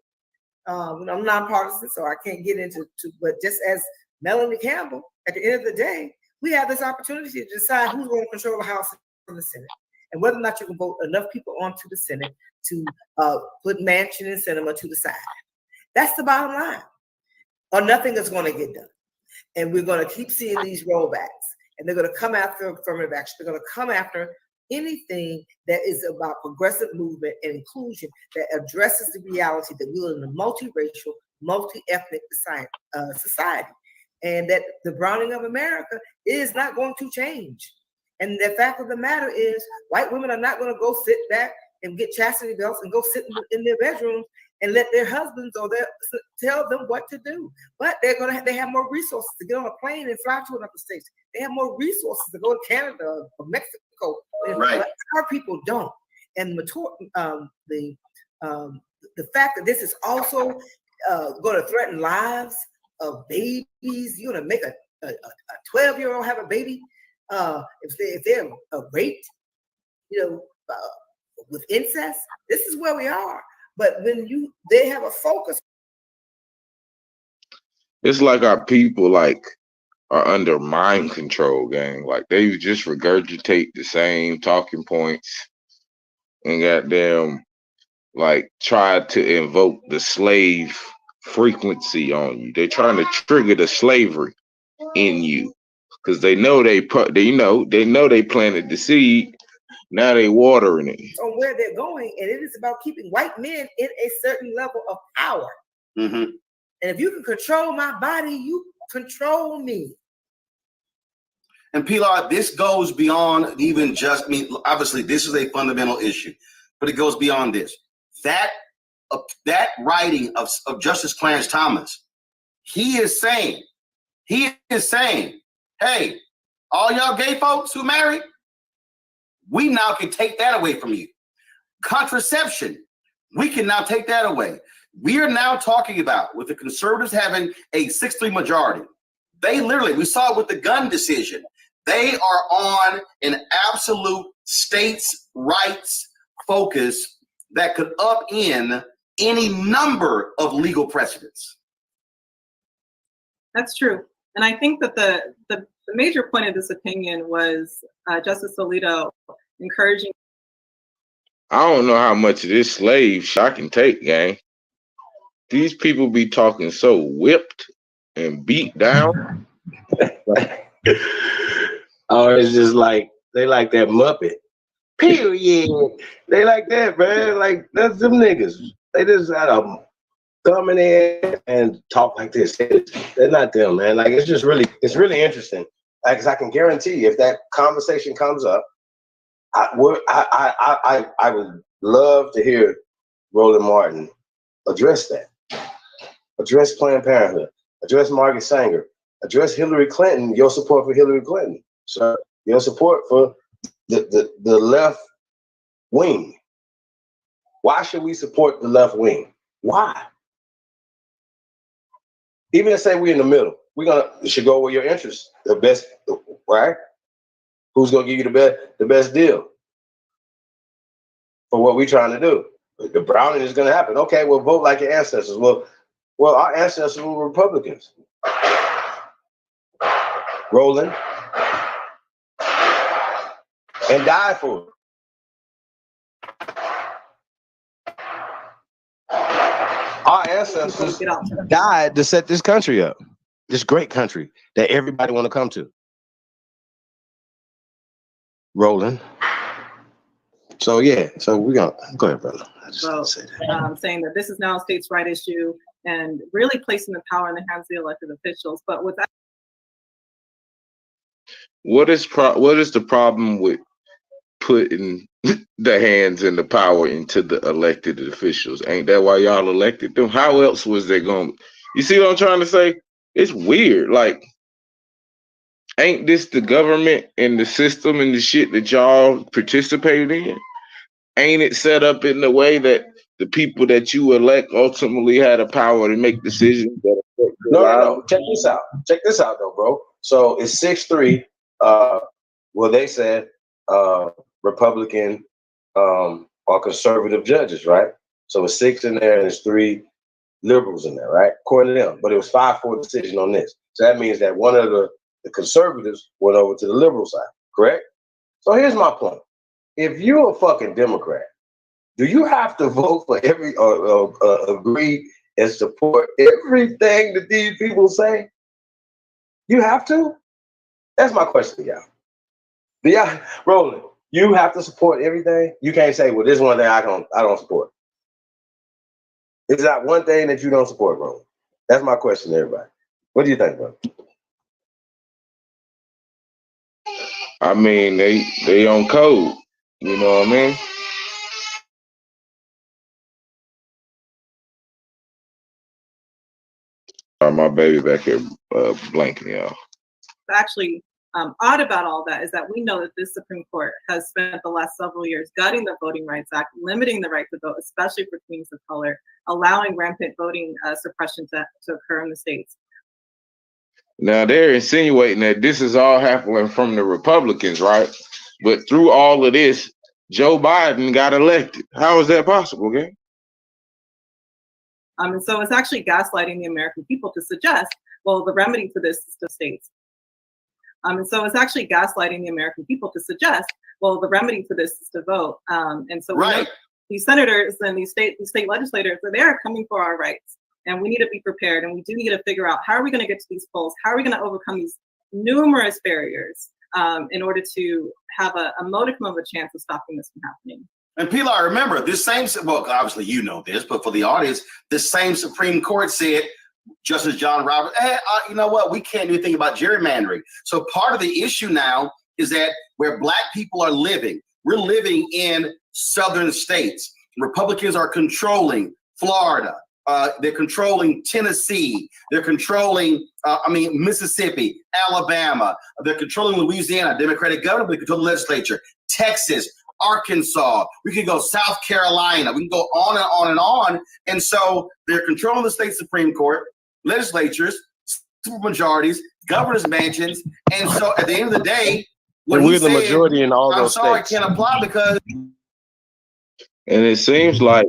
I'm nonpartisan, so I can't get into but just as Melanie Campbell, at the end of the day, we have this opportunity to decide who's going to control the House and the Senate, and whether or not you can vote enough people onto the Senate to put Manchin and Sinema to the side. That's the bottom line. Or nothing is going to get done. And we're going to keep seeing these rollbacks, and they're going to come after affirmative action. They're going to come after anything that is about progressive movement and inclusion that addresses the reality that we live in a multiracial, multi-ethnic society, and that the browning of America is not going to change. And the fact of the matter is, white women are not going to go sit back and get chastity belts and go sit in their bedrooms and let their husbands or tell them what to do. But they have more resources to get on a plane and fly to another state. They have more resources to go to Canada or Mexico. Right. But our people don't. And the fact that this is also going to threaten lives of babies. You're going to make a 12-year-old have a baby if they're raped, with incest. This is where we are. But when they have a focus. It's like our people are under mind control, gang. Like they just regurgitate the same talking points and goddamn try to invoke the slave frequency on you. They're trying to trigger the slavery in you because they know they planted the seed. Now they watering it. On where they're going, and it is about keeping white men in a certain level of power. Mm-hmm. And if you can control my body, you control me. And Pilar, this goes beyond even just me. Obviously, this is a fundamental issue, but it goes beyond this. That writing of Justice Clarence Thomas, he is saying, hey, all y'all gay folks who married, we now can take that away from you. Contraception, we can now take that away. We are now talking about, with the conservatives having a 6-3 majority, they literally, we saw it with the gun decision, they are on an absolute states' rights focus that could upend any number of legal precedents. That's true. And I think that the major point of this opinion was Justice Alito encouraging. I don't know how much of this slave shit I can take, gang. these people be talking so whipped and beat down. Or it's just like they like that Muppet. Period. They like that, man. Like that's them niggas. They just gotta come in there and talk like this. They're not them, man. Like it's really interesting. Like, 'cause I can guarantee you, if that conversation comes up, I would love to hear Roland Martin address that. Address Planned Parenthood. Address Margaret Sanger. Address Hillary Clinton. Your support for Hillary Clinton. So your support for the left wing. Why should we support the left wing? Why? Even if say we're in the middle, it should go with your interests. The best, right? Who's gonna give you the best deal for what we're trying to do? The browning is gonna happen. Okay, well, vote like your ancestors. Well, our ancestors were Republicans. Rolling and died for it. Our ancestors died to set this country up, this great country that everybody want to come to. Rolling. So yeah, so we're gonna go ahead, brother. I just So, say that. saying that this is now a states' right issue and really placing the power in the hands of the elected officials. But with that, What is the problem with putting the hands and the power into the elected officials? Ain't that why y'all elected them? How else was they going? You see what I'm trying to say? It's weird. Like, ain't this the government and the system and the shit that y'all participated in? Ain't it set up in the way that the people that you elect ultimately had a power to make decisions that affect your lives? No. Check this out. Check this out, though, bro. So it's 6-3. Well, they said Republican or conservative judges, right? So it's 6 in there and there's 3 liberals in there, right? According to them. But it was 5-4 decision on this. So that means that one of the conservatives went over to the liberal side, correct? So here's my point. If you're a fucking Democrat, do you have to vote for every agree and support everything that these people say? You have to? That's my question to y'all. Yeah, Roland, you have to support everything. You can't say, well, this one thing I don't support. Is that one thing that you don't support, Roland? That's my question to everybody. What do you think, bro? I mean, they on code. You know what I mean? My baby back here blanking, y'all. actually odd about all that is that we know that this Supreme Court has spent the last several years gutting the Voting Rights Act, limiting the right to vote, especially for communities of color, allowing rampant voting suppression to occur in the states. Now they're insinuating that this is all happening from the Republicans, right? But through all of this, Joe Biden got elected. How is that possible, gang? And so it's actually gaslighting the American people to suggest, well, the remedy for this is the states. And so it's actually gaslighting the American people to suggest, well, the remedy for this is to vote. And so we know these senators and these state legislators, they are coming for our rights. And we need to be prepared. And we do need to figure out, how are we going to get to these polls? How are we going to overcome these numerous barriers in order to have a modicum of a chance of stopping this from happening? And Pilar, remember, this same, well, obviously you know this, but for the audience, this same Supreme Court said, Justice John Roberts, hey, you know what? We can't do anything about gerrymandering. So part of the issue now is that where Black people are living, we're living in southern states. Republicans are controlling Florida. They're controlling Tennessee. They're controlling, Mississippi, Alabama. They're controlling Louisiana, Democratic governor, but they control the legislature. Texas, Arkansas, we can go South Carolina, we can go on and on and on. And so they're controlling the state Supreme Court, legislatures, supermajorities, governor's mansions. And so at the end of the day, when we're the majority in all those states. I'm sorry, can't apply because. And it seems like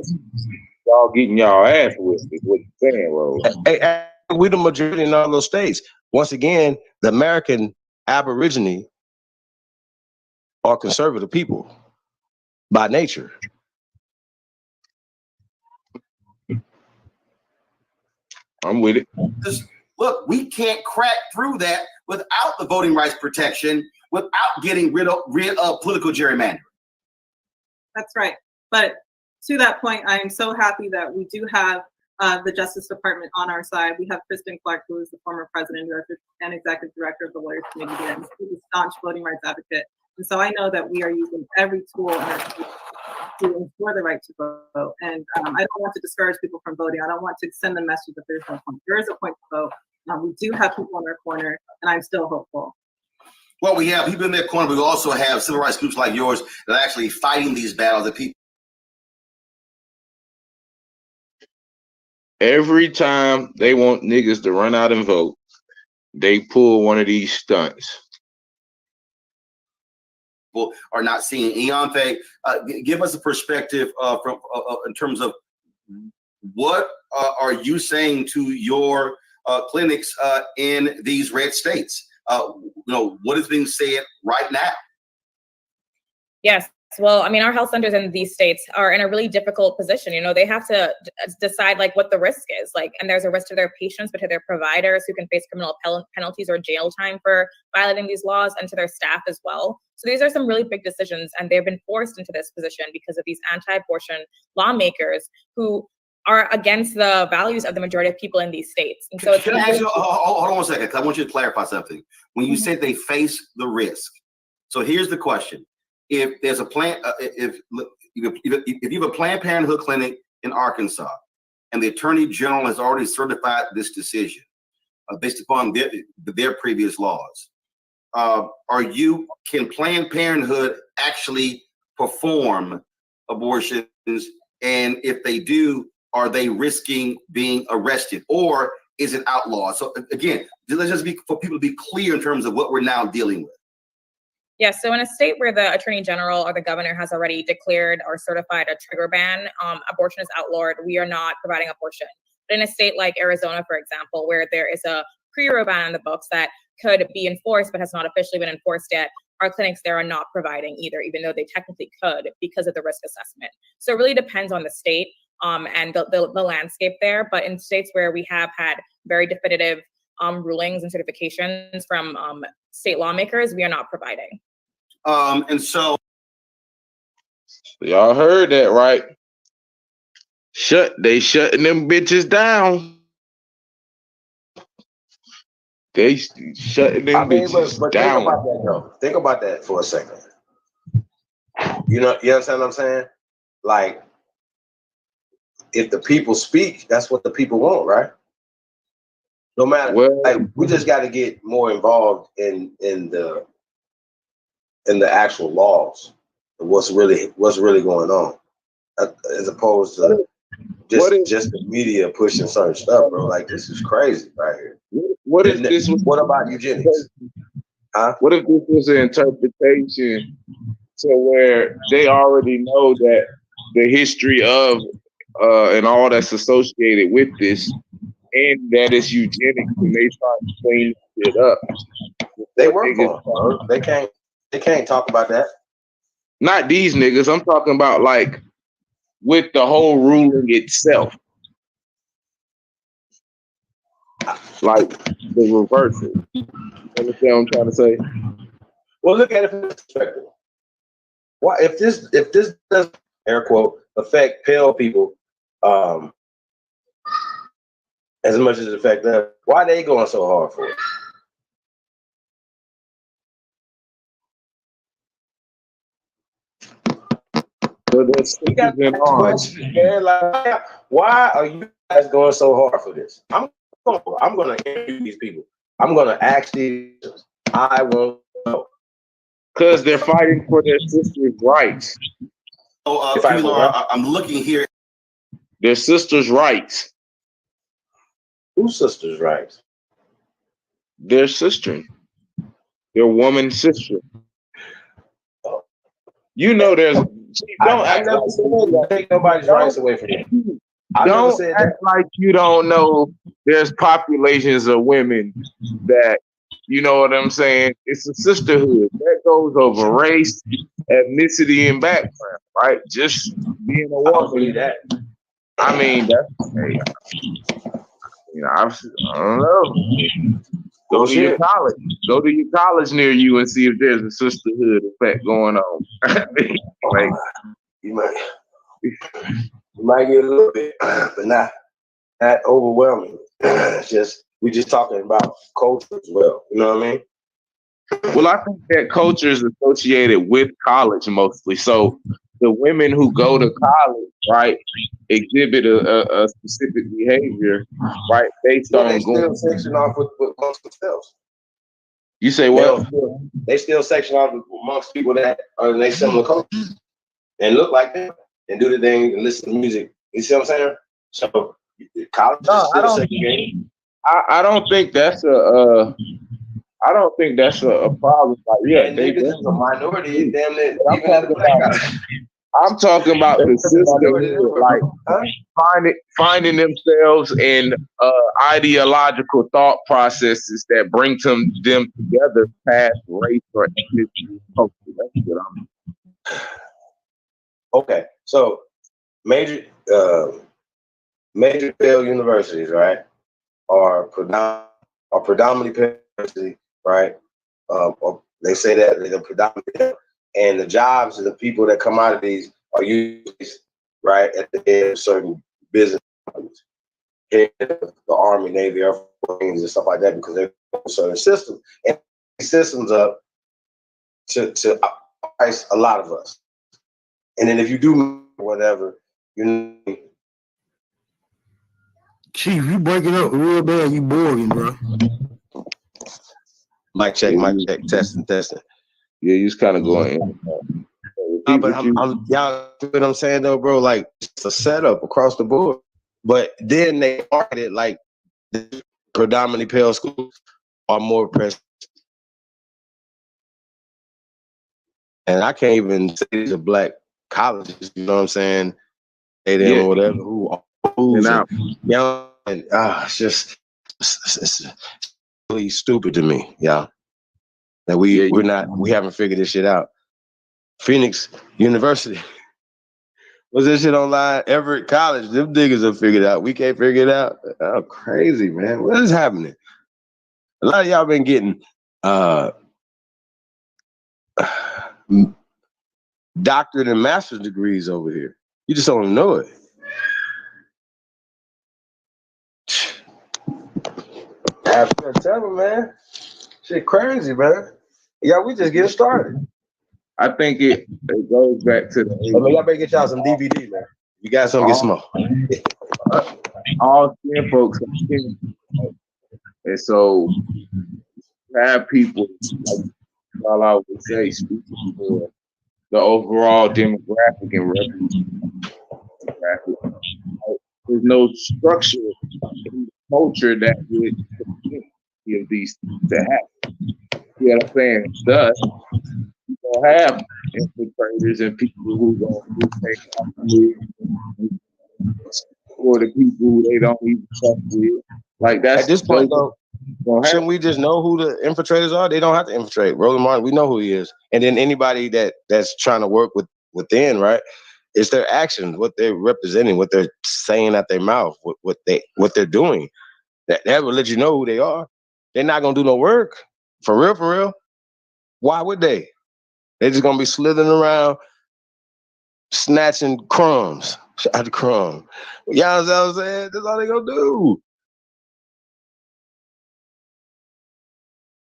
y'all getting y'all ass whipped is what you're saying, Rose. Hey, we're the majority in all those states. Once again, the American Aborigine are conservative people by nature. I'm with it. Because look, we can't crack through that without the voting rights protection, without getting rid of political gerrymandering. That's right. But to that point, I am so happy that we do have the Justice Department on our side. We have Kristen Clark, who is the former president, director, and executive director of the Lawyers Committee, and she's a staunch voting rights advocate. And so I know that we are using every tool in our to ensure the right to vote. And I don't want to discourage people from voting. I don't want to send the message that there's no point. There is a point to vote. We do have people in our corner, and I'm still hopeful. Well, we have people in their corner. We also have civil rights groups like yours that are actually fighting these battles that people. Every time they want niggas to run out and vote, they pull one of these stunts. Are not seeing. Ianthe, give us a perspective from in terms of what are you saying to your clinics in these red states? What is being said right now? Yes. Well, I mean, our health centers in these states are in a really difficult position. They have to decide what the risk is, and there's a risk to their patients, but to their providers who can face criminal penalties or jail time for violating these laws, and to their staff as well. So these are some really big decisions, and they've been forced into this position because of these anti-abortion lawmakers who are against the values of the majority of people in these states. And so it's Can I ask you, hold on one second, because I want you to clarify something. When you say they face the risk, so here's the question. If there's a plan, if you have a Planned Parenthood clinic in Arkansas, and the Attorney General has already certified this decision based upon their previous laws, can Planned Parenthood actually perform abortions? And if they do, are they risking being arrested, or is it outlawed? So again, let's just for people to be clear in terms of what we're now dealing with. Yes, so in a state where the Attorney General or the governor has already declared or certified a trigger ban, abortion is outlawed, we are not providing abortion. But in a state like Arizona, for example, where there is a pre-row ban on the books that could be enforced but has not officially been enforced yet, our clinics there are not providing either, even though they technically could because of the risk assessment. So it really depends on the state and the landscape there. But in states where we have had very definitive rulings and certifications from state lawmakers, we are not providing. And so y'all heard that, right? They shutting them bitches down. They shutting them bitches but down. Think about that though. Think about that for a second. You understand what I'm saying? Like, if the people speak, that's what the people want, right? No matter, we just got to get more involved in the actual laws and what's really going on, as opposed to just the media pushing certain stuff, bro. Like, this is crazy right here. What if this was? What about eugenics? What if this was an interpretation to where they already know that the history of and all that's associated with this, and that it's eugenics, and they try to clean it up? They work for it, bro. They can't talk about that. Not these niggas. I'm talking about with the whole ruling itself. The reversal. You understand what I'm trying to say? Well, look at it from this perspective. Why, if this does, air quote, affect pale people as much as it affects them, why are they going so hard for it? You got questions, man. Like, why are you guys going so hard for this? I'm going to interview these people. I'm going to ask these. I won't know. Because they're fighting for their sister's rights. I'm looking here. Their sister's rights. Whose sister's rights? Their sister. Their woman's sister. You know there's... I never said that. Take nobody's rights away from you. Don't act like you don't know there's populations of women that, you know what I'm saying? It's a sisterhood that goes over race, ethnicity, and background, right? Just being a woman. That. I mean, that's, I don't know. Go to your college. Go to your college near you and see if there's a sisterhood effect going on. Like, you might get a little bit, but not overwhelming. It's just we just talking about culture as well. You know what I mean? Well, I think that culture is associated with college mostly. So the women who go to college, right, exhibit a specific behavior, right, based Well, on they still section off with amongst themselves. You say what? They still section off amongst people that are in their similar culture and look like them and do the thing and listen to music. You see what I'm saying? So college is still segregated. I don't think that's a problem. Like, yeah, And they niggas is a minority, damn it. Even in the I'm talking about the sisterhood, like finding themselves in ideological thought processes that bring them together past race or ethnicity. That's what I'm. Okay, so major failed universities, right, are predominantly university, right? Or they say that they're predominantly, and the jobs and the people that come out of these are usually right at the head of certain business companies, head of the Army, Navy, Air Force, and stuff like that, because they're a certain system, and these systems up to ice a lot of us. And then if you do whatever, Chief, you breaking up real bad. You boring, bro. Mic check, testing. Yeah, you just kind of going in. But y'all know what I'm saying though, bro? Like it's a setup across the board. But then they market it like the predominantly pale schools are more oppressed. And I can't even say these are black colleges, you know what I'm saying? They them or whatever who's young and it's just it's really stupid to me, y'all. That we haven't figured this shit out. Phoenix University. Was this shit online? Everett College, them niggas have figured it out. We can't figure it out. Oh, crazy, man. What is happening? A lot of y'all been getting doctorate and master's degrees over here. You just don't know it. After tell them, man. Shit crazy, man. Yeah, we just getting started. I think it goes back to y'all better get y'all some DVD, man. You got some, get some more. All skin folks are skin. And so have people, like all I would say, speaking for the overall demographic and demographic. There's no structure in the culture that would permit any of these things to happen. You know what I'm saying? Thus, you don't have infiltrators and people who don't or the people who they don't even trust with. Like that's at this point though. Shouldn't we just know who the infiltrators are? They don't have to infiltrate. Roland Martin, we know who he is. And then anybody that's trying to work within, right? It's their actions, what they're representing, what they're saying out their mouth, what they're doing. That will let you know who they are. They're not gonna do no work. For real. Why would they? They're just gonna be slithering around, snatching crumbs. Shout out to crumb. You know what I'm saying? That's all they gonna do.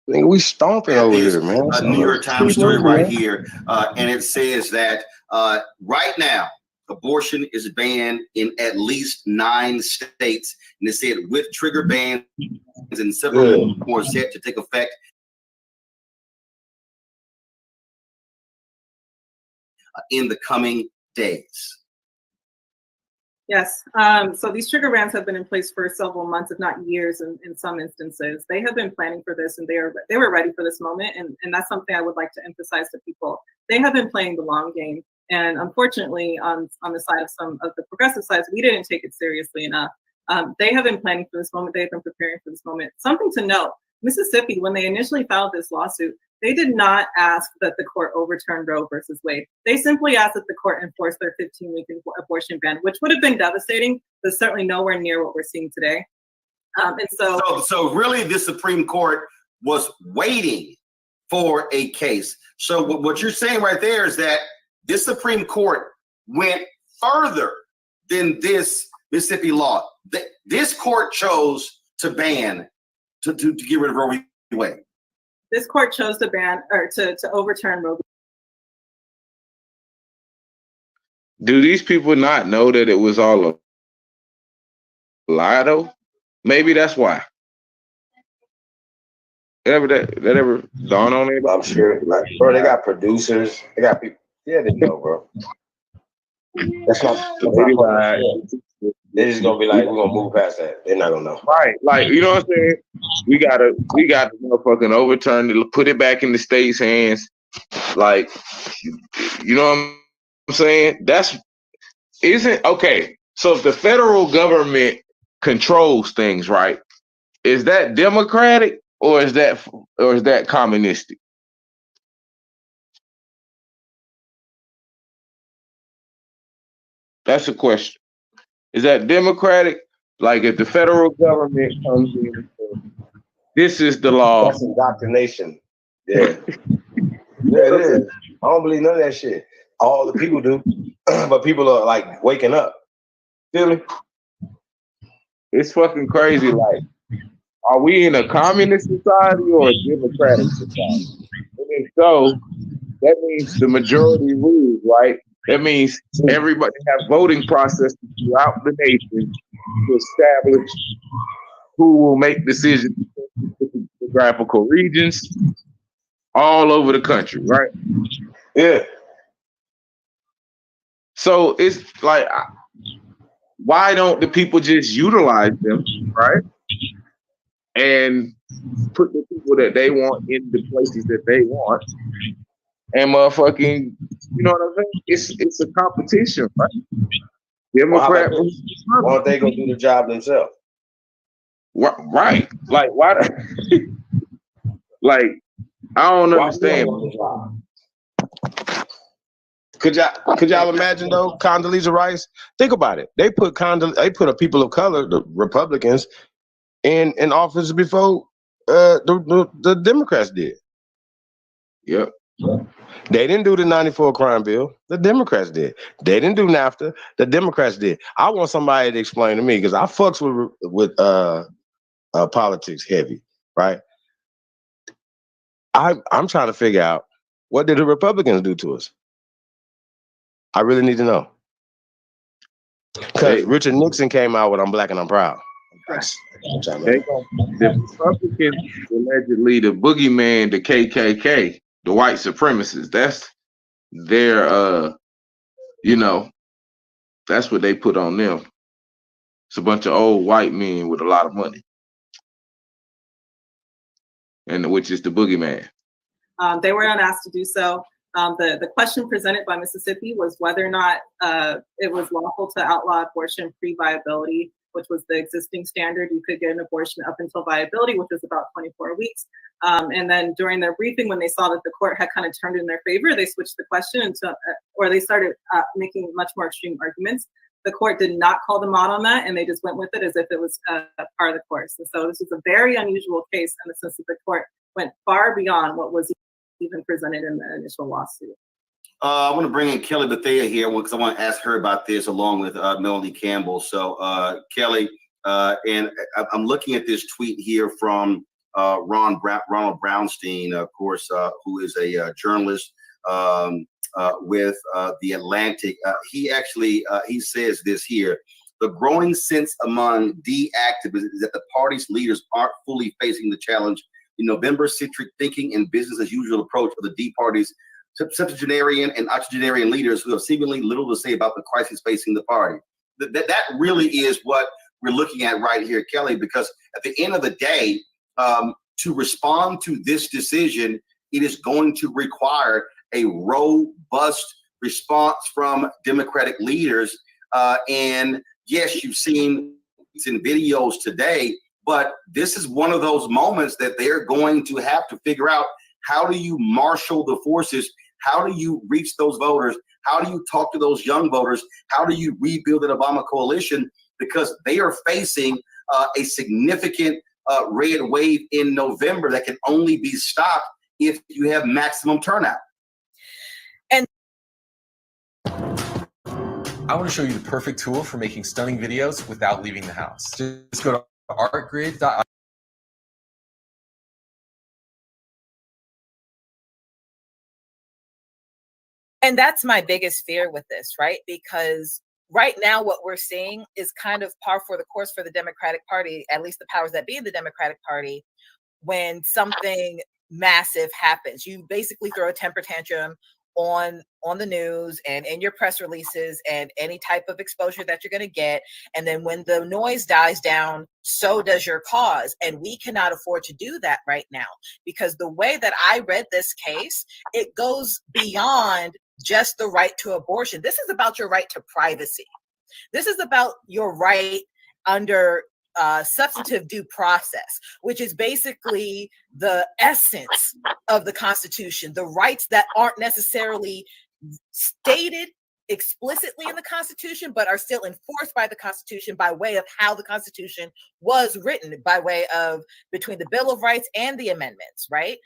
We stomping over here, man. A New York Times story right here, and it says that right now, abortion is banned in at least 9 states, and it said with trigger bans and several more set to take effect in the coming days. Yes. So these trigger bans have been in place for several months, if not years, in some instances. They have been planning for this, and they were ready for this moment. And that's something I would like to emphasize to people. They have been playing the long game. And unfortunately, on the side of some of the progressive sides, we didn't take it seriously enough. They have been planning for this moment. They have been preparing for this moment. Something to note, Mississippi, when they initially filed this lawsuit, they did not ask that the court overturn Roe versus Wade. They simply asked that the court enforce their 15-week abortion ban, which would have been devastating, but certainly nowhere near what we're seeing today. And so really, the Supreme Court was waiting for a case. So what you're saying right there is that this Supreme Court went further than this Mississippi law. This court chose to ban, to get rid of Roe v. Wade. This court chose to ban or to overturn Roe v. Do these people not know that it was all a lie though? Maybe that's why. That ever dawned on anybody? I'm sure, like, bro, they got producers, they got people. Yeah, they know, bro. That's not. Maybe why. They're just gonna be like, we're gonna move past that. They're not gonna know. Right, like, you know what I'm saying? We gotta motherfucking overturn it, put it back in the state's hands. Like, you know what I'm saying? Okay. So if the federal government controls things, right? Is that democratic or is that communistic? That's the question. Is that democratic? Like if the federal government comes in and says, this is the law. That's indoctrination. Yeah. Yeah, it is. I don't believe none of that shit. All the people do. But people are like waking up. Feel me? It's fucking crazy. Like, are we in a communist society or a democratic society? And if so, that means the majority rules, right? That means everybody have voting processes throughout the nation to establish who will make decisions in geographical regions all over the country, right? Yeah. So it's like, why don't the people just utilize them, right? And put the people that they want in the places that they want, and motherfucking, you know what I'm saying? It's a competition, right? Democrat. Why don't they go do the job themselves? Right. Like, why? Like, I don't understand. Could y'all imagine though, Condoleezza Rice? Think about it. They put a people of color, the Republicans, in office before the Democrats did. Yep. They didn't do the 94 crime bill. The Democrats did. They didn't do NAFTA. The Democrats did. I want somebody to explain to me because I fucks with politics heavy, right? I'm trying to figure out, what did the Republicans do to us? I really need to know. Because Richard Nixon came out with "I'm black and I'm proud." The Republicans allegedly the boogeyman, the KKK, the white supremacists. That's their, that's what they put on them. It's a bunch of old white men with a lot of money, and which is the boogeyman. They were not asked to do so. The question presented by Mississippi was whether or not it was lawful to outlaw abortion pre-viability, which was the existing standard. You could get an abortion up until viability, which was about 24 weeks. And then during their briefing, when they saw that the court had kind of turned in their favor, they switched the question or they started making much more extreme arguments. The court did not call them out on that, and they just went with it as if it was part of the course. And so this is a very unusual case in the sense that the court went far beyond what was even presented in the initial lawsuit. I want to bring in Kelly Bethea here because I want to ask her about this along with Melanie Campbell. So Kelly, and I'm looking at this tweet here from Ronald Brownstein, of course, who is a journalist with The Atlantic. He actually, he says this here: the growing sense among D activists is that the party's leaders aren't fully facing the challenge. The November-centric thinking and business as usual approach of the D party's septuagenarian and octogenarian leaders who have seemingly little to say about the crisis facing the party. That really is what we're looking at right here, Kelly, because at the end of the day, to respond to this decision, it is going to require a robust response from Democratic leaders. And yes, you've seen it's in videos today, but this is one of those moments that they're going to have to figure out, how do you marshal the forces? How do you reach those voters? How do you talk to those young voters? How do you rebuild an Obama coalition? Because they are facing a significant red wave in November that can only be stopped if you have maximum turnout. And I want to show you the perfect tool for making stunning videos without leaving the house. Just go to artgrid.io. And that's my biggest fear with this, right? Because right now what we're seeing is kind of par for the course for the Democratic Party, at least the powers that be in the Democratic Party. When something massive happens, you basically throw a temper tantrum on the news and in your press releases and any type of exposure that you're going to get. And then when the noise dies down, so does your cause. And we cannot afford to do that right now, because the way that I read this case, it goes beyond just the right to abortion. This is about your right to privacy. This is about your right under substantive due process, which is basically the essence of the Constitution, the rights that aren't necessarily stated explicitly in the Constitution, but are still enforced by the Constitution by way of how the Constitution was written, by way of between the Bill of Rights and the amendments, right?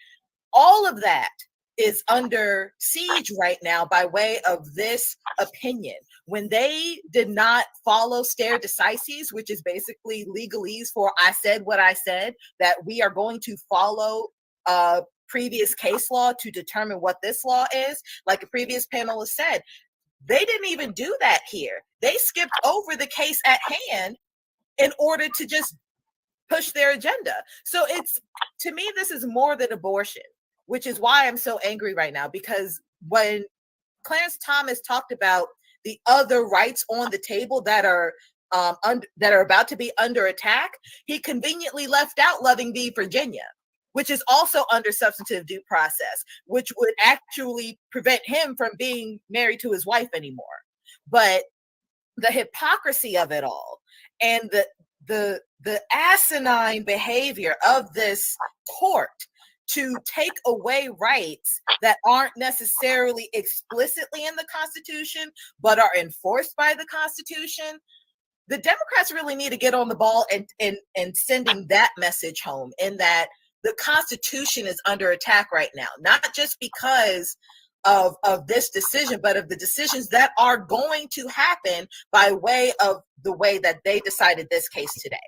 All of that is under siege right now by way of this opinion. When they did not follow stare decisis, which is basically legalese for I said what I said, that we are going to follow previous case law to determine what this law is, like a previous panelist said, they didn't even do that here. They skipped over the case at hand in order to just push their agenda. So it's, to me, this is more than abortion, which is why I'm so angry right now, because when Clarence Thomas talked about the other rights on the table that are about to be under attack, he conveniently left out Loving v. Virginia, which is also under substantive due process, which would actually prevent him from being married to his wife anymore. But the hypocrisy of it all and the asinine behavior of this court to take away rights that aren't necessarily explicitly in the Constitution, but are enforced by the Constitution, the Democrats really need to get on the ball and sending that message home, in that the Constitution is under attack right now, not just because of this decision, but of the decisions that are going to happen by way of the way that they decided this case today.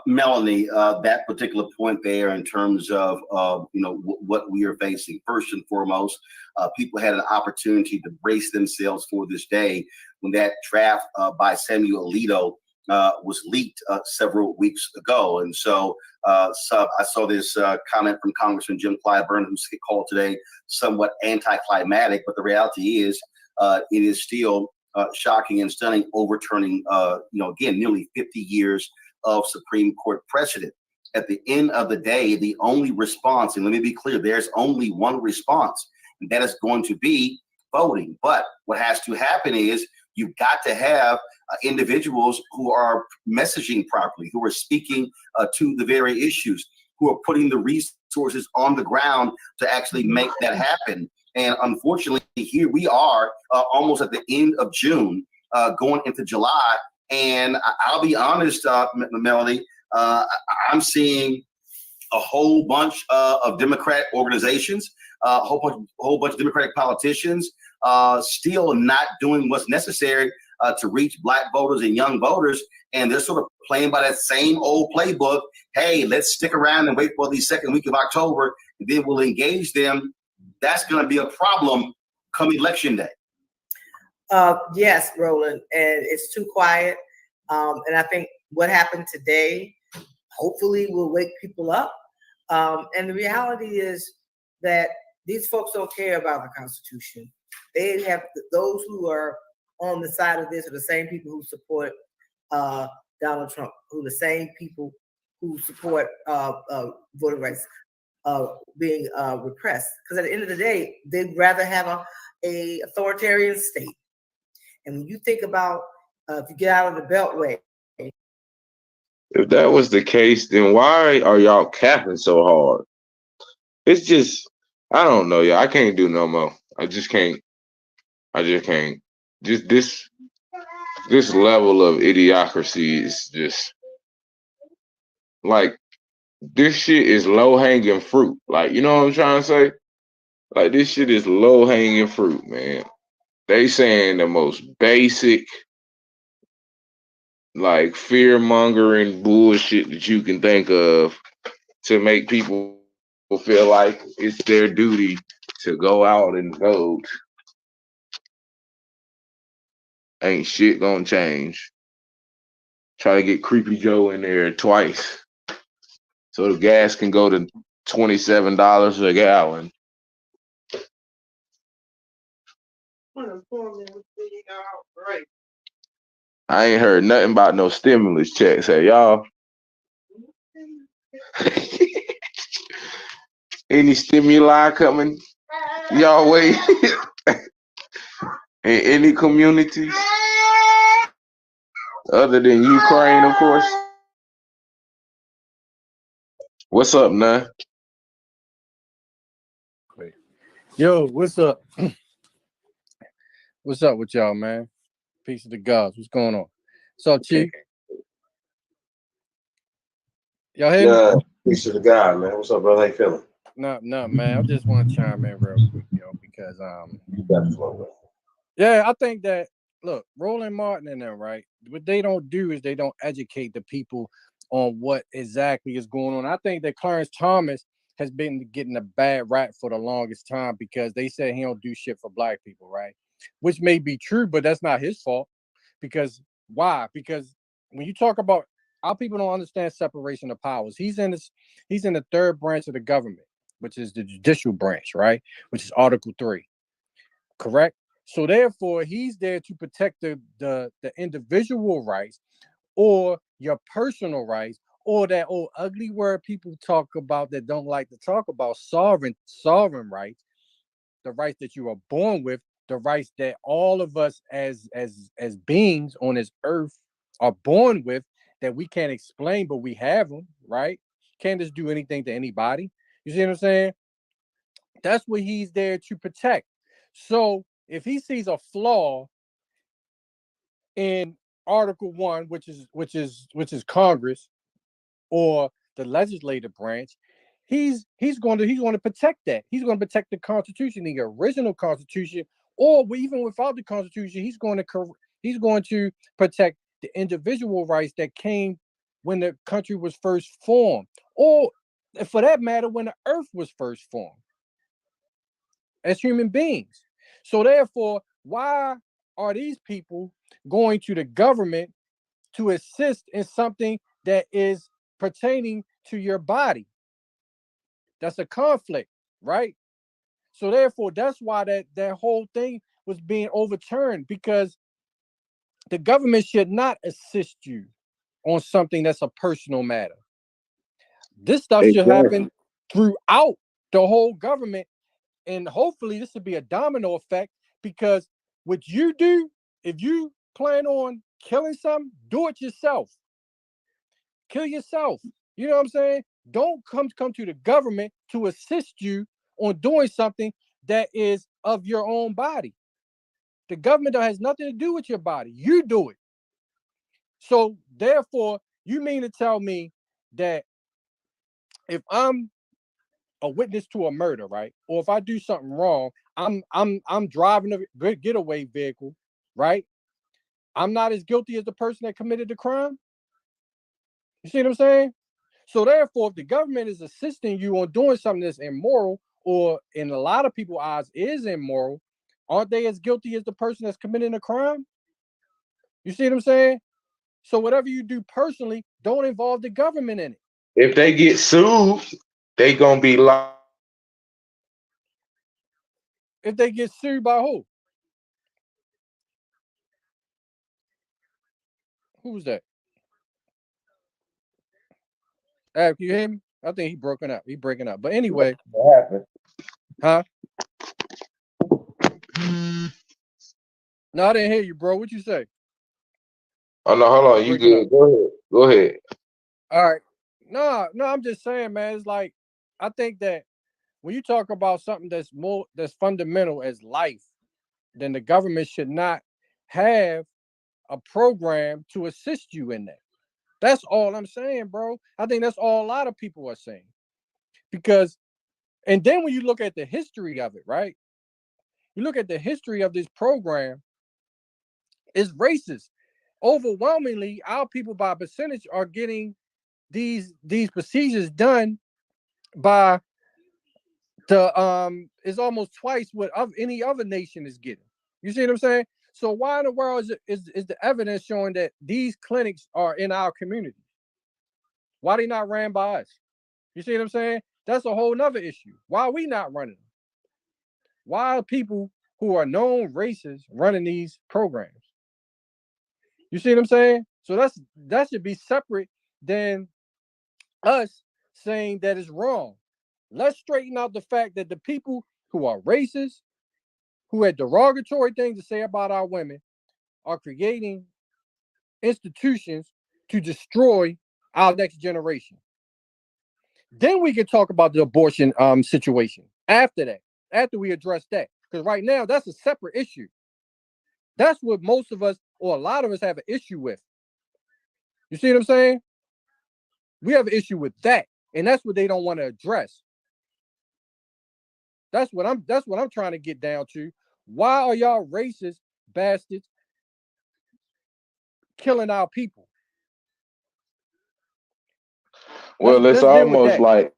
Melanie, that particular point there in terms of what we are facing. First and foremost, people had an opportunity to brace themselves for this day when that draft by Samuel Alito was leaked several weeks ago. And so I saw this comment from Congressman Jim Clyburn, who's called today somewhat anticlimactic, but the reality is it is still shocking and stunning, overturning, again, nearly 50 years of Supreme Court precedent. At the end of the day, the only response, and let me be clear, there's only one response, and that is going to be voting. But what has to happen is you've got to have individuals who are messaging properly, who are speaking to the very issues, who are putting the resources on the ground to actually make that happen. And unfortunately, here we are almost at the end of June, going into July. And I'll be honest, Melanie, I'm seeing a whole bunch of Democratic organizations, a whole bunch of Democratic politicians still not doing what's necessary to reach Black voters and young voters. And they're sort of playing by that same old playbook. Hey, let's stick around and wait for the second week of October, and then we'll engage them. That's going to be a problem come Election Day. Yes, Roland, and it's too quiet. And I think what happened today, hopefully, will wake people up. And the reality is that these folks don't care about the Constitution. They have those who are on the side of this are the same people who support Donald Trump, who are the same people who support voting rights being repressed. Because at the end of the day, they'd rather have a authoritarian state. And when you think about if you get out of the Beltway. If that was the case, then why are y'all capping so hard? It's just, I don't know, y'all. I can't do no more. I just can't. Just this level of idiocracy is just, like this shit is low hanging fruit. Like, you know what I'm trying to say? Like, this shit is low hanging fruit, man. They saying the most basic, like, fear mongering bullshit that you can think of to make people feel like it's their duty to go out and vote. Ain't shit gonna change. Try to get Creepy Joe in there twice so the gas can go to $27 a gallon. I ain't heard nothing about no stimulus checks. Hey, y'all. Any stimuli coming y'all way in any communities other than Ukraine, of course? What's up, man? Yo, what's up? What's up with y'all, man? Peace of the gods. What's going on? What's up, Chief? Y'all hear me? Yeah, peace to the God, man. What's up, brother? How you feeling? No, man. I just want to chime in real quick, because You got the flow, man. yeah, I think that look, Roland Martin and them, right? What they don't do is they don't educate the people on what exactly is going on. I think that Clarence Thomas has been getting a bad rap for the longest time because they said he don't do shit for black people, right? Which may be true, but that's not his fault. Because why? Because when you talk about our people don't understand separation of powers. He's in the third branch of the government, which is the judicial branch, right? Which is Article 3. Correct? So therefore, he's there to protect the individual rights or your personal rights, or that old ugly word people talk about that don't like to talk about, sovereign rights, the rights that you are born with, the rights that all of us as beings on this earth are born with, that we can't explain, but we have them, right? Can't just do anything to anybody. You see what I'm saying? That's what he's there to protect. So if he sees a flaw in Article 1, which is Congress or the legislative branch, he's going to protect that. He's going to protect the Constitution, the original Constitution, or even without the Constitution, he's going to protect the individual rights that came when the country was first formed, or for that matter, when the earth was first formed, as human beings. So therefore, why are these people going to the government to assist in something that is pertaining to your body? That's a conflict, right? So therefore, that's why that whole thing was being overturned, because the government should not assist you on something that's a personal matter. This stuff should happen throughout the whole government. And hopefully this will be a domino effect, because what you do, if you plan on killing something, do it yourself. Kill yourself. You know what I'm saying? Don't come to the government to assist you on doing something that is of your own body. The government has nothing to do with your body. You do it. So therefore, you mean to tell me that if I'm a witness to a murder, right? Or if I do something wrong, I'm driving a getaway vehicle, right? I'm not as guilty as the person that committed the crime. You see what I'm saying? So therefore, if the government is assisting you on doing something that's immoral, or in a lot of people's eyes is immoral, aren't they as guilty as the person that's committing a crime? You see what I'm saying? So whatever you do personally, don't involve the government in it. If they get sued, they gonna be like. If they get sued by who? Who's that? Can you hear me? I think he broken up. He breaking up. But anyway. What happened? Huh? No, I didn't hear you, bro. What you say? Oh no, hold on. You good? Go ahead. All right. No, I'm just saying, man. It's like, I think that when you talk about something that's fundamental as life, then the government should not have a program to assist you in that. That's all I'm saying, bro. I think that's all a lot of people are saying. Because, and then when you look at the history of it, right? You look at the history of this program, it's racist. Overwhelmingly, our people by percentage are getting these procedures done by it's almost twice what any other nation is getting. You see what I'm saying? So why in the world is the evidence showing that these clinics are in our community? Why they not ran by us? You see what I'm saying? That's a whole nother issue. Why are we not running them? Why are people who are known racists running these programs? You see what I'm saying? So that should be separate than us saying that it's wrong. Let's straighten out the fact that the people who are racist, who had derogatory things to say about our women, are creating institutions to destroy our next generation. Then we can talk about the abortion situation after that, after we address that. Because right now, that's a separate issue. That's what most of us, or a lot of us, have an issue with. You see what I'm saying? We have an issue with that. And that's what they don't want to address. That's what I'm trying to get down to. Why are y'all racist bastards killing our people? Well, it's almost like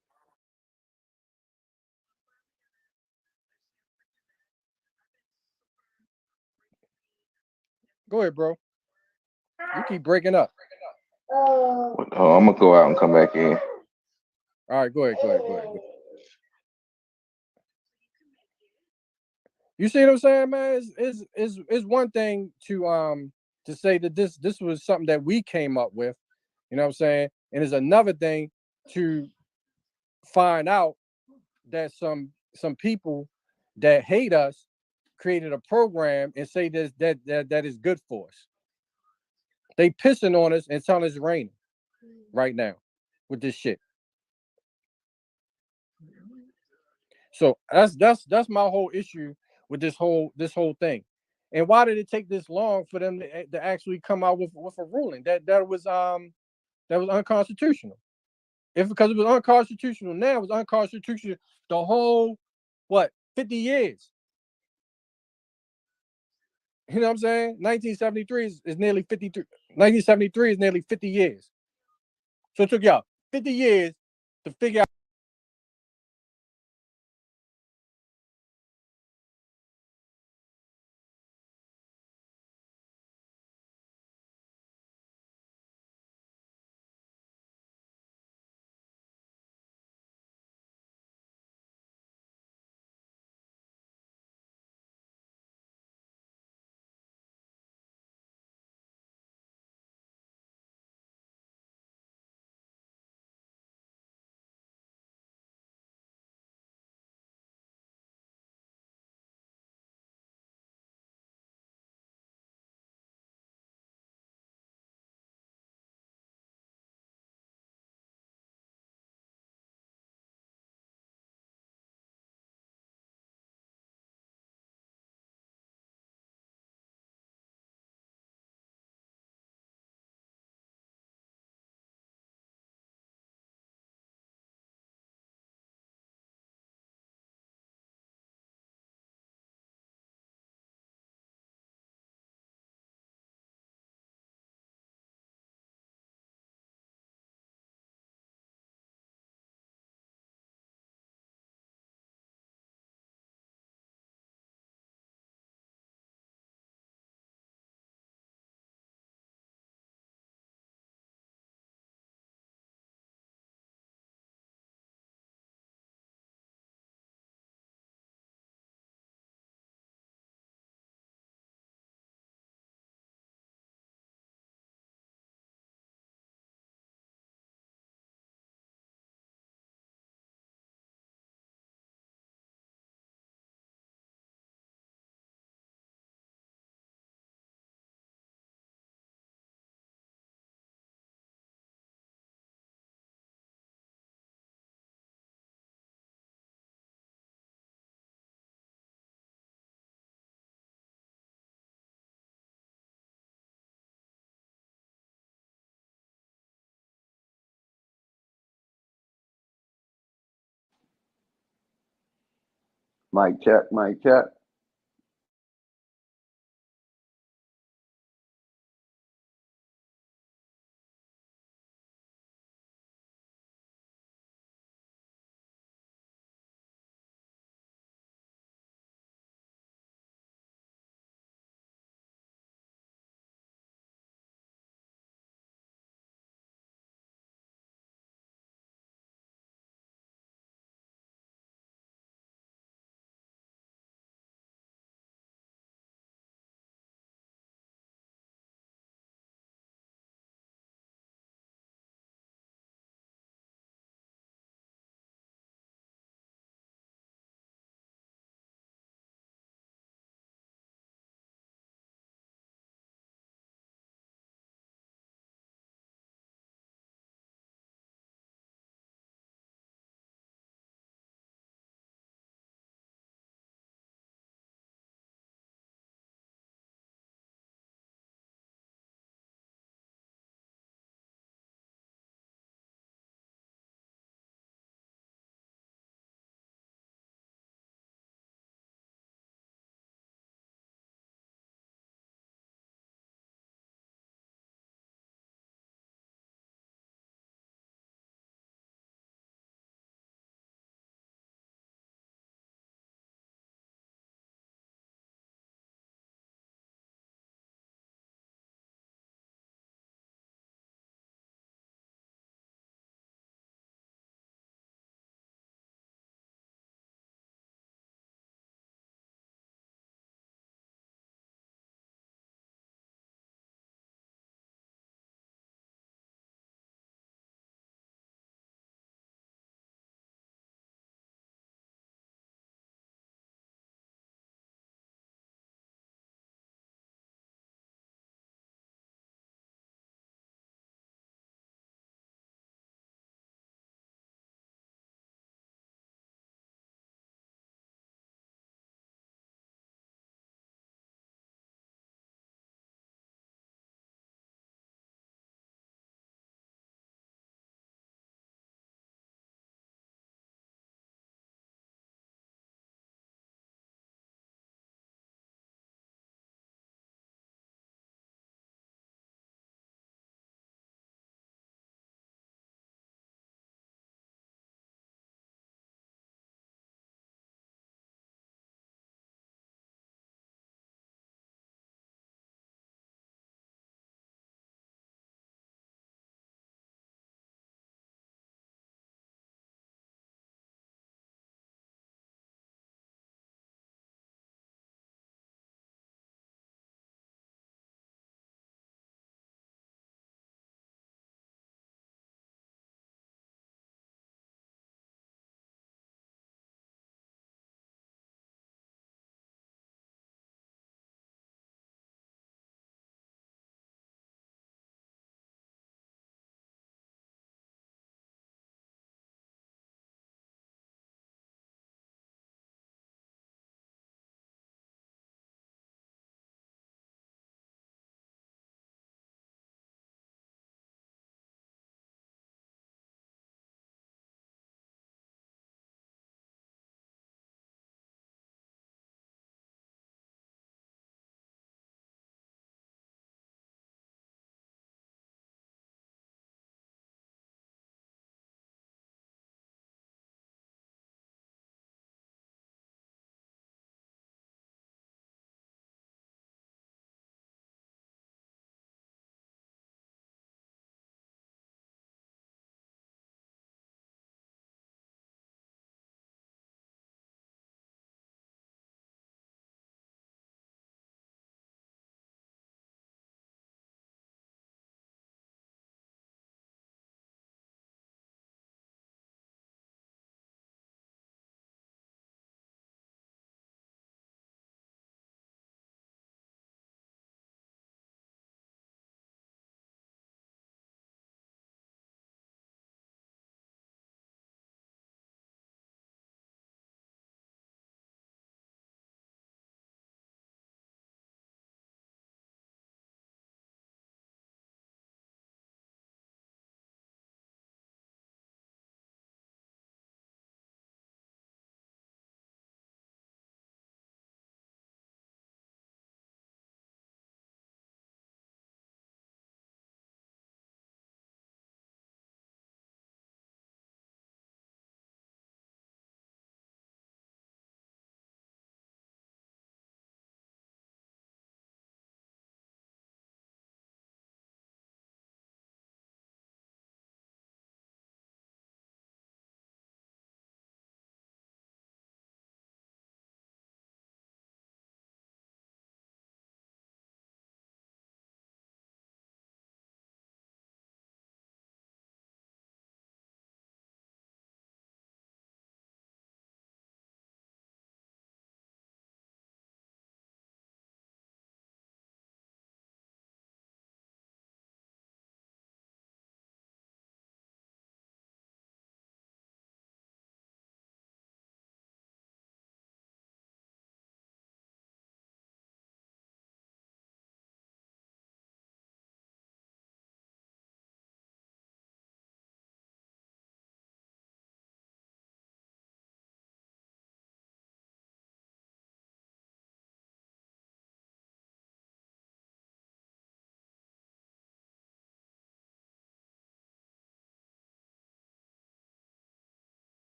Go ahead, bro. You keep breaking up. oh, I'm gonna go out and come back in. All right, go ahead. You see what I'm saying, man? It's one thing to say that this was something that we came up with, you know what I'm saying? And it's another thing to find out that some people that hate us created a program and say that is good for us. They pissing on us and telling us it's raining right now with this shit. So that's my whole issue with this whole thing. And why did it take this long for them to actually come out with a ruling that was unconstitutional? If because it was unconstitutional now, it was unconstitutional the whole 50 years. You know what I'm saying? 1973 is nearly 53. 1973 is nearly 50 years. So it took y'all 50 years to figure out Mic check, mic check.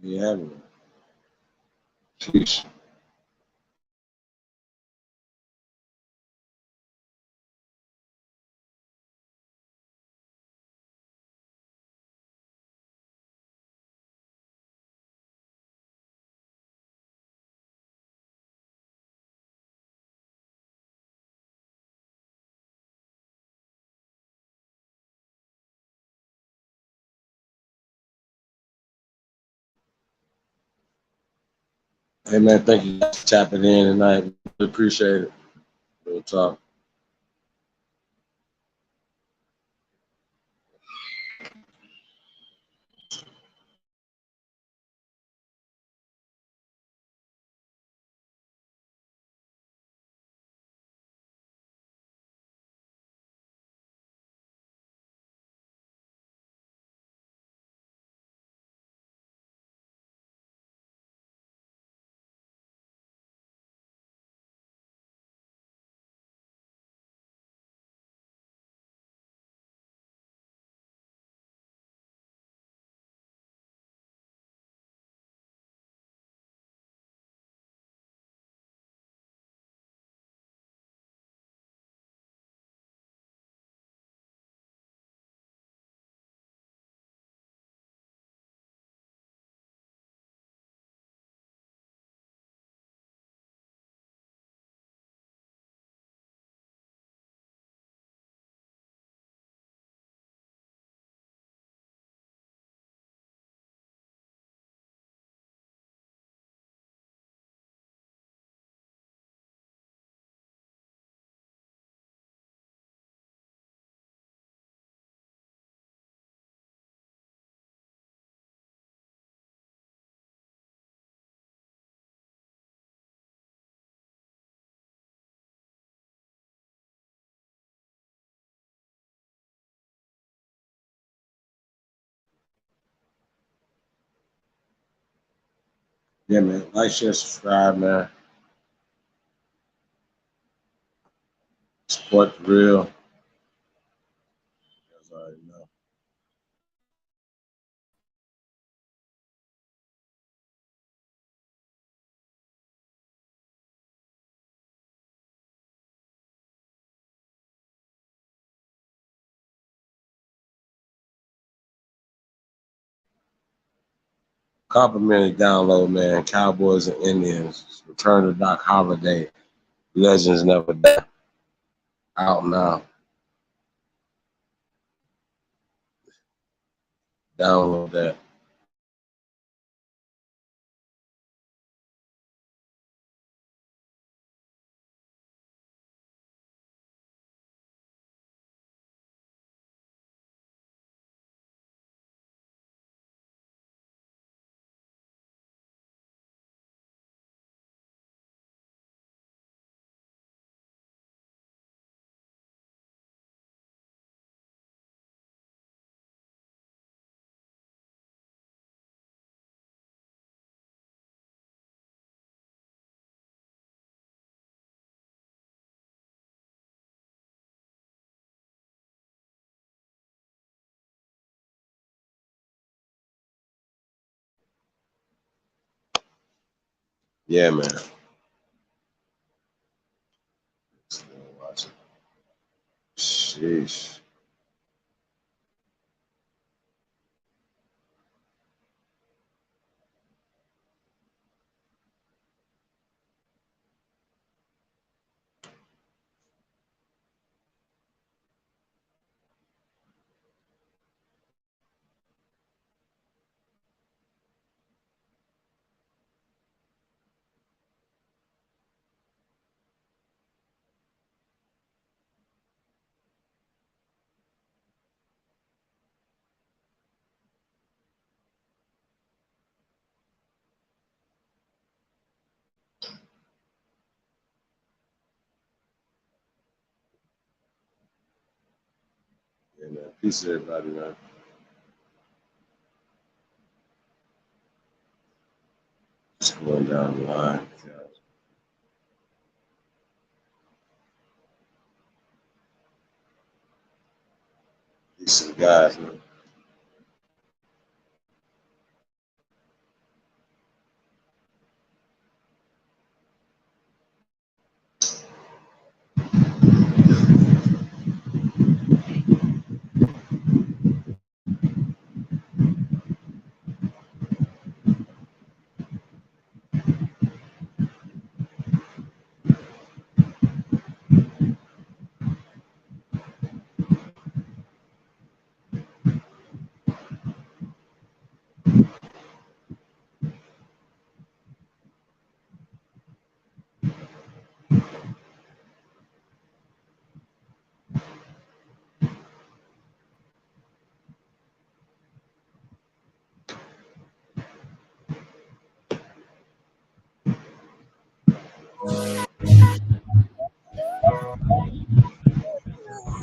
Yeah, man. Peace. Hey man, thank you guys for tapping in tonight. Really appreciate it. Real talk. Yeah, man. Like, share, subscribe, man. Support the real. You guys already know. Complimentary download, man. Cowboys and Indians. Return to Doc Holiday. Legends Never Die. Out now. Download that. Yeah, man. Watch it. Sheesh. Yeah, man. Peace to everybody, man. Just going down the line. Peace to the guys, man.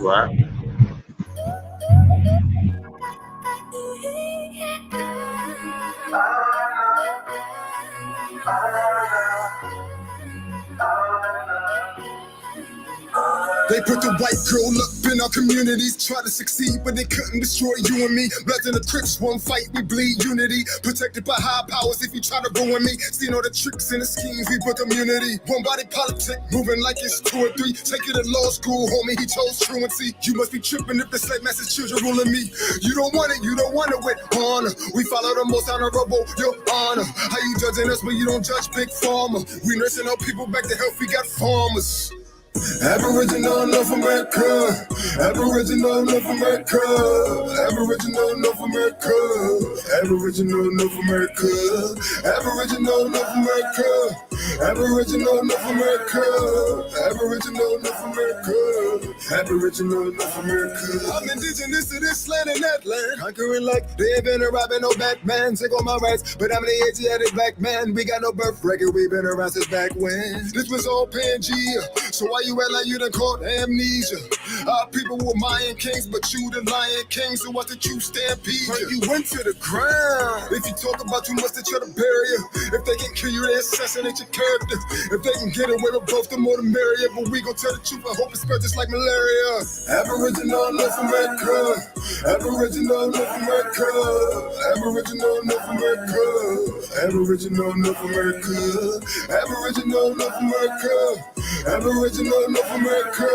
Right. They put the white girl up in our communities, try to succeed, but they couldn't destroy you and me. Bloods and the Crips, one fight, we bleed unity. Protected by high powers if you try to ruin me. Seen all the tricks and the schemes, we put community. One body politic, moving like it's 2 or 3. Take it to law school, homie, he chose truancy. You must be tripping if the slave master's children ruling me. You don't want it with honor. We follow the most honorable, your honor. How you judging us, but you don't judge Big Pharma? We nursing our people back to health, we got farmers. Aboriginal North America, Aboriginal North America, Aboriginal North America, Aboriginal North America, Aboriginal North America, Aboriginal North America, Aboriginal North America, Aboriginal North America. I'm indigenous to this land and that land, conquering like they ain't been arriving, no Batman. Take all my rights, but I'm the Asiatic black man. We got no birth record, we been around since back when. This was all Pangea, so why you act like you done caught amnesia? Our people were Mayan kings, but you the Lion King, so what did you stampede? You went to the ground. If you talk about too much, they try to bury you. If they can kill you, they assassinate your character. If they can get away with both, the more the merrier. But we gon' tell the truth, I hope it spreads just like malaria. Aboriginal North America, Aboriginal North America, Aboriginal North America, Aboriginal North America, Aboriginal North America, Aboriginal North America,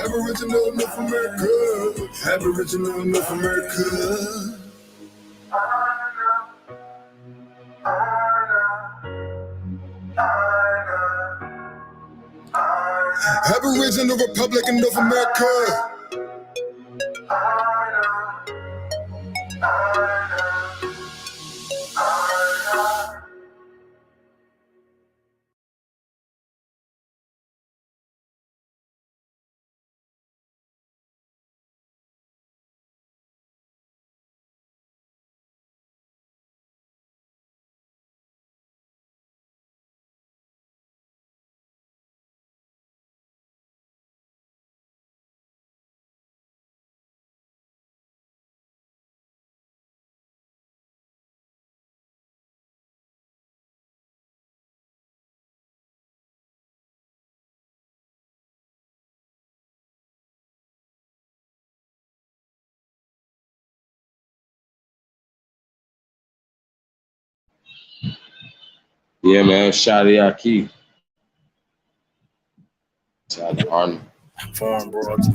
Aboriginal North America, Aboriginal North America. Aboriginal Republic of North America. Yeah, man. Shadi Aki. Shadi Arnold. Foreign broads,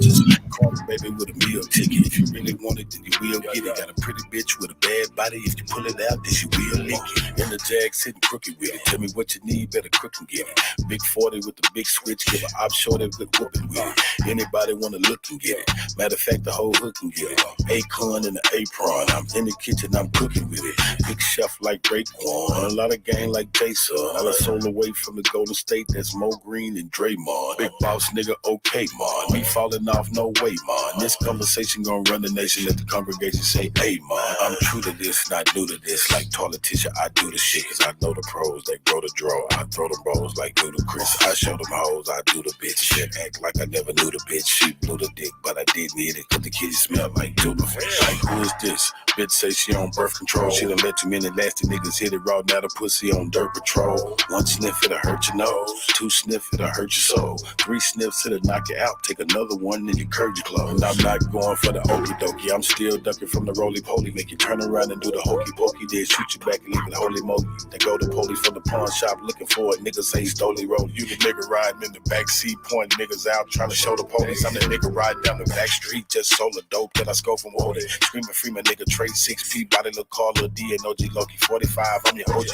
just call me baby with a meal ticket. If you really want it, then you will get it. Got a pretty bitch with a bad body. If you pull it out, then she will lick it. In the Jag sitting crooked with it. Tell me what you need, better cook and get it. Big 40 with the big switch, give an offshore that good whooping with it. Anybody wanna look and get it. Matter of fact, the whole hook can get it. Acorn and the apron. I'm in the kitchen, I'm cooking with it. Big chef like Raekwon. A lot of gang like Jason. All a soul away from the Golden State, that's Mo Green and Draymond. Big boss nigga, okay, man. We falling off, no way, man. This conversation gonna run the nation. Let the congregation say, hey, man. I'm true to this, not new to this. Like toilet tissue, I do the shit. Cause I know the pros, they grow the draw. I throw them rolls like Ludacris. I show them hoes, I do the bitch. Shit, act like I never knew the bitch. She blew the dick, but I did need it. Cause the kitty smell like tuna fish. Like, who is this? Bitch say she on birth control. She done let too many nasty niggas hit it raw. Now the pussy on dirt patrol. 1 sniff, it'll hurt your nose. 2 sniff, it'll hurt your soul. 3 sniffs, it'll knock you out. Take another one and you curve your clothes. And I'm not going for the okie dokie. I'm still ducking from the roly poly. Make you turn around and do the hokey pokey. Then shoot you back and leave it holy moly. They go to police from the pawn shop looking for it. Niggas say stoley roll. You the nigga riding in the backseat, pointing niggas out, trying to show the police. I'm the nigga riding down the back street, just sold a dope that I score from Woody. Screaming free my nigga trade 6P, body look call Lil D and OG Loki 45. I'm your OG.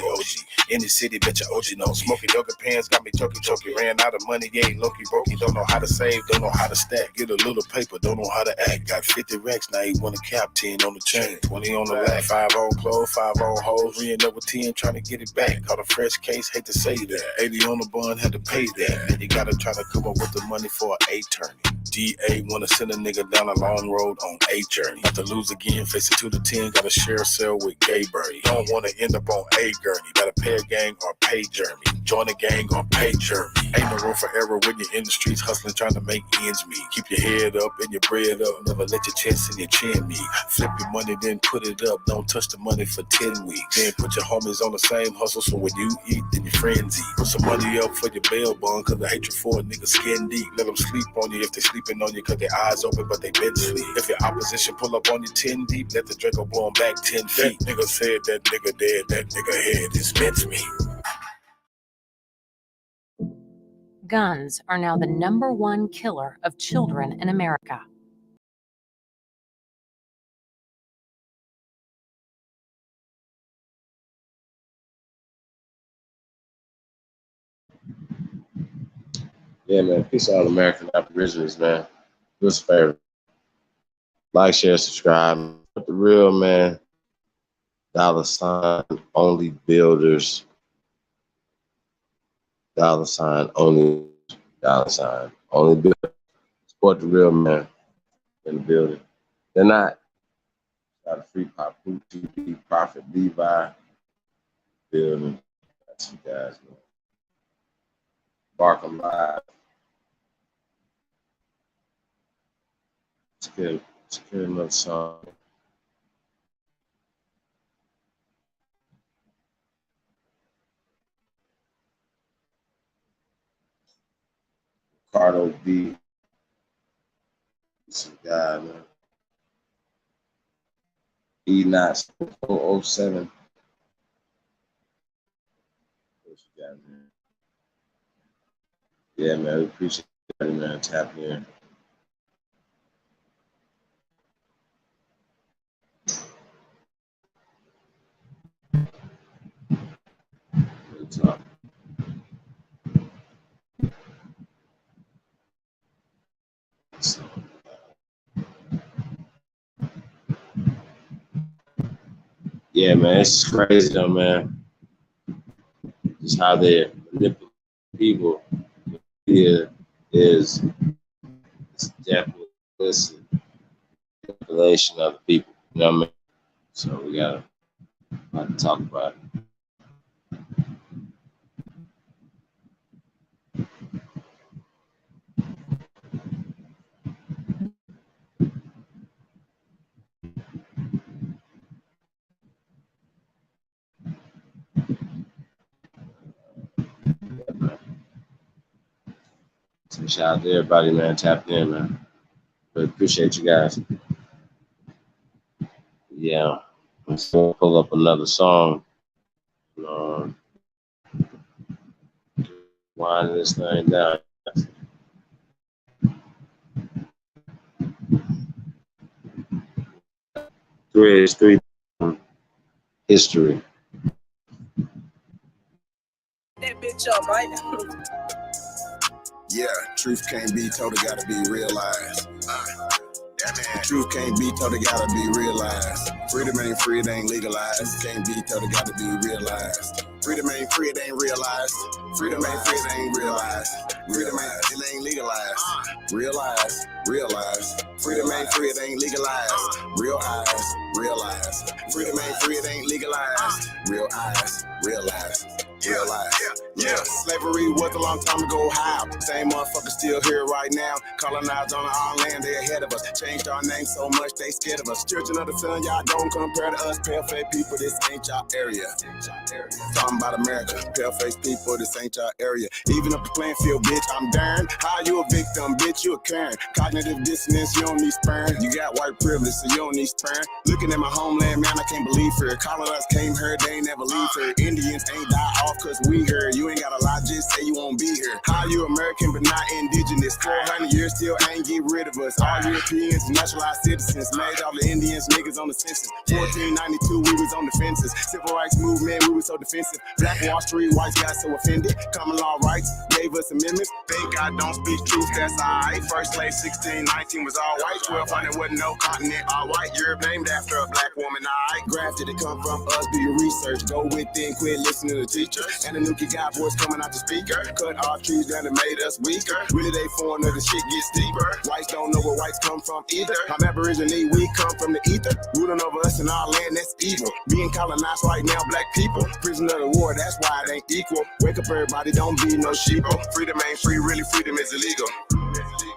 In the city, bet your OG knows. Smoking yoga pants, got me choky. Ran out of money, yeah, Loki brokey. Don't know how to save, don't know how to stack. Get a little paper, don't know how to act. Got 50 racks, now he want a cap, 10 on the chain, 20 on the lag. 5 on clothes, 5 on hoes, re-end up with 10, trying to get it back. Caught a fresh case, hate to say that. 80 on the bun, had to pay that. Then you gotta try to come up with the money for an attorney. DA wanna send a nigga down a long road on a journey. About to lose again, face it to the 10, gotta share a cell with Gay Birdie. Don't wanna end up on a gurney. Better pay a gang or pay Jeremy. Join a gang or pay Jeremy. Ain't no room for error when you're in the streets hustling, trying to make ends meet. Keep your head head up and your bread up. Never let your chest and your chin meet. Flip your money, then put it up. Don't touch the money for 10 weeks. Then put your homies on the same hustle, so when you eat, then your friends eat. Put some money up for your bail bond, cause the hatred for a nigga skin deep. Let them sleep on you if they sleeping on you, cause their eyes open, but they been sleep. If your opposition pull up on you 10 deep, let the Draco blow them back 10 feet. That nigga said that nigga dead, that nigga head is mincemeat. Guns are now the #1 killer of children in America. Yeah, man. Peace out, American Aborigines, man. Do us a favor. Like, share, subscribe. But the real, man, $ only builders. $ only, $ only builders. Support the real, man, in the building. They're not. Got a free pop, TP, Prophet, Levi, building. That's you guys, man. Bark 'em live. Let's get another song. Ricardo B. Some guy, man. E-Not 407. Yeah, man. We appreciate it, man. Tap in. Good talk. Yeah, man, it's crazy though, man. Just how they manipulate people. Media is definitely manipulation of the people. You know what I mean? So we gotta talk about it. So shout out to everybody, man. Tapped in, man. Really appreciate you guys. Yeah. Let's pull up another song. Winding this thing down. 3 history. That bitch up right now. Yeah, truth can't be told, it gotta be realized. Truth can't be told, it gotta be realized. Freedom ain't free, it ain't legalized. Truth can't be told, it gotta be realized. Freedom ain't free, it ain't realized. Freedom ain't free, it ain't realized. Freedom ain't, it ain't legalized. Realize, realize. Freedom ain't free, it ain't legalized. Real eyes, realize. Freedom ain't free, it ain't legalized. Real eyes, realize. Realize. Yeah, slavery was a long time ago. How? Same motherfuckers still here right now. Colonized on our land, they ahead of us. Changed our name so much, they scared of us. Children of the sun, y'all don't compare to us. Pale-faced people, this ain't y'all area. Talking about America, pale-faced people, this ain't y'all area. Even up the playing field, bitch, I'm darn. How you a victim, bitch, you a Karen. Cognitive dissonance, you don't need sperm. You got white privilege, so you don't need sperm. Looking at my homeland, man, I can't believe her. Colonized came here, they ain't never leave her. Indians ain't die off cause we here. You ain't gotta lie, just say you won't be here. How you American but not indigenous? 400 years still ain't get rid of us. All Europeans, naturalized citizens. Made all the Indians niggas on the census. 1492, we was on the fences. Civil rights movement, we was so defensive. Black Wall Street, whites got so offended. Common law rights, gave us amendments. Thank God don't speak truth, that's alright. First slave 1619 was all white. 1200 wasn't no continent, all white. Europe named after a black woman, alright. Grafted it come from us, do your research. Go within, quit listening to the teacher. And the new kid got voice coming out the speaker. Cut off trees down and made us weaker. Really they foreigner, the shit gets deeper. Whites don't know where whites come from either. I'm Aborigine, we come from the ether. Ruling over us in our land, that's evil. Being colonized right now, black people. Prisoner of the war, that's why it ain't equal. Wake up everybody, don't be no sheeple. Freedom ain't free, really freedom is illegal.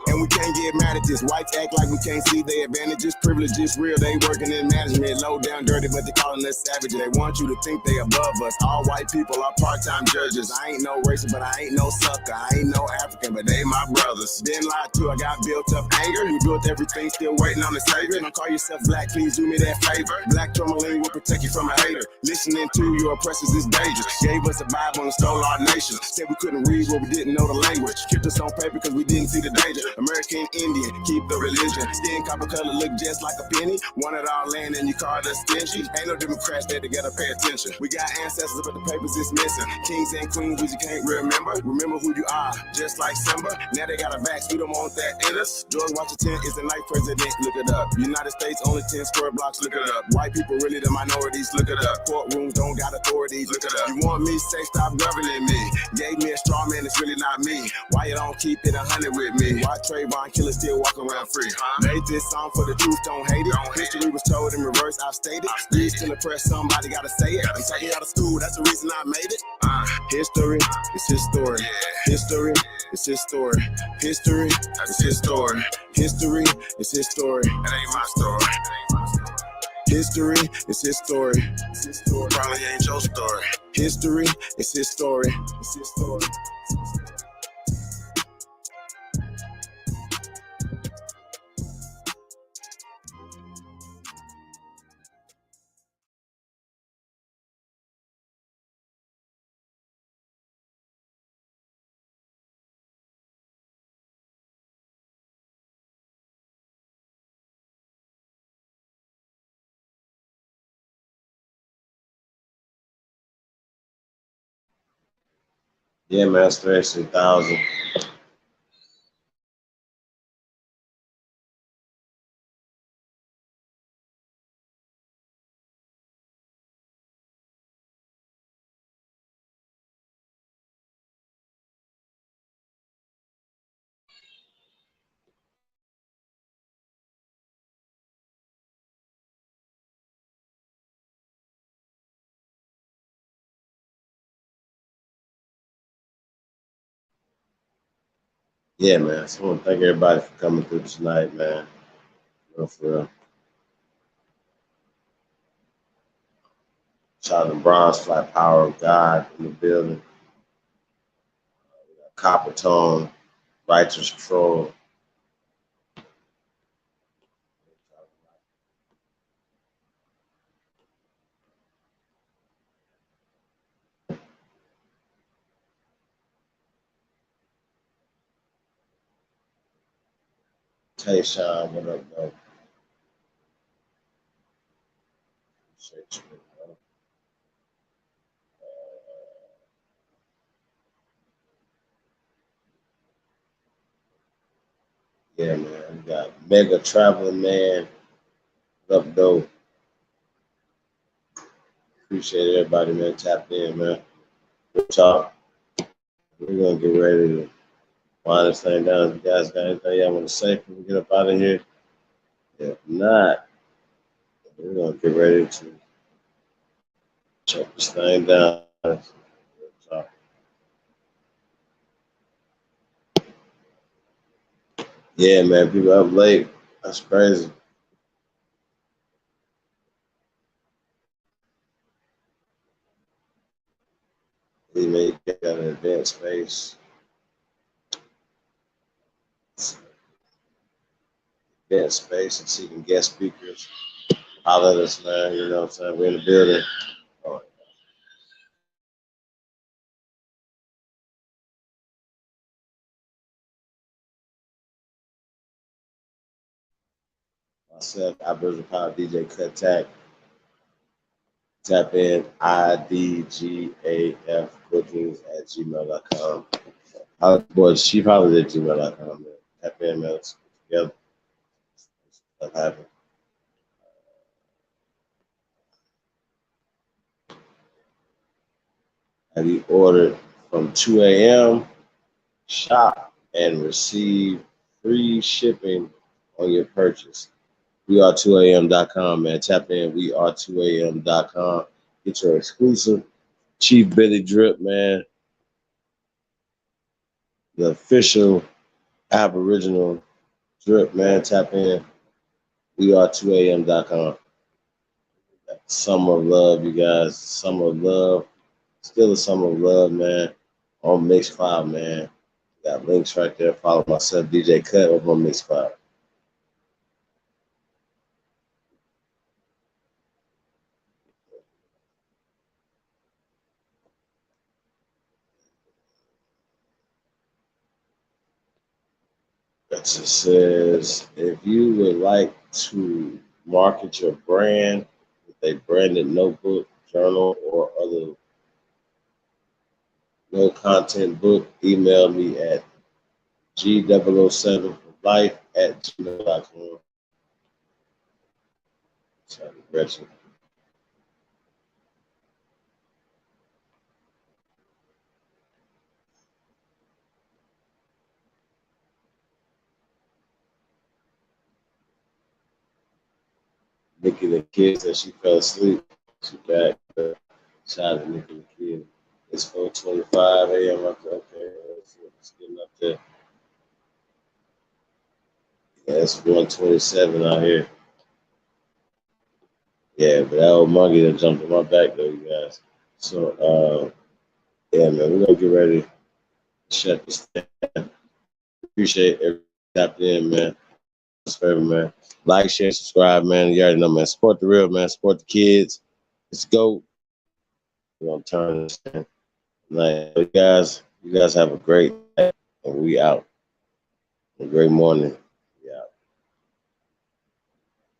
And we can't get mad at this. Whites act like we can't see their advantages. Privilege is real, they working in management. Low down dirty, but they calling us savage. They want you to think they above us. All white people are part-time judges. I ain't no racist, but I ain't no sucker. I ain't no African, but they my brothers. Been lied to, I got built up anger. You built everything, still waiting on the savior. Don't call yourself black, please do me that favor. Black tourmaline will protect you from a hater. Listening to your oppressors is dangerous. Gave us a Bible and stole our nation. Said we couldn't read what we didn't know the language. Kept us on paper because we didn't see the danger. American Indian, keep the religion. Skin copper color look just like a penny. Wanted our land and you called us stingy. Ain't no Democrats there together, pay attention. We got ancestors, but the papers is missing. Kings and queens, we you can't remember. Remember who you are, just like Simba. Now they got a vax, we don't want that in us. George Washington is the ninth president, look it up. United States, only 10 square blocks, look it up. White people really the minorities, look it up. Courtrooms don't got authorities, look it up. You want me, say stop governing me. Gave me a straw man, it's really not me. Why you don't keep it 100 with me? Why Trayvon Killer still walk around free? Made this song for the truth, don't hate it. History was told in reverse, I've stated. Read still impressed, somebody gotta say it. I'm taking out of school, that's the reason I made it. History, it's his story. History, it's his story. History, it's his story. History, it's his story. That ain't my story. History, it's his story. It's his story. Probably ain't your story. History, it's his story. It's his story. Yeah, man, it's 36,000. Yeah, man. So I want to thank everybody for coming through tonight, man. For real. Shout out to Bronze Flat Power of God in the building. Copper Tone, Righteous Troll. Tayshawn, what up, though? Appreciate you, bro. Yeah, man. We got Mega Traveling Man. What up, though? Appreciate everybody, man. Tapped in, man. Good talk. We're going to get ready to wind this thing down. If you guys got anything y'all want to say before we get up out of here? If not, we're going to get ready to check this thing down. Yeah, man, people up late. That's crazy. We may get an event space. Event space and seeking guest speakers. Holler at us, man. You know what I'm saying? We're in the building. All right. Myself, Aboriginal Power DJ Cut Tack. Tap in idgaf.bookings@gmail.com. Boys, Chief Holiday at gmail.com. Tap in, man. Let's get together. Stuff happen. Have you ordered from 2 a.m.? Shop and receive free shipping on your purchase. WeAre2am.com, man. Tap in WeAre2am.com. Get your exclusive Chief Billy drip, man. The official Aboriginal Drip, man. Tap in. We are 2am.com. Summer of love, you guys. Summer of love. Still a summer of love, man. On Mixcloud, man. Got links right there. Follow myself, DJ Cut, over on Mixcloud. It just says, if you would like to market your brand with a branded notebook, journal, or other no content book, email me at g007life@gmail.com. Sorry, Gretchen. Nikki the kid said she fell asleep. She back. Shout out to Nikki the kid. It's 4:25 a.m. Okay, it's getting up there. Yeah, it's 1:27 out here. Yeah, but that old monkey that jumped on my back though, you guys. So yeah, man, we're gonna get ready to shut this down. Appreciate everybody tapping in, man. Man. Like, share, subscribe, man. You already know, man. Support the real, man. Support the kids. Let's go. We're gonna turn this in. Like, you guys have a great day, and we out. A great morning.